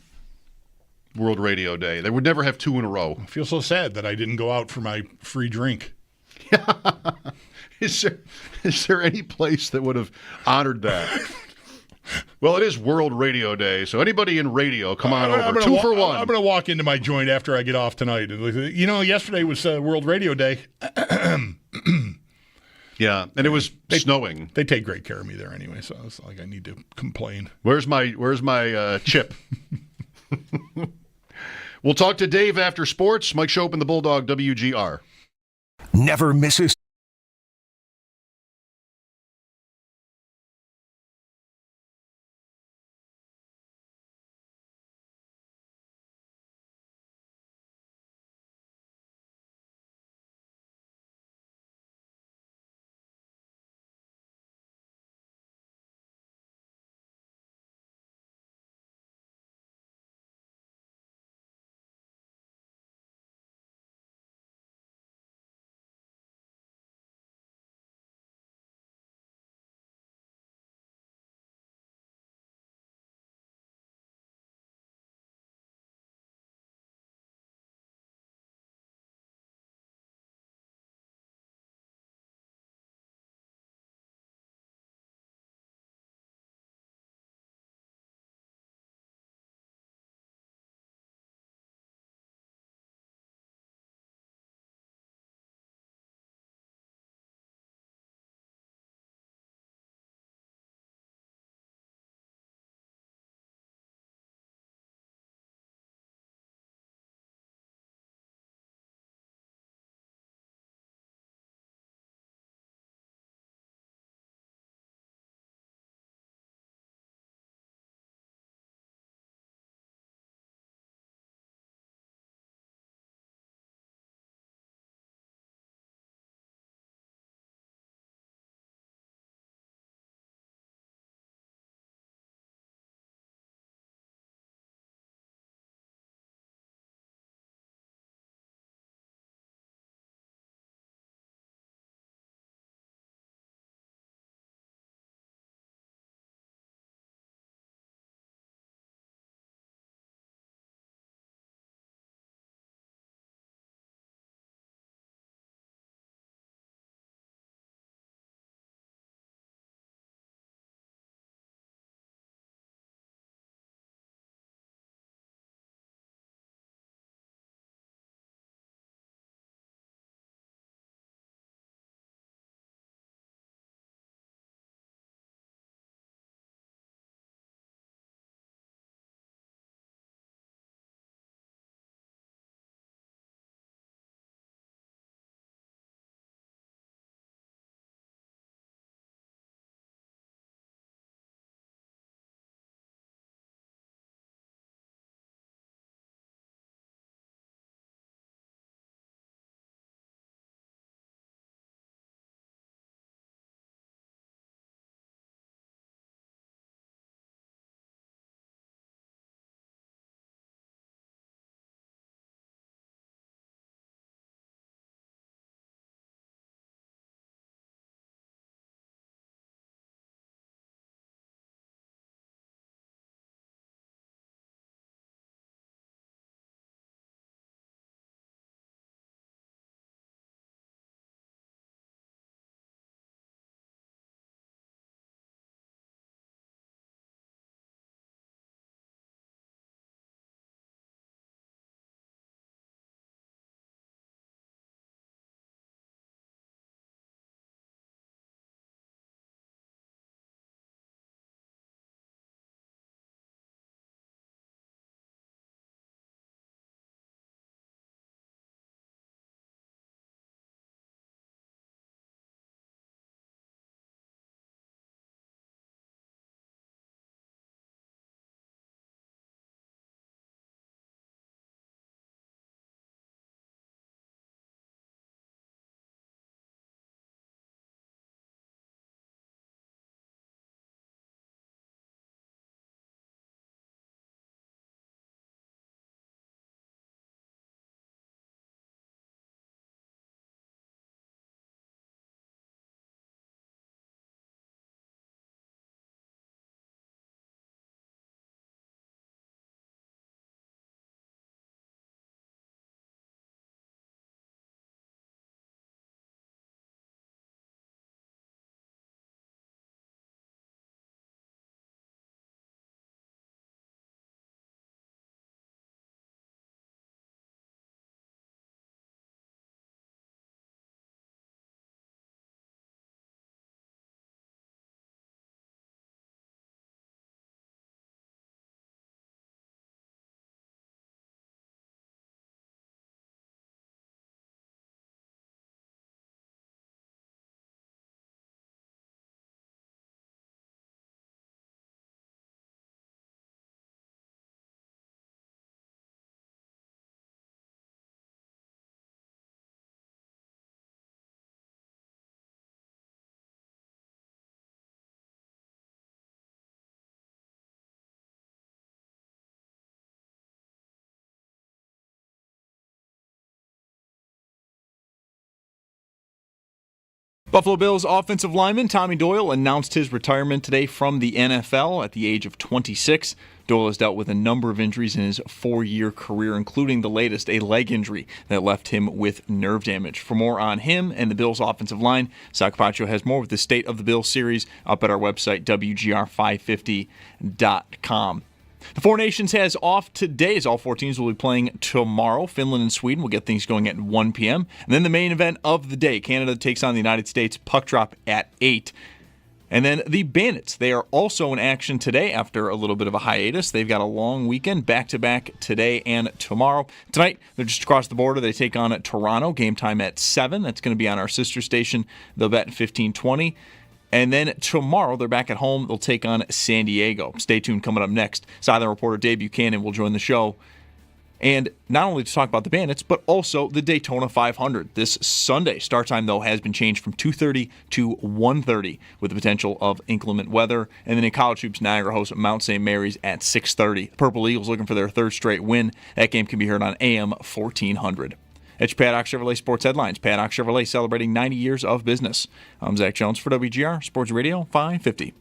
D: World Radio Day. They would never have 2 in a row.
E: I feel so sad that I didn't go out for my free drink.
D: Is there any place that would have honored that? Well, it is World Radio Day, so anybody in radio, come on over. 2 for 1.
E: I'm going to walk into my joint after I get off tonight. Yesterday was World Radio Day.
D: Yeah, and it was snowing.
E: They take great care of me there anyway, so it's like I need to complain.
D: Where's my chip? We'll talk to Dave after sports. Mike Schopp and the Bulldog, WGR.
A: Never misses.
B: Buffalo Bills offensive lineman Tommy Doyle announced his retirement today from the NFL at the age of 26. Doyle has dealt with a number of injuries in his 4-year career, including the latest, a leg injury that left him with nerve damage. For more on him and the Bills offensive line, Sal Capaccio has more with the State of the Bills series up at our website, WGR550.com. The Four Nations has off today, as all four teams will be playing tomorrow. Finland and Sweden will get things going at 1 p.m. And then the main event of the day, Canada takes on the United States, puck drop at 8. And then the Bandits, they are also in action today after a little bit of a hiatus. They've got a long weekend, back-to-back today and tomorrow. Tonight, they're just across the border. They take on Toronto, game time at 7. That's going to be on our sister station. They'll bet 15-20. And then tomorrow, they're back at home. They'll take on San Diego. Stay tuned. Coming up next, Sideline reporter Dave Buchanan will join the show. And not only to talk about the Bandits, but also the Daytona 500 this Sunday. Start time, though, has been changed from 2:30 to 1:30 with the potential of inclement weather. And then in college hoops, Niagara hosts Mount St. Mary's at 6:30. Purple Eagles looking for their third straight win. That game can be heard on AM 1400. It's your Paddock Chevrolet Sports Headlines. Paddock Chevrolet celebrating 90 years of business. I'm Zach Jones for WGR Sports Radio 550.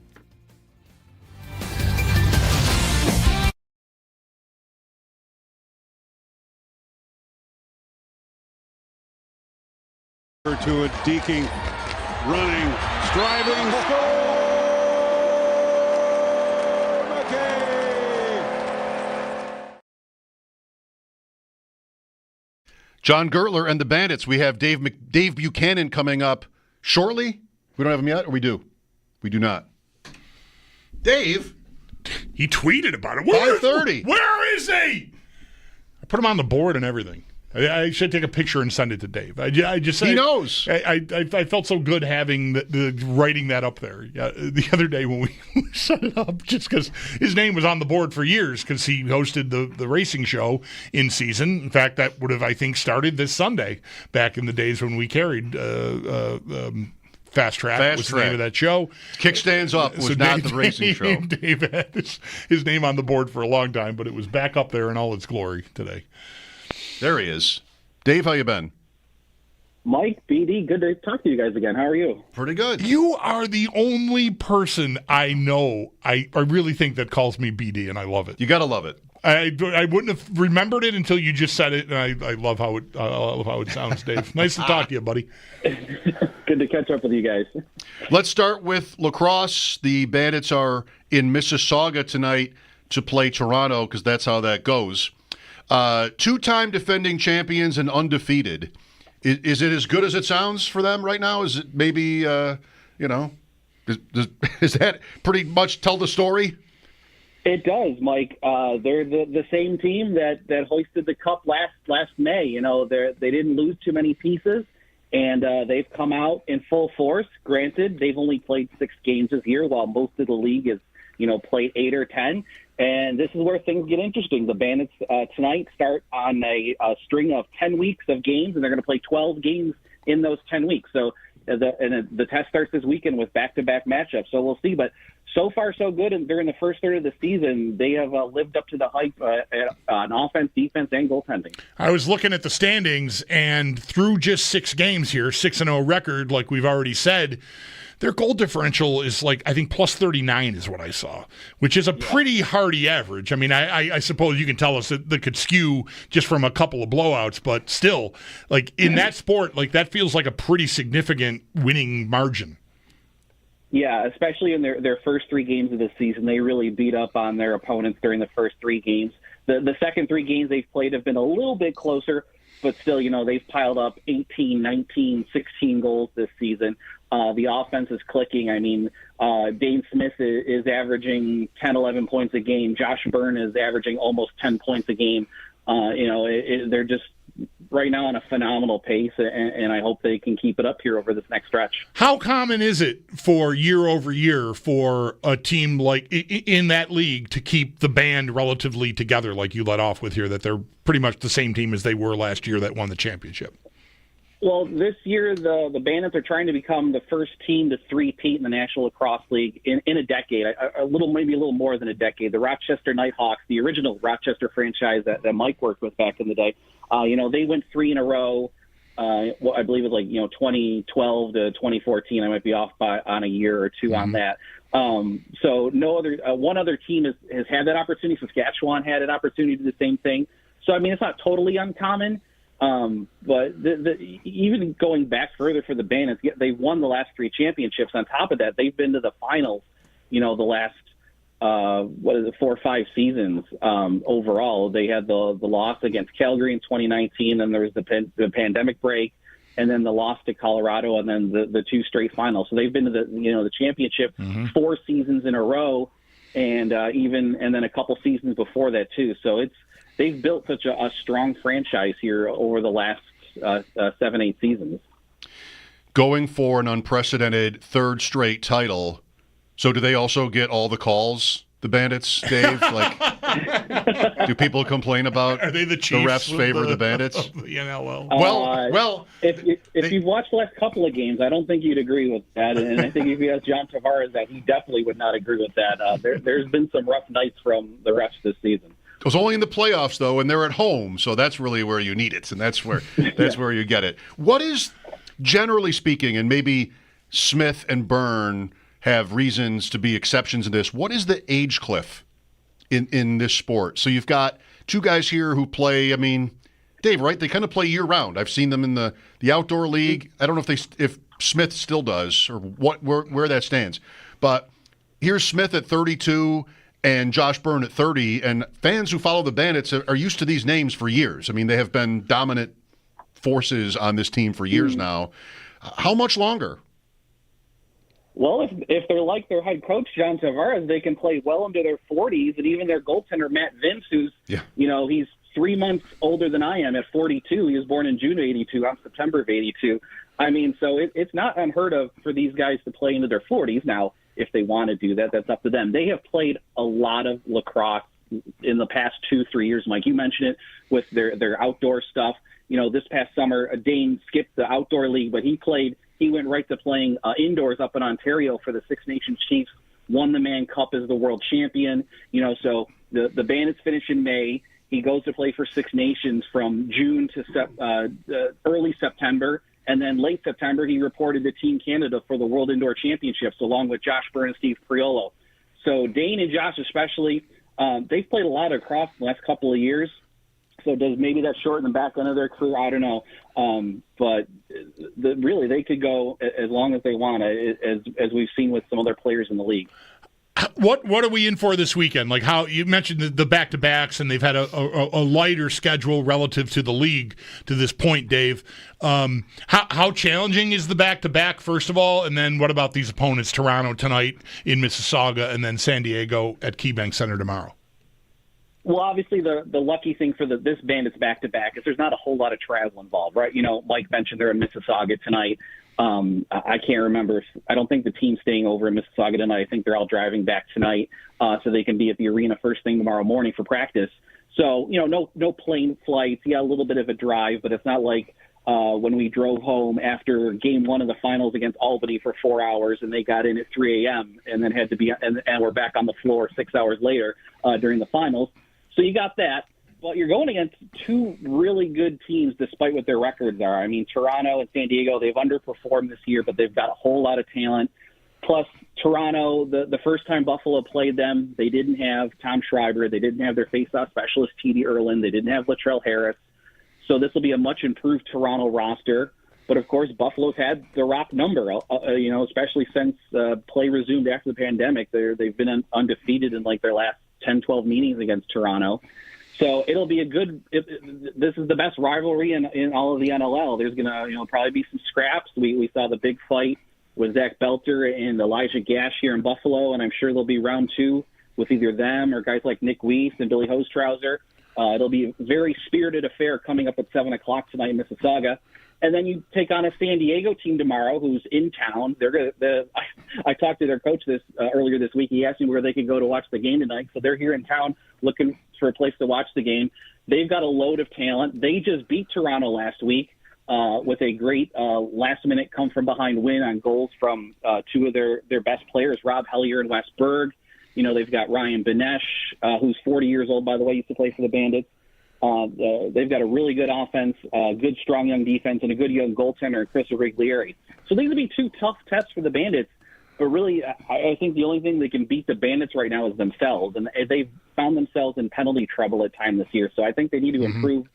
N: To it, Deaking running, striving, score!
D: John Gertler and the Bandits. We have Dave Buchanan coming up shortly. We don't have him yet, or we do? We do not. Dave?
E: He tweeted about it.
D: 5:30.
E: Where is he? I put him on the board and everything. I should take a picture and send it to Dave. He
D: knows.
E: I felt so good having the writing that up there the other day when we set it up, just because his name was on the board for years because he hosted the racing show in season. In fact, that would have, I think, started this Sunday back in the days when we carried Fast Track was the name of that show.
D: Kickstands Up was not the racing show.
E: Dave had his name on the board for a long time, but it was back up there in all its glory today.
D: There he is. Dave, how you been?
O: Mike, BD, good to talk to you guys again. How are you?
D: Pretty good.
E: You are the only person I know, I really think, that calls me BD, and I love it.
D: You got to love it.
E: I wouldn't have remembered it until you just said it, and I love how it sounds, Dave. Nice to talk to you, buddy.
O: Good to catch up with you guys.
D: Let's start with lacrosse. The Bandits are in Mississauga tonight to play Toronto because that's how that goes. Two-time defending champions and undefeated. Is it as good as it sounds for them right now? Is it maybe, does that pretty much tell the story?
O: It does, Mike. They're the same team that hoisted the cup last May. You know, they didn't lose too many pieces, and they've come out in full force. Granted, they've only played 6 games this year, while most of the league is, played 8 or 10. And this is where things get interesting. The Bandits tonight start on a string of 10 weeks of games, and they're going to play 12 games in those 10 weeks. So the test starts this weekend with back-to-back matchups. So we'll see. But so far, so good. And during the first third of the season, they have lived up to the hype on offense, defense, and goaltending.
E: I was looking at the standings, and through just 6 games here, 6-0 record, like we've already said, their goal differential is I think plus 39 is what I saw, which is a pretty hardy average. I mean, I suppose you can tell us that could skew just from a couple of blowouts, but still, in that sport, that feels like a pretty significant winning margin.
O: Yeah, especially in their first 3 games of the season. They really beat up on their opponents during the first 3 games. The second 3 games they've played have been a little bit closer, but still, they've piled up 18, 19, 16 goals this season. The offense is clicking. I mean, Dane Smith is averaging 10, 11 points a game. Josh Byrne is averaging almost 10 points a game. They're just right now on a phenomenal pace, and I hope they can keep it up here over this next stretch.
E: How common is it for year over year for a team like in that league to keep the band relatively together, like you let off with here, that they're pretty much the same team as they were last year that won the championship?
O: Well, this year the Bandits are trying to become the first team to three-peat in the National Lacrosse League in a decade, maybe a little more than a decade. The Rochester Nighthawks, the original Rochester franchise that Mike worked with back in the day, they went 3 in a row. What I believe is 2012 to 2014. I might be off on a year or two on that. So no other one other team has had that opportunity. Saskatchewan had an opportunity to do the same thing. So I mean, it's not totally uncommon. But even going back further for the Bandits, they've won the last 3 championships. On top of that, they've been to the finals, the last 4 or 5 seasons overall. They had the loss against Calgary in 2019, then there was the pandemic break, and then the loss to Colorado, and then the 2 straight finals. So they've been to the championship 4 seasons in a row, and then a couple seasons before that too. So they've built such a strong franchise here over the last 7-8 seasons.
D: Going for an unprecedented 3rd straight title. So do they also get all the calls, the Bandits, Dave? Do people complain about
E: are they the Chiefs?
D: The refs favor the Bandits?
E: Of the NLL?
D: Well,
O: if you've watched the last couple of games, I don't think you'd agree with that. And I think if you ask John Tavares that, he definitely would not agree with that. There's been some rough nights from the refs this season.
D: It was only in the playoffs, though, and they're at home, so that's really where you need it, and that's where where you get it. What is, generally speaking, and maybe Smith and Byrne have reasons to be exceptions in this, what is the age cliff in this sport? So you've got 2 guys here who play, Dave, right? They kind of play year-round. I've seen them in the outdoor league. I don't know if Smith still does or where that stands. But here's Smith at 32 and Josh Byrne at 30, and fans who follow the Bandits are used to these names for years. They have been dominant forces on this team for years now. How much longer?
O: Well, if they're like their head coach, John Tavares, they can play well into their 40s, and even their goaltender, Matt Vince, who's, he's 3 months older than I am at 42. He was born in June of 82. I'm September of 82. So it's not unheard of for these guys to play into their 40s. Now, if they want to do that, that's up to them. They have played a lot of lacrosse in the past 2-3 years, Mike. You mentioned it with their outdoor stuff. This past summer, Dane skipped the outdoor league, but he went right to playing indoors up in Ontario for the Six Nations Chiefs, won the Mann Cup as the world champion. So the Bandits finish in May. He goes to play for Six Nations from June to early September. And then late September, he reported to Team Canada for the World Indoor Championships, along with Josh Byrne and Steve Priolo. So Dane and Josh especially, they've played a lot of lacrosse the last couple of years. So does maybe that shorten the back end of their career? I don't know. But really, they could go as long as they want, as we've seen with some other players in the league.
E: What are we in for this weekend? Like how you mentioned the back-to-backs, and they've had a lighter schedule relative to the league to this point, Dave. How challenging is the back-to-back, first of all, and then what about these opponents, Toronto tonight in Mississauga and then San Diego at KeyBank Center tomorrow?
O: Well, obviously, the lucky thing for this Bandits back-to-back is there's not a whole lot of travel involved, right? Mike mentioned they're in Mississauga tonight. I can't remember. I don't think the team's staying over in Mississauga tonight. I think they're all driving back tonight so they can be at the arena first thing tomorrow morning for practice. So, no plane flights. Yeah, a little bit of a drive, but it's not like when we drove home after Game 1 of the finals against Albany for 4 hours and they got in at 3 a.m. and then had to be and we're back on the floor 6 hours later during the finals. So you got that. But you're going against 2 really good teams despite what their records are. Toronto and San Diego, they've underperformed this year, but they've got a whole lot of talent. Plus, Toronto, the first time Buffalo played them, they didn't have Tom Schreiber. They didn't have their face-off specialist, T.D. Erlin. They didn't have Latrell Harris. So this will be a much improved Toronto roster. But, of course, Buffalo's had the rock number, especially since play resumed after the pandemic. They've been undefeated in, their last 10, 12 meetings against Toronto. So it'll be this is the best rivalry in all of the NLL. There's going to probably be some scraps. We saw the big fight with Zach Belter and Elijah Gash here in Buffalo, and I'm sure there'll be round 2 with either them or guys like Nick Weiss and Billy Hostrauser. It'll be a very spirited affair coming up at 7 o'clock tonight in Mississauga. And then you take on a San Diego team tomorrow who's in town. I talked to their coach earlier this week. He asked me where they could go to watch the game tonight. So they're here in town looking for a place to watch the game. They've got a load of talent. They just beat Toronto last week with a great last-minute come-from-behind win on goals from 2 of their best players, Rob Hellier and Wes Berg. They've got Ryan Benesh, who's 40 years old, by the way, used to play for the Bandits. They've got a really good offense, good, strong young defense, and a good young goaltender, Chris Riglieri. So these would be two tough tests for the Bandits. But really, I think the only thing that can beat the Bandits right now is themselves. And they've found themselves in penalty trouble at times this year. So I think they need to improve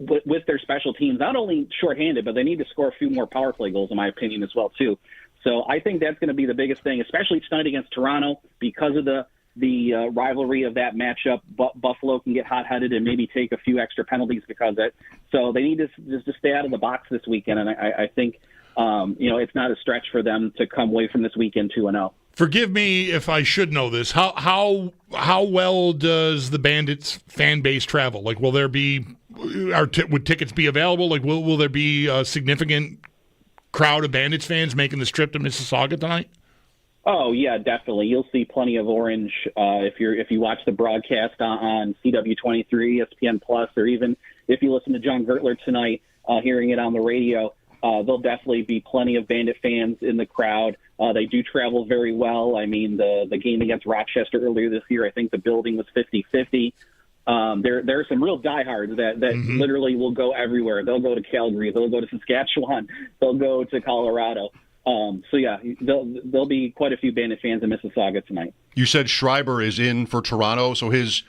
O: with their special teams, not only shorthanded, but they need to score a few more power play goals, in my opinion, as well, too. So I think that's going to be the biggest thing, especially tonight against Toronto, because of the rivalry of that matchup. Buffalo can get hot-headed and maybe take a few extra penalties because of it. So they need to just stay out of the box this weekend, and I think it's not a stretch for them to come away from this weekend 2-0.
E: Forgive me if I should know this. How well does the Bandits fan base travel? Like, will there be would tickets be available? Like, will there be a significant crowd of Bandits fans making this trip to Mississauga tonight?
O: Oh yeah, definitely. You'll see plenty of orange if you watch the broadcast on CW23, ESPN Plus, or even if you listen to John Gertler tonight, hearing it on the radio. There'll definitely be plenty of Bandit fans in the crowd. They do travel very well. I mean, the game against Rochester earlier this year, I think the building was 50-50. There are some real diehards that literally will go everywhere. They'll go to Calgary. They'll go to Saskatchewan. They'll go to Colorado. So, yeah, there'll be quite a few Bandit fans in Mississauga tonight.
D: You said Schreiber is in for Toronto, so his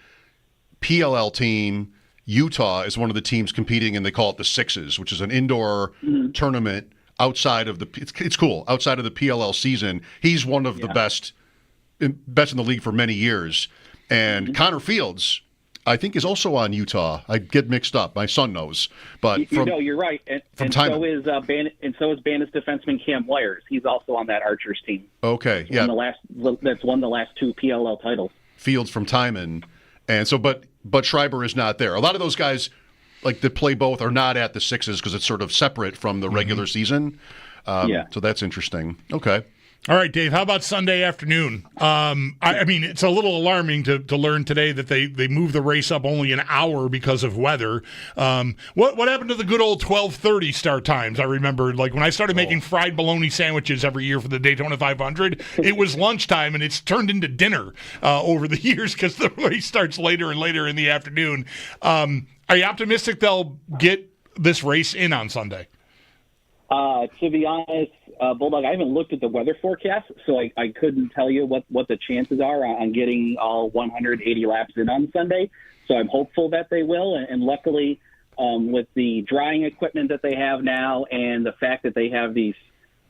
D: PLL team, Utah, is one of the teams competing, and they call it the Sixes, which is an indoor tournament outside of it's cool, outside of the PLL season. He's one of the best in the league for many years. And Connor Fields, I think, is also on Utah. I get mixed up. My son knows, but
O: you're right. And so is Bandits defenseman Cam Wires. He's also on that Archers team.
D: Okay, yeah,
O: that's won the last 2 PLL titles.
D: Fields from Timon, and so but Schreiber is not there. A lot of those guys, like that play both, are not at the Sixes because it's sort of separate from the regular season. So that's interesting. Okay.
E: All right, Dave, how about Sunday afternoon? I mean, it's a little alarming to learn today that they moved the race up only an hour because of weather. What happened to the good old 12:30 start times? I remember, like, when I started making fried bologna sandwiches every year for the Daytona 500, it was lunchtime, and it's turned into dinner over the years because the race starts later and later in the afternoon. Are you optimistic they'll get this race in on Sunday?
O: To be honest, Bulldog, I haven't looked at the weather forecast, so I couldn't tell you what the chances are on getting all 180 laps in on Sunday. So I'm hopeful that they will, and luckily, with the drying equipment that they have now and the fact that they have these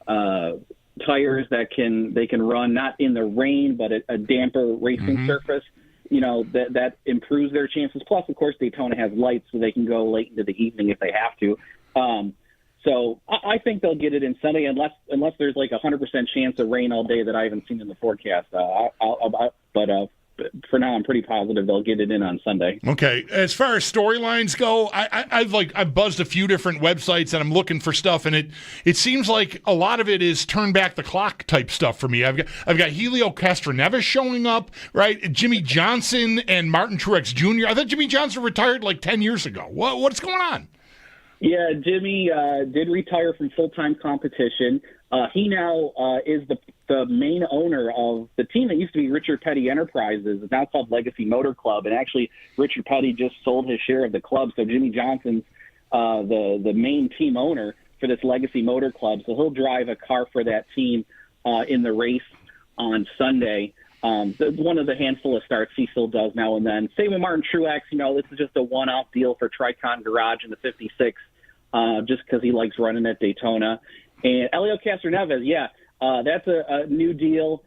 O: tires that they can run not in the rain but a damper racing surface, that improves their chances. Plus, of course, Daytona has lights, so they can go late into the evening if they have to. So I think they'll get it in Sunday unless there's like 100% chance of rain all day that I haven't seen in the forecast. But for now, I'm pretty positive they'll get it in on Sunday.
E: Okay. As far as storylines go, I've buzzed a few different websites and I'm looking for stuff, and it seems like a lot of it is turn back the clock type stuff for me. I've got Helio Castroneves showing up, right? Jimmy Johnson and Martin Truex Jr. I thought Jimmy Johnson retired like 10 years ago. What's going on?
O: Yeah, Jimmy did retire from full-time competition. He now is the main owner of the team that used to be Richard Petty Enterprises. It's now called Legacy Motor Club, and actually Richard Petty just sold his share of the club, so Jimmy Johnson's the main team owner for this Legacy Motor Club. So he'll drive a car for that team in the race on Sunday. One of the handful of starts he still does now and then. Same with Martin Truex. This is just a one-off deal for Tricon Garage in the 56, just because he likes running at Daytona. And Helio Castroneves, that's a new deal.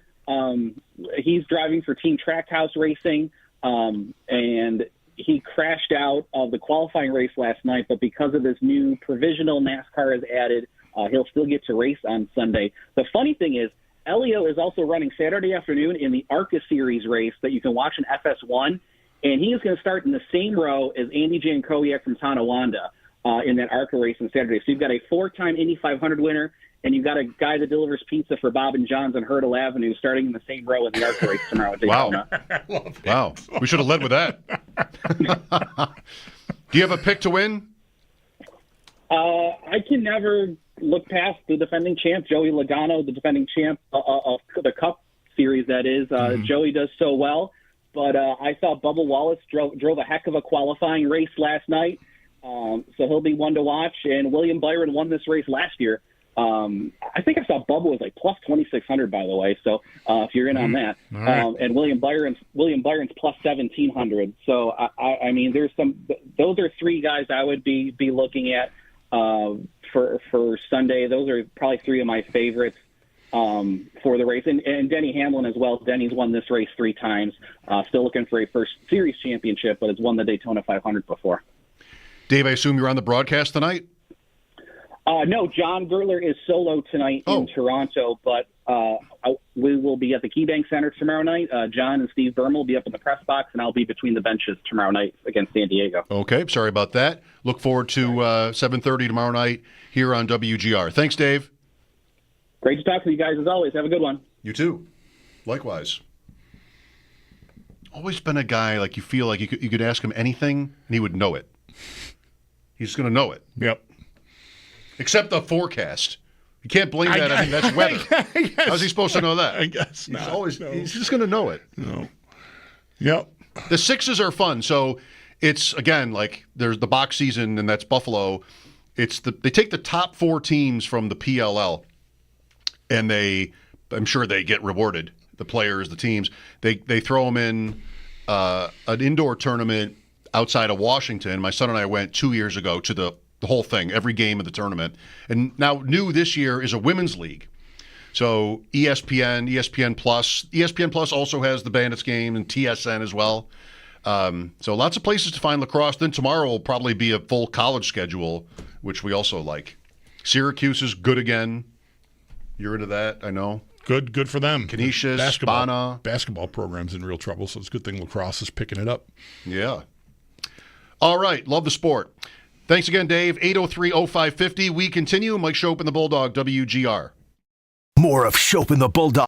O: He's driving for Team Trackhouse Racing, and he crashed out of the qualifying race last night, but because of this new provisional NASCAR has added, he'll still get to race on Sunday. The funny thing is, Elio is also running Saturday afternoon in the ARCA Series race that you can watch in FS1, and he is going to start in the same row as Andy Jankowiak from Tonawanda in that ARCA race on Saturday. So you've got a 4-time Indy 500 winner, and you've got a guy that delivers pizza for Bob and John's on Hurdle Avenue starting in the same row in the ARCA race tomorrow at Daytona.
D: Wow. We should have led with that. Do you have a pick to win?
O: I can never look past the defending champ, Joey Logano, the defending champ of the Cup Series, that is. Joey does so well. but I saw Bubba Wallace drove a heck of a qualifying race last night, so he'll be one to watch. And William Byron won this race last year. I think I saw Bubba was like plus 2,600, by the way. So if you're in on that,
E: right.
O: And William Byron's plus 1,700. So I mean, there's those are three guys I would be looking at for Sunday. Those are probably three of my favorites for the race, and Denny Hamlin as well. Denny's won this race 3 times. Still looking for a first series championship, but has won the Daytona 500 before.
D: Dave, I assume you're on the broadcast tonight?
O: No, John Gertler is solo tonight in Toronto, but we will be at the KeyBank Center tomorrow night. John and Steve Berman will be up in the press box, and I'll be between the benches tomorrow night against San Diego.
D: Okay, sorry about that. Look forward to 7:30 tomorrow night here on WGR. Thanks, Dave.
O: Great to talk to you guys as always. Have a good one.
D: You too. Likewise. Always been a guy like you feel like you could ask him anything and he would know it. He's going to know it.
E: Yep.
D: Except the forecast. You can't blame that. I mean, that's weather. How's he supposed to know that?
E: I guess
D: He's just going to know it.
E: No. Yep.
D: The Sixes are fun. So it's, again, like there's the box season, and that's Buffalo. They take the top 4 teams from the PLL, and I'm sure they get rewarded, the players, the teams. They throw them in an indoor tournament outside of Washington. My son and I went 2 years ago to the whole thing, every game of the tournament. And now new this year is a women's league. So ESPN Plus also has the Bandits game and TSN as well. So lots of places to find lacrosse. Then tomorrow will probably be a full college schedule, which we also like. Syracuse is good again. You're into that, I know.
E: Good for them.
D: Canisius,
E: basketball program's in real trouble, so it's a good thing lacrosse is picking it up.
D: Yeah. All right, love the sport. Thanks again, Dave. 803-0550. We continue. Mike Schopp and the Bulldog, WGR.
A: More of Schopp and the Bulldog.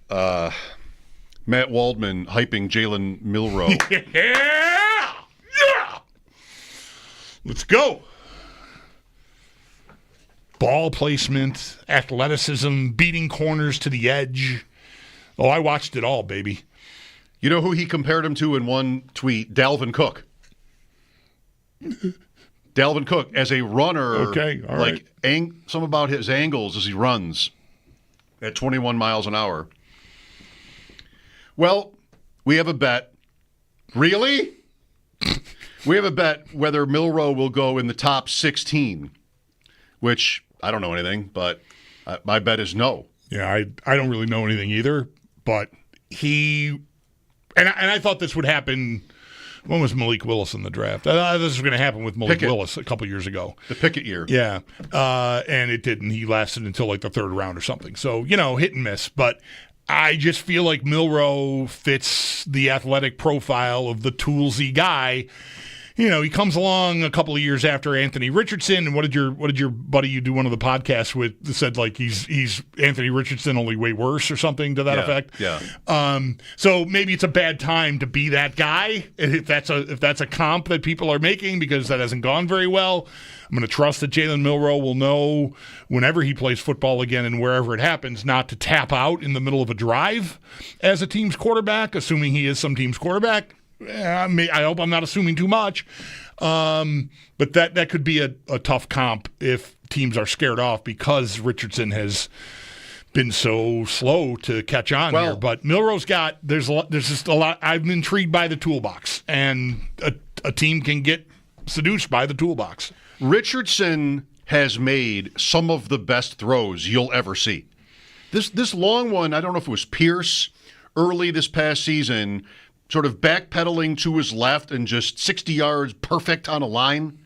D: Matt Waldman hyping Jalen Milroe.
E: Yeah! Let's go. Ball placement, athleticism, beating corners to the edge. Oh, I watched it all, baby.
D: You know who he compared him to in one tweet? Dalvin Cook. Dalvin Cook as a runner.
E: Okay, all
D: like
E: right.
D: Some about his angles as he runs at 21 miles an hour. Well, we have a bet. Really? We have a bet whether Milroe will go in the top 16, which I don't know anything, but my bet is no.
E: Yeah, I don't really know anything either, but he and I thought this would happen. When was Malik Willis in the draft? This was going to happen with Malik Willis a couple years ago.
D: The Pickett year.
E: Yeah, and it didn't. He lasted until like the third round or something. So, hit and miss. But I just feel like Milroe fits the athletic profile of the toolsy guy. He comes along a couple of years after Anthony Richardson. And what did your buddy you do one of the podcasts with that said like he's Anthony Richardson only way worse or something to that effect?
D: Yeah.
E: So maybe it's a bad time to be that guy if that's a comp that people are making because that hasn't gone very well. I'm going to trust that Jalen Milroe will know whenever he plays football again and wherever it happens not to tap out in the middle of a drive as a team's quarterback, assuming he is some team's quarterback. I hope I'm not assuming too much, but that could be a tough comp if teams are scared off because Richardson has been so slow to catch on here. But Milroe's there's just a lot. I'm intrigued by the toolbox, and a team can get seduced by the toolbox.
D: Richardson has made some of the best throws you'll ever see. This long one, I don't know if it was Pierce early this past season, sort of backpedaling to his left and just 60 yards perfect on a line.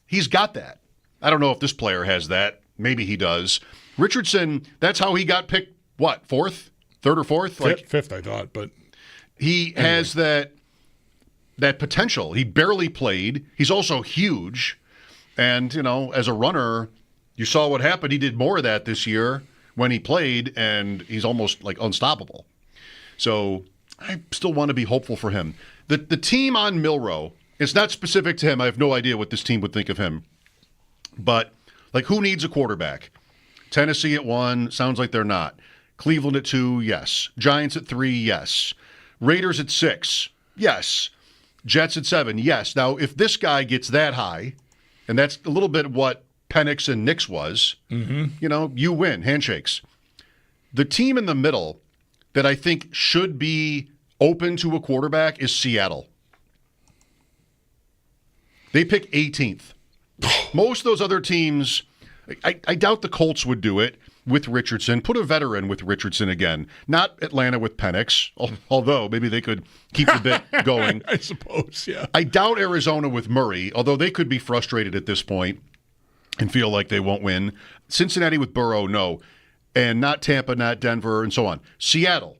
D: He's got that. I don't know if this player has that. Maybe he does. Richardson, that's how he got picked, what, fourth? Third or fourth?
E: Fifth, I thought, but
D: he has that potential. He barely played. He's also huge. And, as a runner, you saw what happened. He did more of that this year when he played, and he's almost like unstoppable. So I still want to be hopeful for him. The team on Milroe, it's not specific to him. I have no idea what this team would think of him. But, who needs a quarterback? Tennessee at 1, sounds like they're not. Cleveland at 2, yes. Giants at 3, yes. Raiders at 6, yes. Jets at 7, yes. Now, if this guy gets that high, and that's a little bit what Penix and Nix was, you win, handshakes. The team in the middle that I think should be open to a quarterback is Seattle. They pick 18th. Most of those other teams, I doubt the Colts would do it with Richardson. Put a veteran with Richardson again. Not Atlanta with Penix, although maybe they could keep the bit going.
E: I suppose, yeah.
D: I doubt Arizona with Murray, although they could be frustrated at this point and feel like they won't win. Cincinnati with Burrow, no. And not Tampa, not Denver, and so on. Seattle.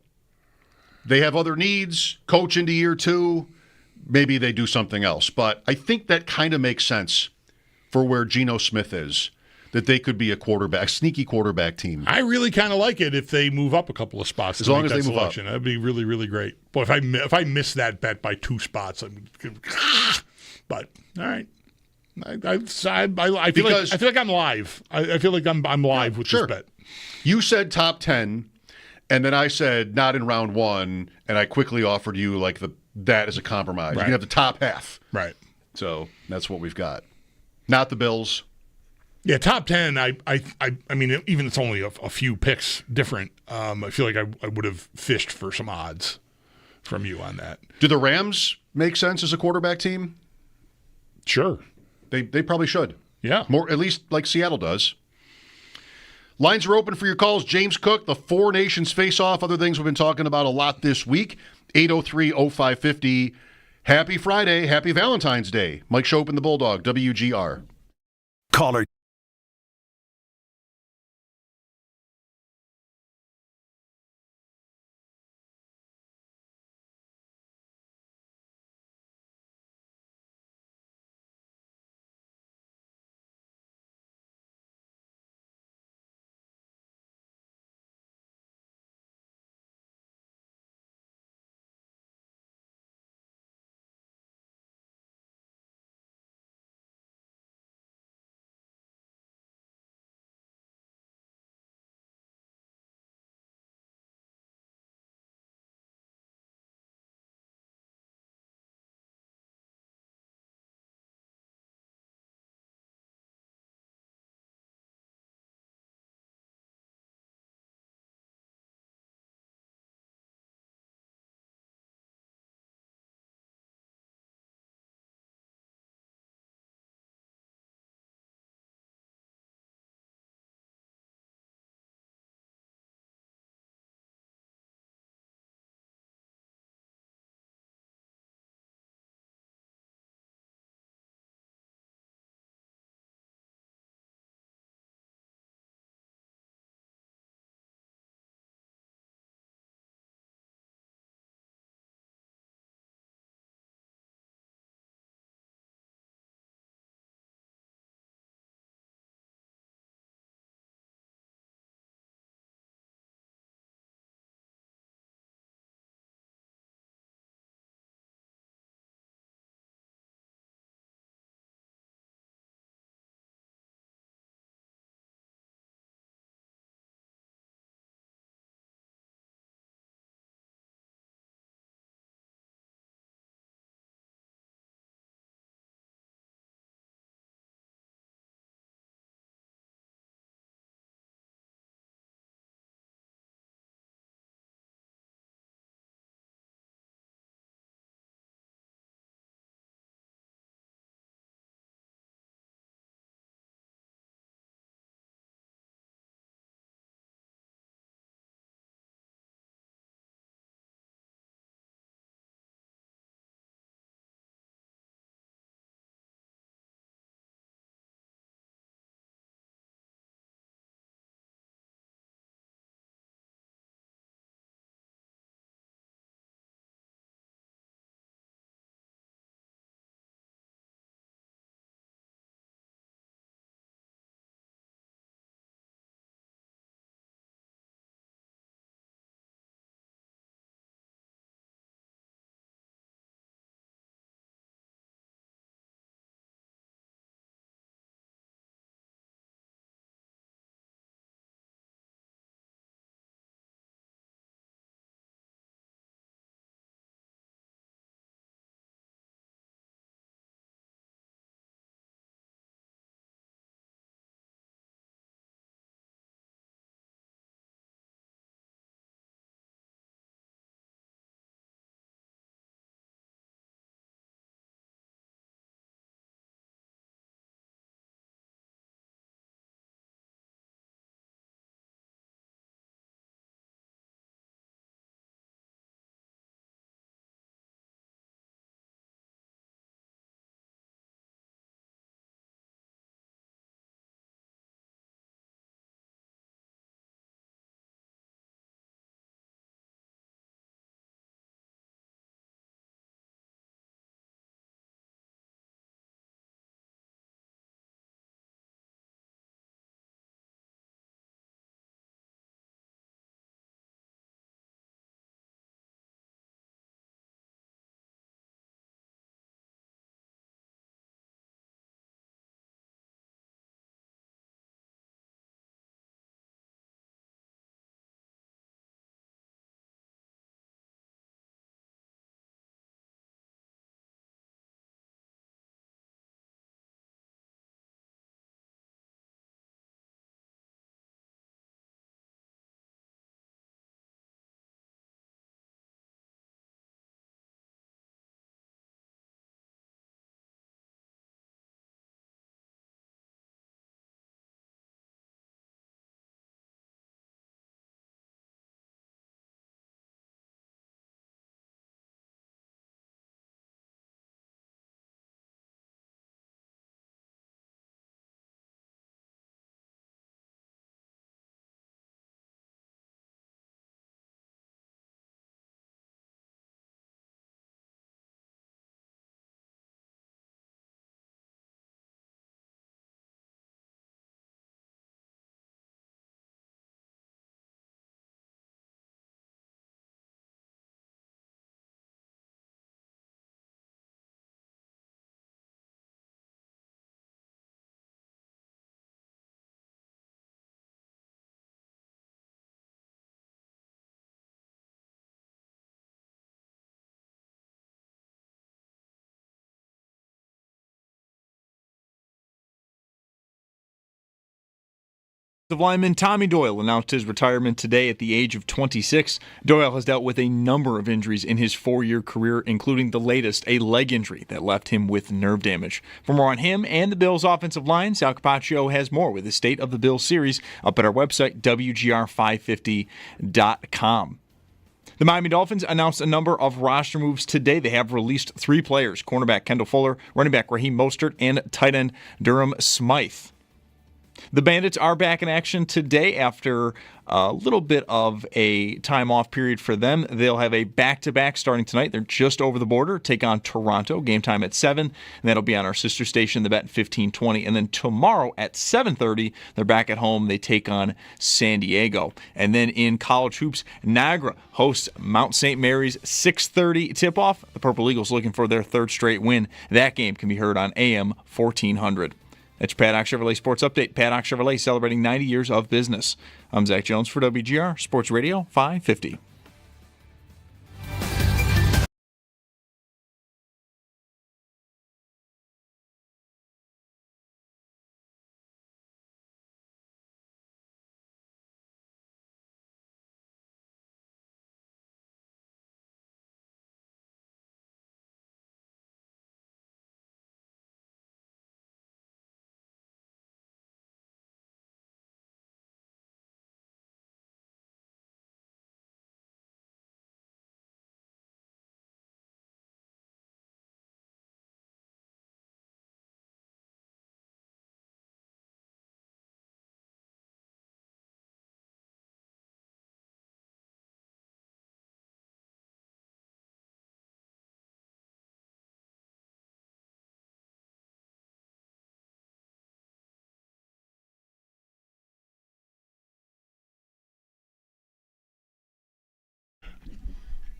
D: They have other needs. Coach into year 2. Maybe they do something else. But I think that kind of makes sense for where Geno Smith is, that they could be a sneaky quarterback team.
E: I really kind of like it if they move up a couple of spots.
D: As long as they move up.
E: That'd be really, really great. Boy, if I miss that bet by 2 spots, but all right. I feel like I'm live. I feel like I'm live with this bet.
D: You said top 10. And then I said, not in round 1, and I quickly offered you that as a compromise.
E: Right.
D: You can have the top half.
E: Right.
D: So that's what we've got. Not the Bills.
E: Yeah, top 10, I mean, even it's only a few picks different, I feel like I would have fished for some odds from you on that.
D: Do the Rams make sense as a quarterback team?
E: Sure.
D: They probably should.
E: Yeah.
D: More, at least like Seattle does. Lines are open for your calls. James Cook, the Four Nations face-off, other things we've been talking about a lot this week. 803-0550. Happy Friday. Happy Valentine's Day. Mike Schopp and the Bulldog, WGR.
A: Caller
B: Lineman Tommy Doyle announced his retirement today at the age of 26. Doyle has dealt with a number of injuries in his 4-year career, including the latest, a leg injury that left him with nerve damage. For more on him and the Bills' offensive line, Sal Capaccio has more with the State of the Bills series up at our website, WGR550.com. The Miami Dolphins announced a number of roster moves today. They have released 3 players, cornerback Kendall Fuller, running back Raheem Mostert, and tight end Durham Smythe. The Bandits are back in action today after a little bit of a time-off period for them. They'll have a back-to-back starting tonight. They're just over the border, take on Toronto, game time at 7, and that'll be on our sister station, The Bet, 1520. And then tomorrow at 7:30, they're back at home. They take on San Diego. And then in college hoops, Niagara hosts Mount St. Mary's, 6:30 tip-off. The Purple Eagles looking for their 3rd straight win. That game can be heard on AM 1400. That's your Paddock Chevrolet Sports Update. Paddock Chevrolet celebrating 90 years of business. I'm Zach Jones for WGR Sports Radio 550.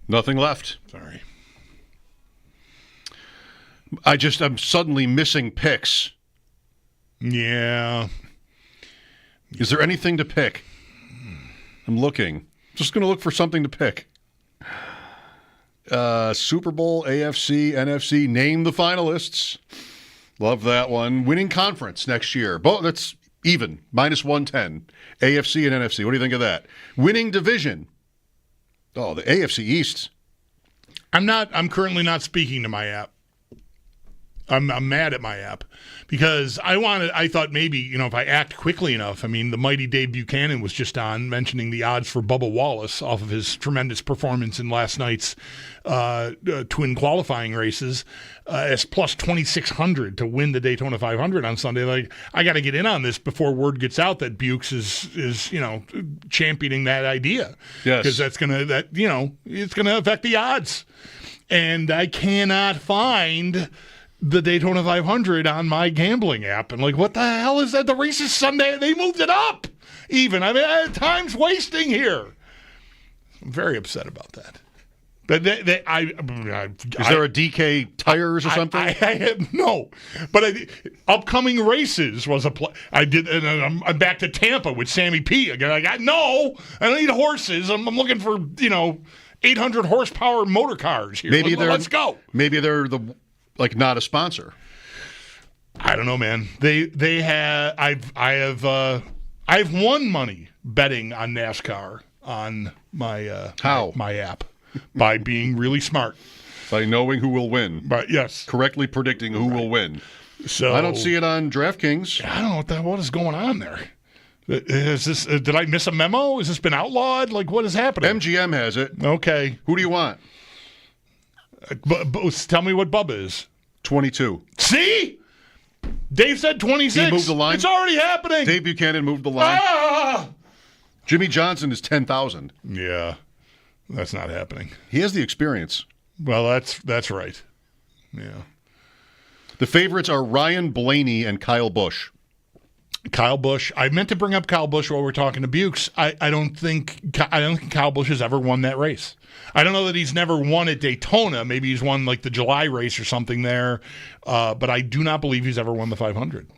D: Nothing left.
E: Sorry.
D: I'm suddenly missing picks.
E: Yeah.
D: Is there anything to pick? I'm looking. Just going to look for something to pick. Super Bowl, AFC, NFC. Name the finalists. Love that one. Winning conference next year. That's even. -110. AFC and NFC. What do you think of that? Winning division. Oh, the AFC East.
E: I'm currently not speaking to my app. I'm mad at my app because I thought maybe, if I act quickly enough. I mean, the mighty Dave Buchanan was just on mentioning the odds for Bubba Wallace off of his tremendous performance in last night's twin qualifying races as plus 2,600 to win the Daytona 500 on Sunday. Like, I got to get in on this before word gets out that Bukes is championing that idea.
D: Yes,
E: because it's gonna affect the odds, and I cannot find the Daytona 500 on my gambling app. And like, what the hell is that? The race is Sunday. They moved it up even. I mean, time's wasting here. I'm very upset about that. But is there
D: a DK tires or something?
E: No. But upcoming races was a play. I did, and I'm back to Tampa with Sammy P. Again, I don't need horses. I'm looking for 800 horsepower motor cars here. Let's go.
D: Maybe they're not a sponsor.
E: I don't know, man. They have. I have won money betting on NASCAR on my my app by being really smart,
D: by knowing who will win.
E: But yes,
D: correctly predicting who will win.
E: So
D: I don't see it on DraftKings.
E: I don't know what is going on there. Is this? Did I miss a memo? Has this been outlawed? Like, what is happening?
D: MGM has it.
E: Okay.
D: Who do you want?
E: Tell me what Bubba is.
D: 22.
E: See? Dave said 26.
D: He moved the line.
E: It's already happening.
D: Dave Buchanan moved the line. Jimmy Johnson is 10,000.
E: Yeah. That's not happening.
D: He has the experience.
E: Well, that's right. Yeah.
D: The favorites are Ryan Blaney and Kyle Busch.
E: Kyle Busch. I meant to bring up Kyle Busch while we're talking to Bukes. I don't think Kyle Busch has ever won that race. I don't know that he's never won at Daytona. Maybe he's won like the July race or something there. But I do not believe he's ever won the 500.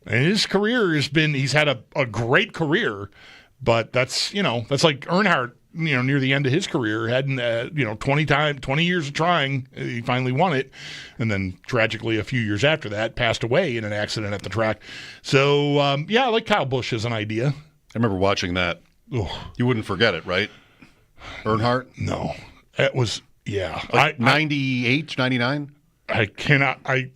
E: And his career he's had a great career, but that's like Earnhardt, near the end of his career, hadn't 20 years of trying, he finally won it, and then tragically a few years after that passed away in an accident at the track. So I like Kyle Busch as an idea.
D: I remember watching that.
E: Ugh.
D: You wouldn't forget it, right? Earnhart?
E: No. It was, yeah.
D: Like 98, 99?
E: I cannot. I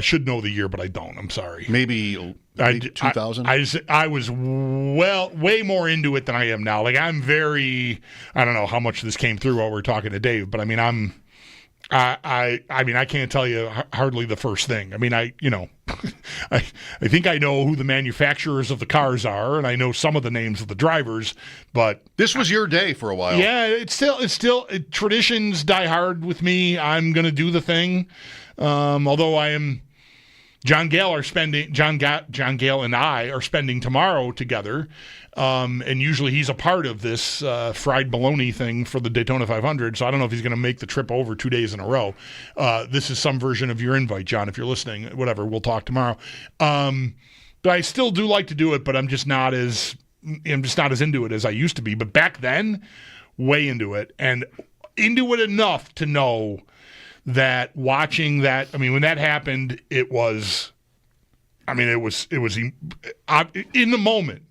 E: should know the year, but I don't. I'm sorry.
D: Maybe 2000.
E: I was way more into it than I am now. Like I'm very. I don't know how much this came through while we were talking to Dave, but I mean I can't tell you hardly the first thing. I mean I think I know who the manufacturers of the cars are, and I know some of the names of the drivers. But
D: this was your day for a while.
E: Yeah, it's still traditions die hard with me. I'm gonna do the thing, although I am. John Gale and I are spending tomorrow together, and usually he's a part of this fried bologna thing for the Daytona 500. So I don't know if he's going to make the trip over 2 days in a row. This is some version of your invite, John. If you're listening, whatever, we'll talk tomorrow. But I still do like to do it, but I'm just not as into it as I used to be. But back then, way into it, and into it enough to know that watching that, I mean, when that happened, it was in the moment,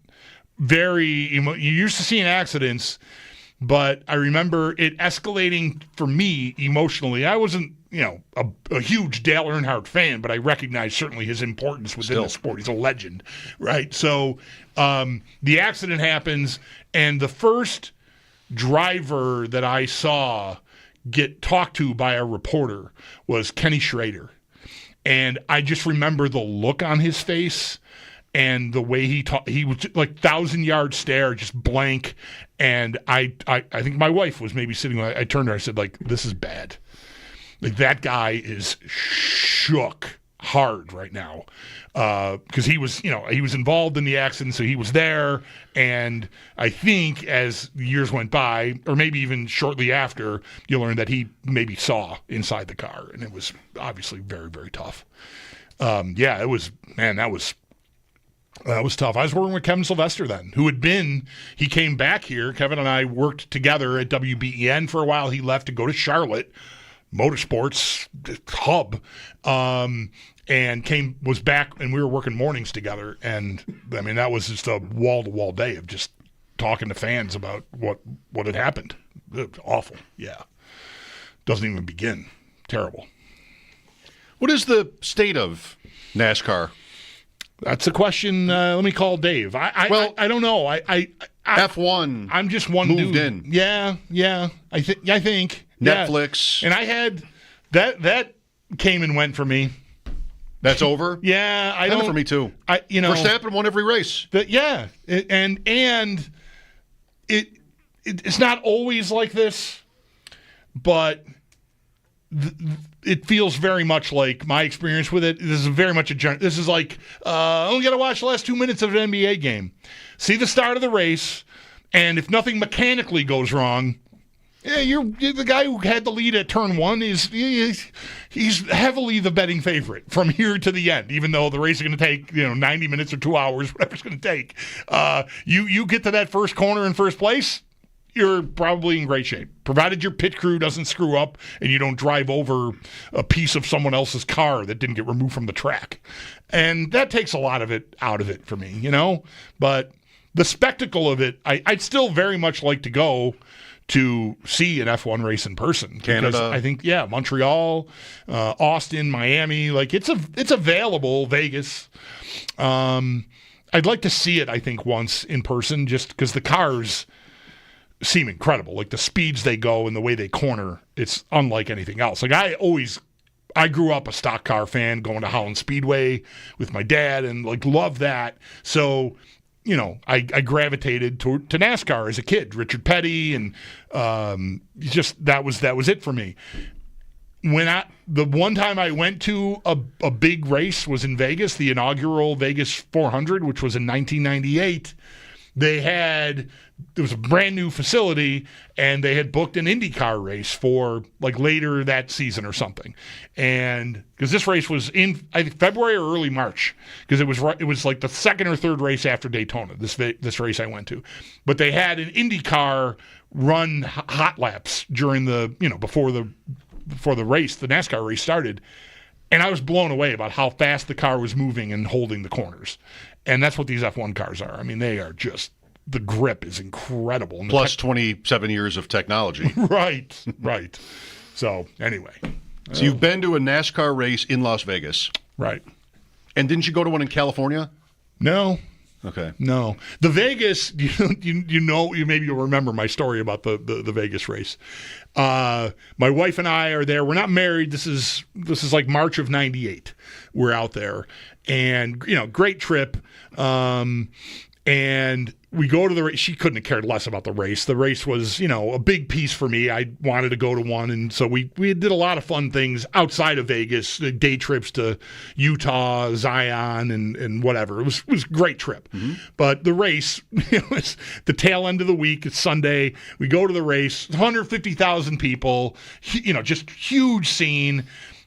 E: you're used to seeing accidents, but I remember it escalating for me emotionally. I wasn't, a huge Dale Earnhardt fan, but I recognized certainly his importance within the sport. He's a legend, right? So the accident happens, and the first driver that I saw get talked to by a reporter was Kenny Schrader. And I just remember the look on his face and the way he talked. He was like 1,000-yard stare, just blank. And I think my wife was maybe sitting. I turned to her. I said, like, this is bad. Like, that guy is shook hard right now because he was involved in the accident, so he was there. And I think as years went by, or maybe even shortly after, you learned that he maybe saw inside the car, and it was obviously very, very tough. It was, man, that was tough. I was working with Kevin Sylvester then, he came back here. Kevin and I worked together at WBEN for a while. He left to go to Charlotte Motorsports hub, and was back, and we were working mornings together. And I mean, that was just a wall-to-wall day of just talking to fans about what had happened. Awful. Yeah. Doesn't even begin. Terrible.
D: What is the state of NASCAR?
E: That's a question. Let me call Dave. I don't know.
D: F1.
E: I'm just one
D: moved
E: dude.
D: in.
E: Yeah. I think
D: Netflix.
E: Yeah. And I had that came and went for me.
D: That's over?
E: Yeah, I
D: don't.
E: Kind
D: for me too. Verstappen won every race.
E: It's not always like this, but it feels very much like my experience with it. This is very much this is like I only got to watch the last 2 minutes of an NBA game, see the start of the race, and if nothing mechanically goes wrong. Yeah, you're the guy who had the lead at turn one. He's heavily the betting favorite from here to the end, even though the race is going to take 90 minutes or 2 hours, whatever it's going to take. You get to that first corner in first place, you're probably in great shape, provided your pit crew doesn't screw up and you don't drive over a piece of someone else's car that didn't get removed from the track. And that takes a lot of it out of it for me, But the spectacle of it, I'd still very much like to go to see an F1 race in person.
D: Canada.
E: I think, Montreal, Austin, Miami, like it's available, Vegas. I'd like to see it, I think, once in person, just because the cars seem incredible. Like the speeds they go and the way they corner, it's unlike anything else. Like I grew up a stock car fan, going to Holland Speedway with my dad and like loved that. So I gravitated to NASCAR as a kid, Richard Petty, and just that was it for me. The one time I went to a big race was in Vegas, the inaugural Vegas 400, which was in 1998. It was a brand new facility, and they had booked an IndyCar race for like later that season or something. And because this race was in, I think, February or early March, because it was like the second or third race after Daytona, this race I went to. But they had an IndyCar run hot laps during before the race, the NASCAR race started. And I was blown away about how fast the car was moving and holding the corners. And that's what these F1 cars are. I mean, they are just the grip is incredible. And
D: Plus 27 years of technology.
E: Right. So, anyway.
D: So you've been to a NASCAR race in Las Vegas.
E: Right.
D: And didn't you go to one in California?
E: No.
D: Okay.
E: No. The Vegas, maybe you'll remember my story about the Vegas race. My wife and I are there. We're not married. This is like March of 98. We're out there. And, great trip. And we go to the race. She couldn't have cared less about the race. The race was, a big piece for me. I wanted to go to one. And so we did a lot of fun things outside of Vegas, day trips to Utah, Zion, and whatever. It was a great trip. Mm-hmm. But the race, was the tail end of the week. It's Sunday. We go to the race, 150,000 people, just huge scene.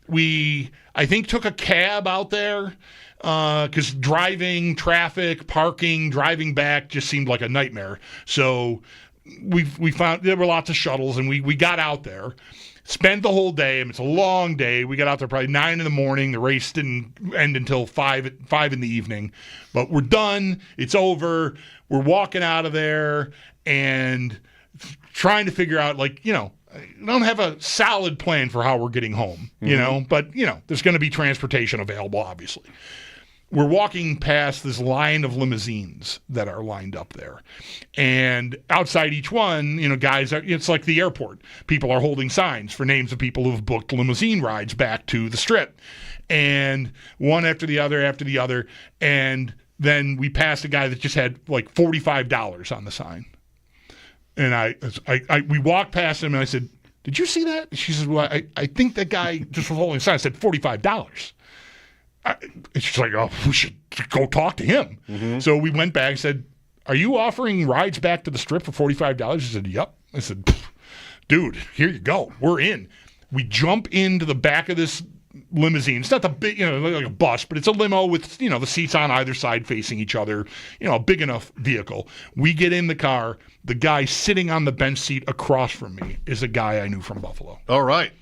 E: We, I think, took a cab out there. Because driving, traffic, parking, driving back just seemed like a nightmare. So we found there were lots of shuttles, and we got out there, spent the whole day. It's a long day. We got out there probably 9 in the morning. The race didn't end until 5 in the evening. But we're done. It's over. We're walking out of there and trying to figure out, I don't have a solid plan for how we're getting home, but, there's going to be transportation available, obviously. We're walking past this line of limousines that are lined up there. And outside each one, it's like the airport. People are holding signs for names of people who've booked limousine rides back to the Strip. And one after the other. And then we passed a guy that just had like $45 on the sign. And we walked past him and I said, "Did you see that?" She said, "Well, I think that guy just was holding a sign." I said, $45. And she's like, "Oh, we should go talk to him." Mm-hmm. So we went back and said, "Are you offering rides back to the Strip for $45? She said, "Yep." I said, "Dude, here you go. We're in." We jump into the back of this limousine. It's not the big, like a bus, but it's a limo with, the seats on either side facing each other, a big enough vehicle. We get in the car. The guy sitting on the bench seat across from me is a guy I knew from Buffalo.
D: All right.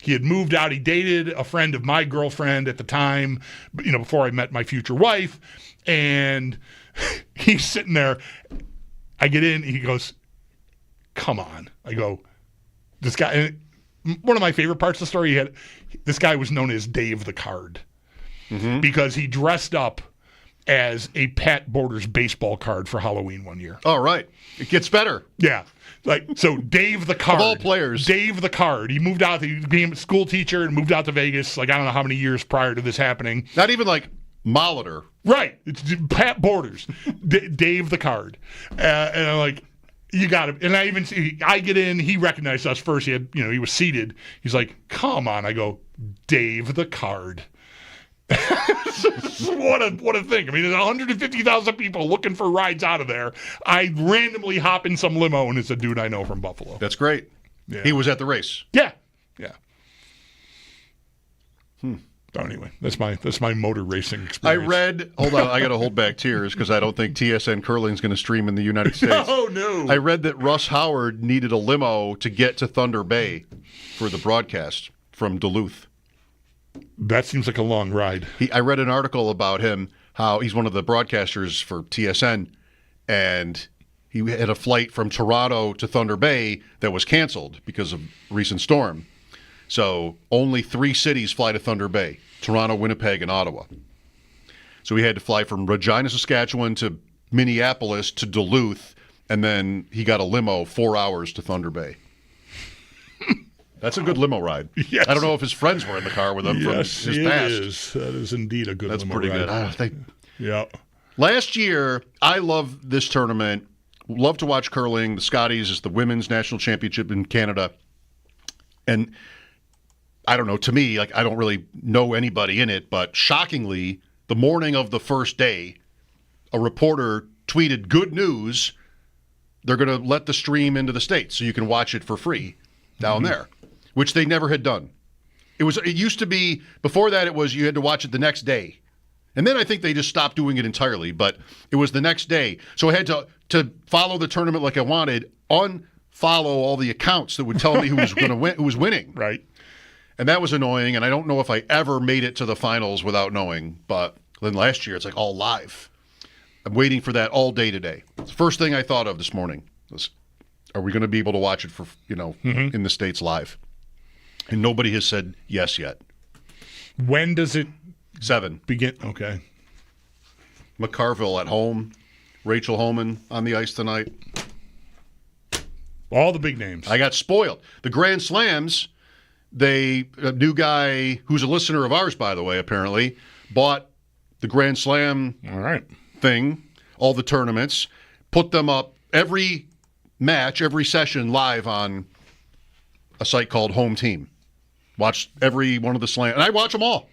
E: He had moved out. He dated a friend of my girlfriend at the time, before I met my future wife. And he's sitting there. I get in. He goes, "Come on." I go, "This guy," and one of my favorite parts of the story, this guy was known as Dave the Card, because he dressed up as a Pat Borders baseball card for Halloween one year.
D: All right. It gets better.
E: Yeah. So Dave the Card.
D: Of all players.
E: Dave the Card. He moved out. He became a school teacher and moved out to Vegas, I don't know how many years prior to this happening.
D: Not even like Molitor.
E: Right. It's Pat Borders. Dave the Card. And I'm like, "You got it." And I get in. He recognized us first. He had, he was seated. He's like, "Come on." I go, "Dave the Card." What a thing. I mean, there's 150,000 people looking for rides out of there. I randomly hop in some limo, and it's a dude I know from Buffalo.
D: That's great.
E: Yeah.
D: He was at the race.
E: Yeah. So anyway, that's my motor racing experience.
D: I read, hold on, I got to hold back tears because I don't think TSN Curling's going to stream in the United States.
E: No.
D: I read that Russ Howard needed a limo to get to Thunder Bay for the broadcast from Duluth.
E: That seems like a long ride.
D: I read an article about him, how he's one of the broadcasters for TSN, and he had a flight from Toronto to Thunder Bay that was canceled because of recent storm. So only 3 cities fly to Thunder Bay: Toronto, Winnipeg, and Ottawa. So he had to fly from Regina, Saskatchewan to Minneapolis to Duluth, and then he got a limo 4 hours to Thunder Bay. That's a good limo ride.
E: Yes.
D: I don't know if his friends were in the car with him from his past.
E: Is. That is indeed a good limo
D: ride.
E: That's pretty good. Yeah.
D: Last year, I love this tournament. Love to watch curling. The Scotties is the women's national championship in Canada. And I don't know, to me, I don't really know anybody in it, but shockingly, the morning of the first day, a reporter tweeted, "Good news, they're going to let the stream into the States so you can watch it for free down there," which they never had done. It used to be, before that, it was you had to watch it the next day. And then I think they just stopped doing it entirely, but it was the next day. So I had to follow the tournament like I wanted, unfollow all the accounts that would tell me who was going to win, who was winning.
E: Right.
D: And that was annoying, and I don't know if I ever made it to the finals without knowing, but then last year it's all live. I'm waiting for that all day today. The first thing I thought of this morning was, are we going to be able to watch it for, in the States live? And nobody has said yes yet.
E: When does it
D: 7
E: begin? Okay.
D: McCarville at home. Rachel Homan on the ice tonight.
E: All the big names.
D: I got spoiled. The Grand Slams, a new guy who's a listener of ours, by the way, apparently, bought the Grand Slam thing, all the tournaments, put them up every match, every session live on a site called Home Team. Watch every one of the slams. And I watch them all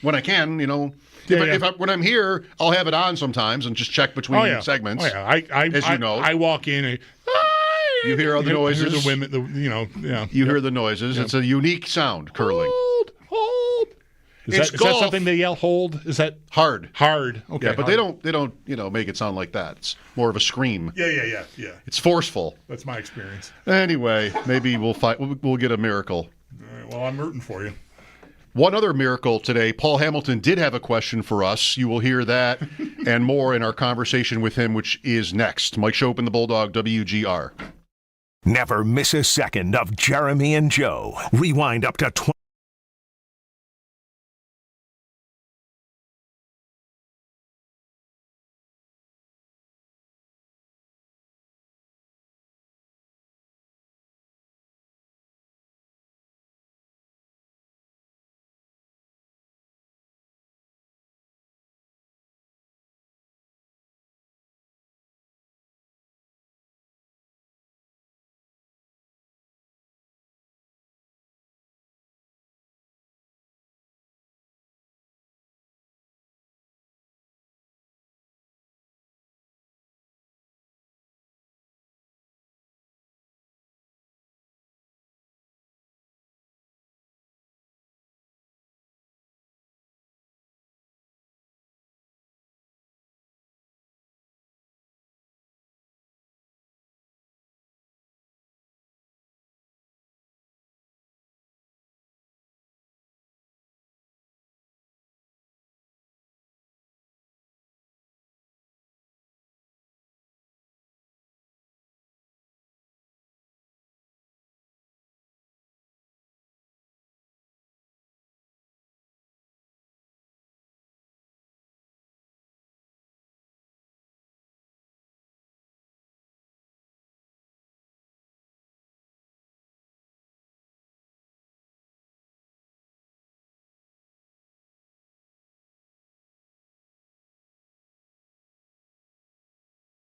D: when I can, when I'm here, I'll have it on sometimes and just check between segments.
E: Oh, yeah.
D: As you know.
E: I walk in and
D: you hear other noises.
E: Hear the women,
D: You hear the noises. It's a unique sound, curling.
E: Hold. Is that something they yell, hold? Is that
D: hard?
E: Hard. Okay.
D: Yeah, but they don't make it sound like that. It's more of a scream.
E: Yeah.
D: It's forceful.
E: That's my experience.
D: Anyway, maybe we'll get a miracle.
E: All right, well, I'm rooting for you.
D: One other miracle today, Paul Hamilton did have a question for us. You will hear that and more in our conversation with him, which is next. Mike Schopp and the Bulldog, WGR.
A: Never miss a second of Jeremy and Joe. Rewind up to 20.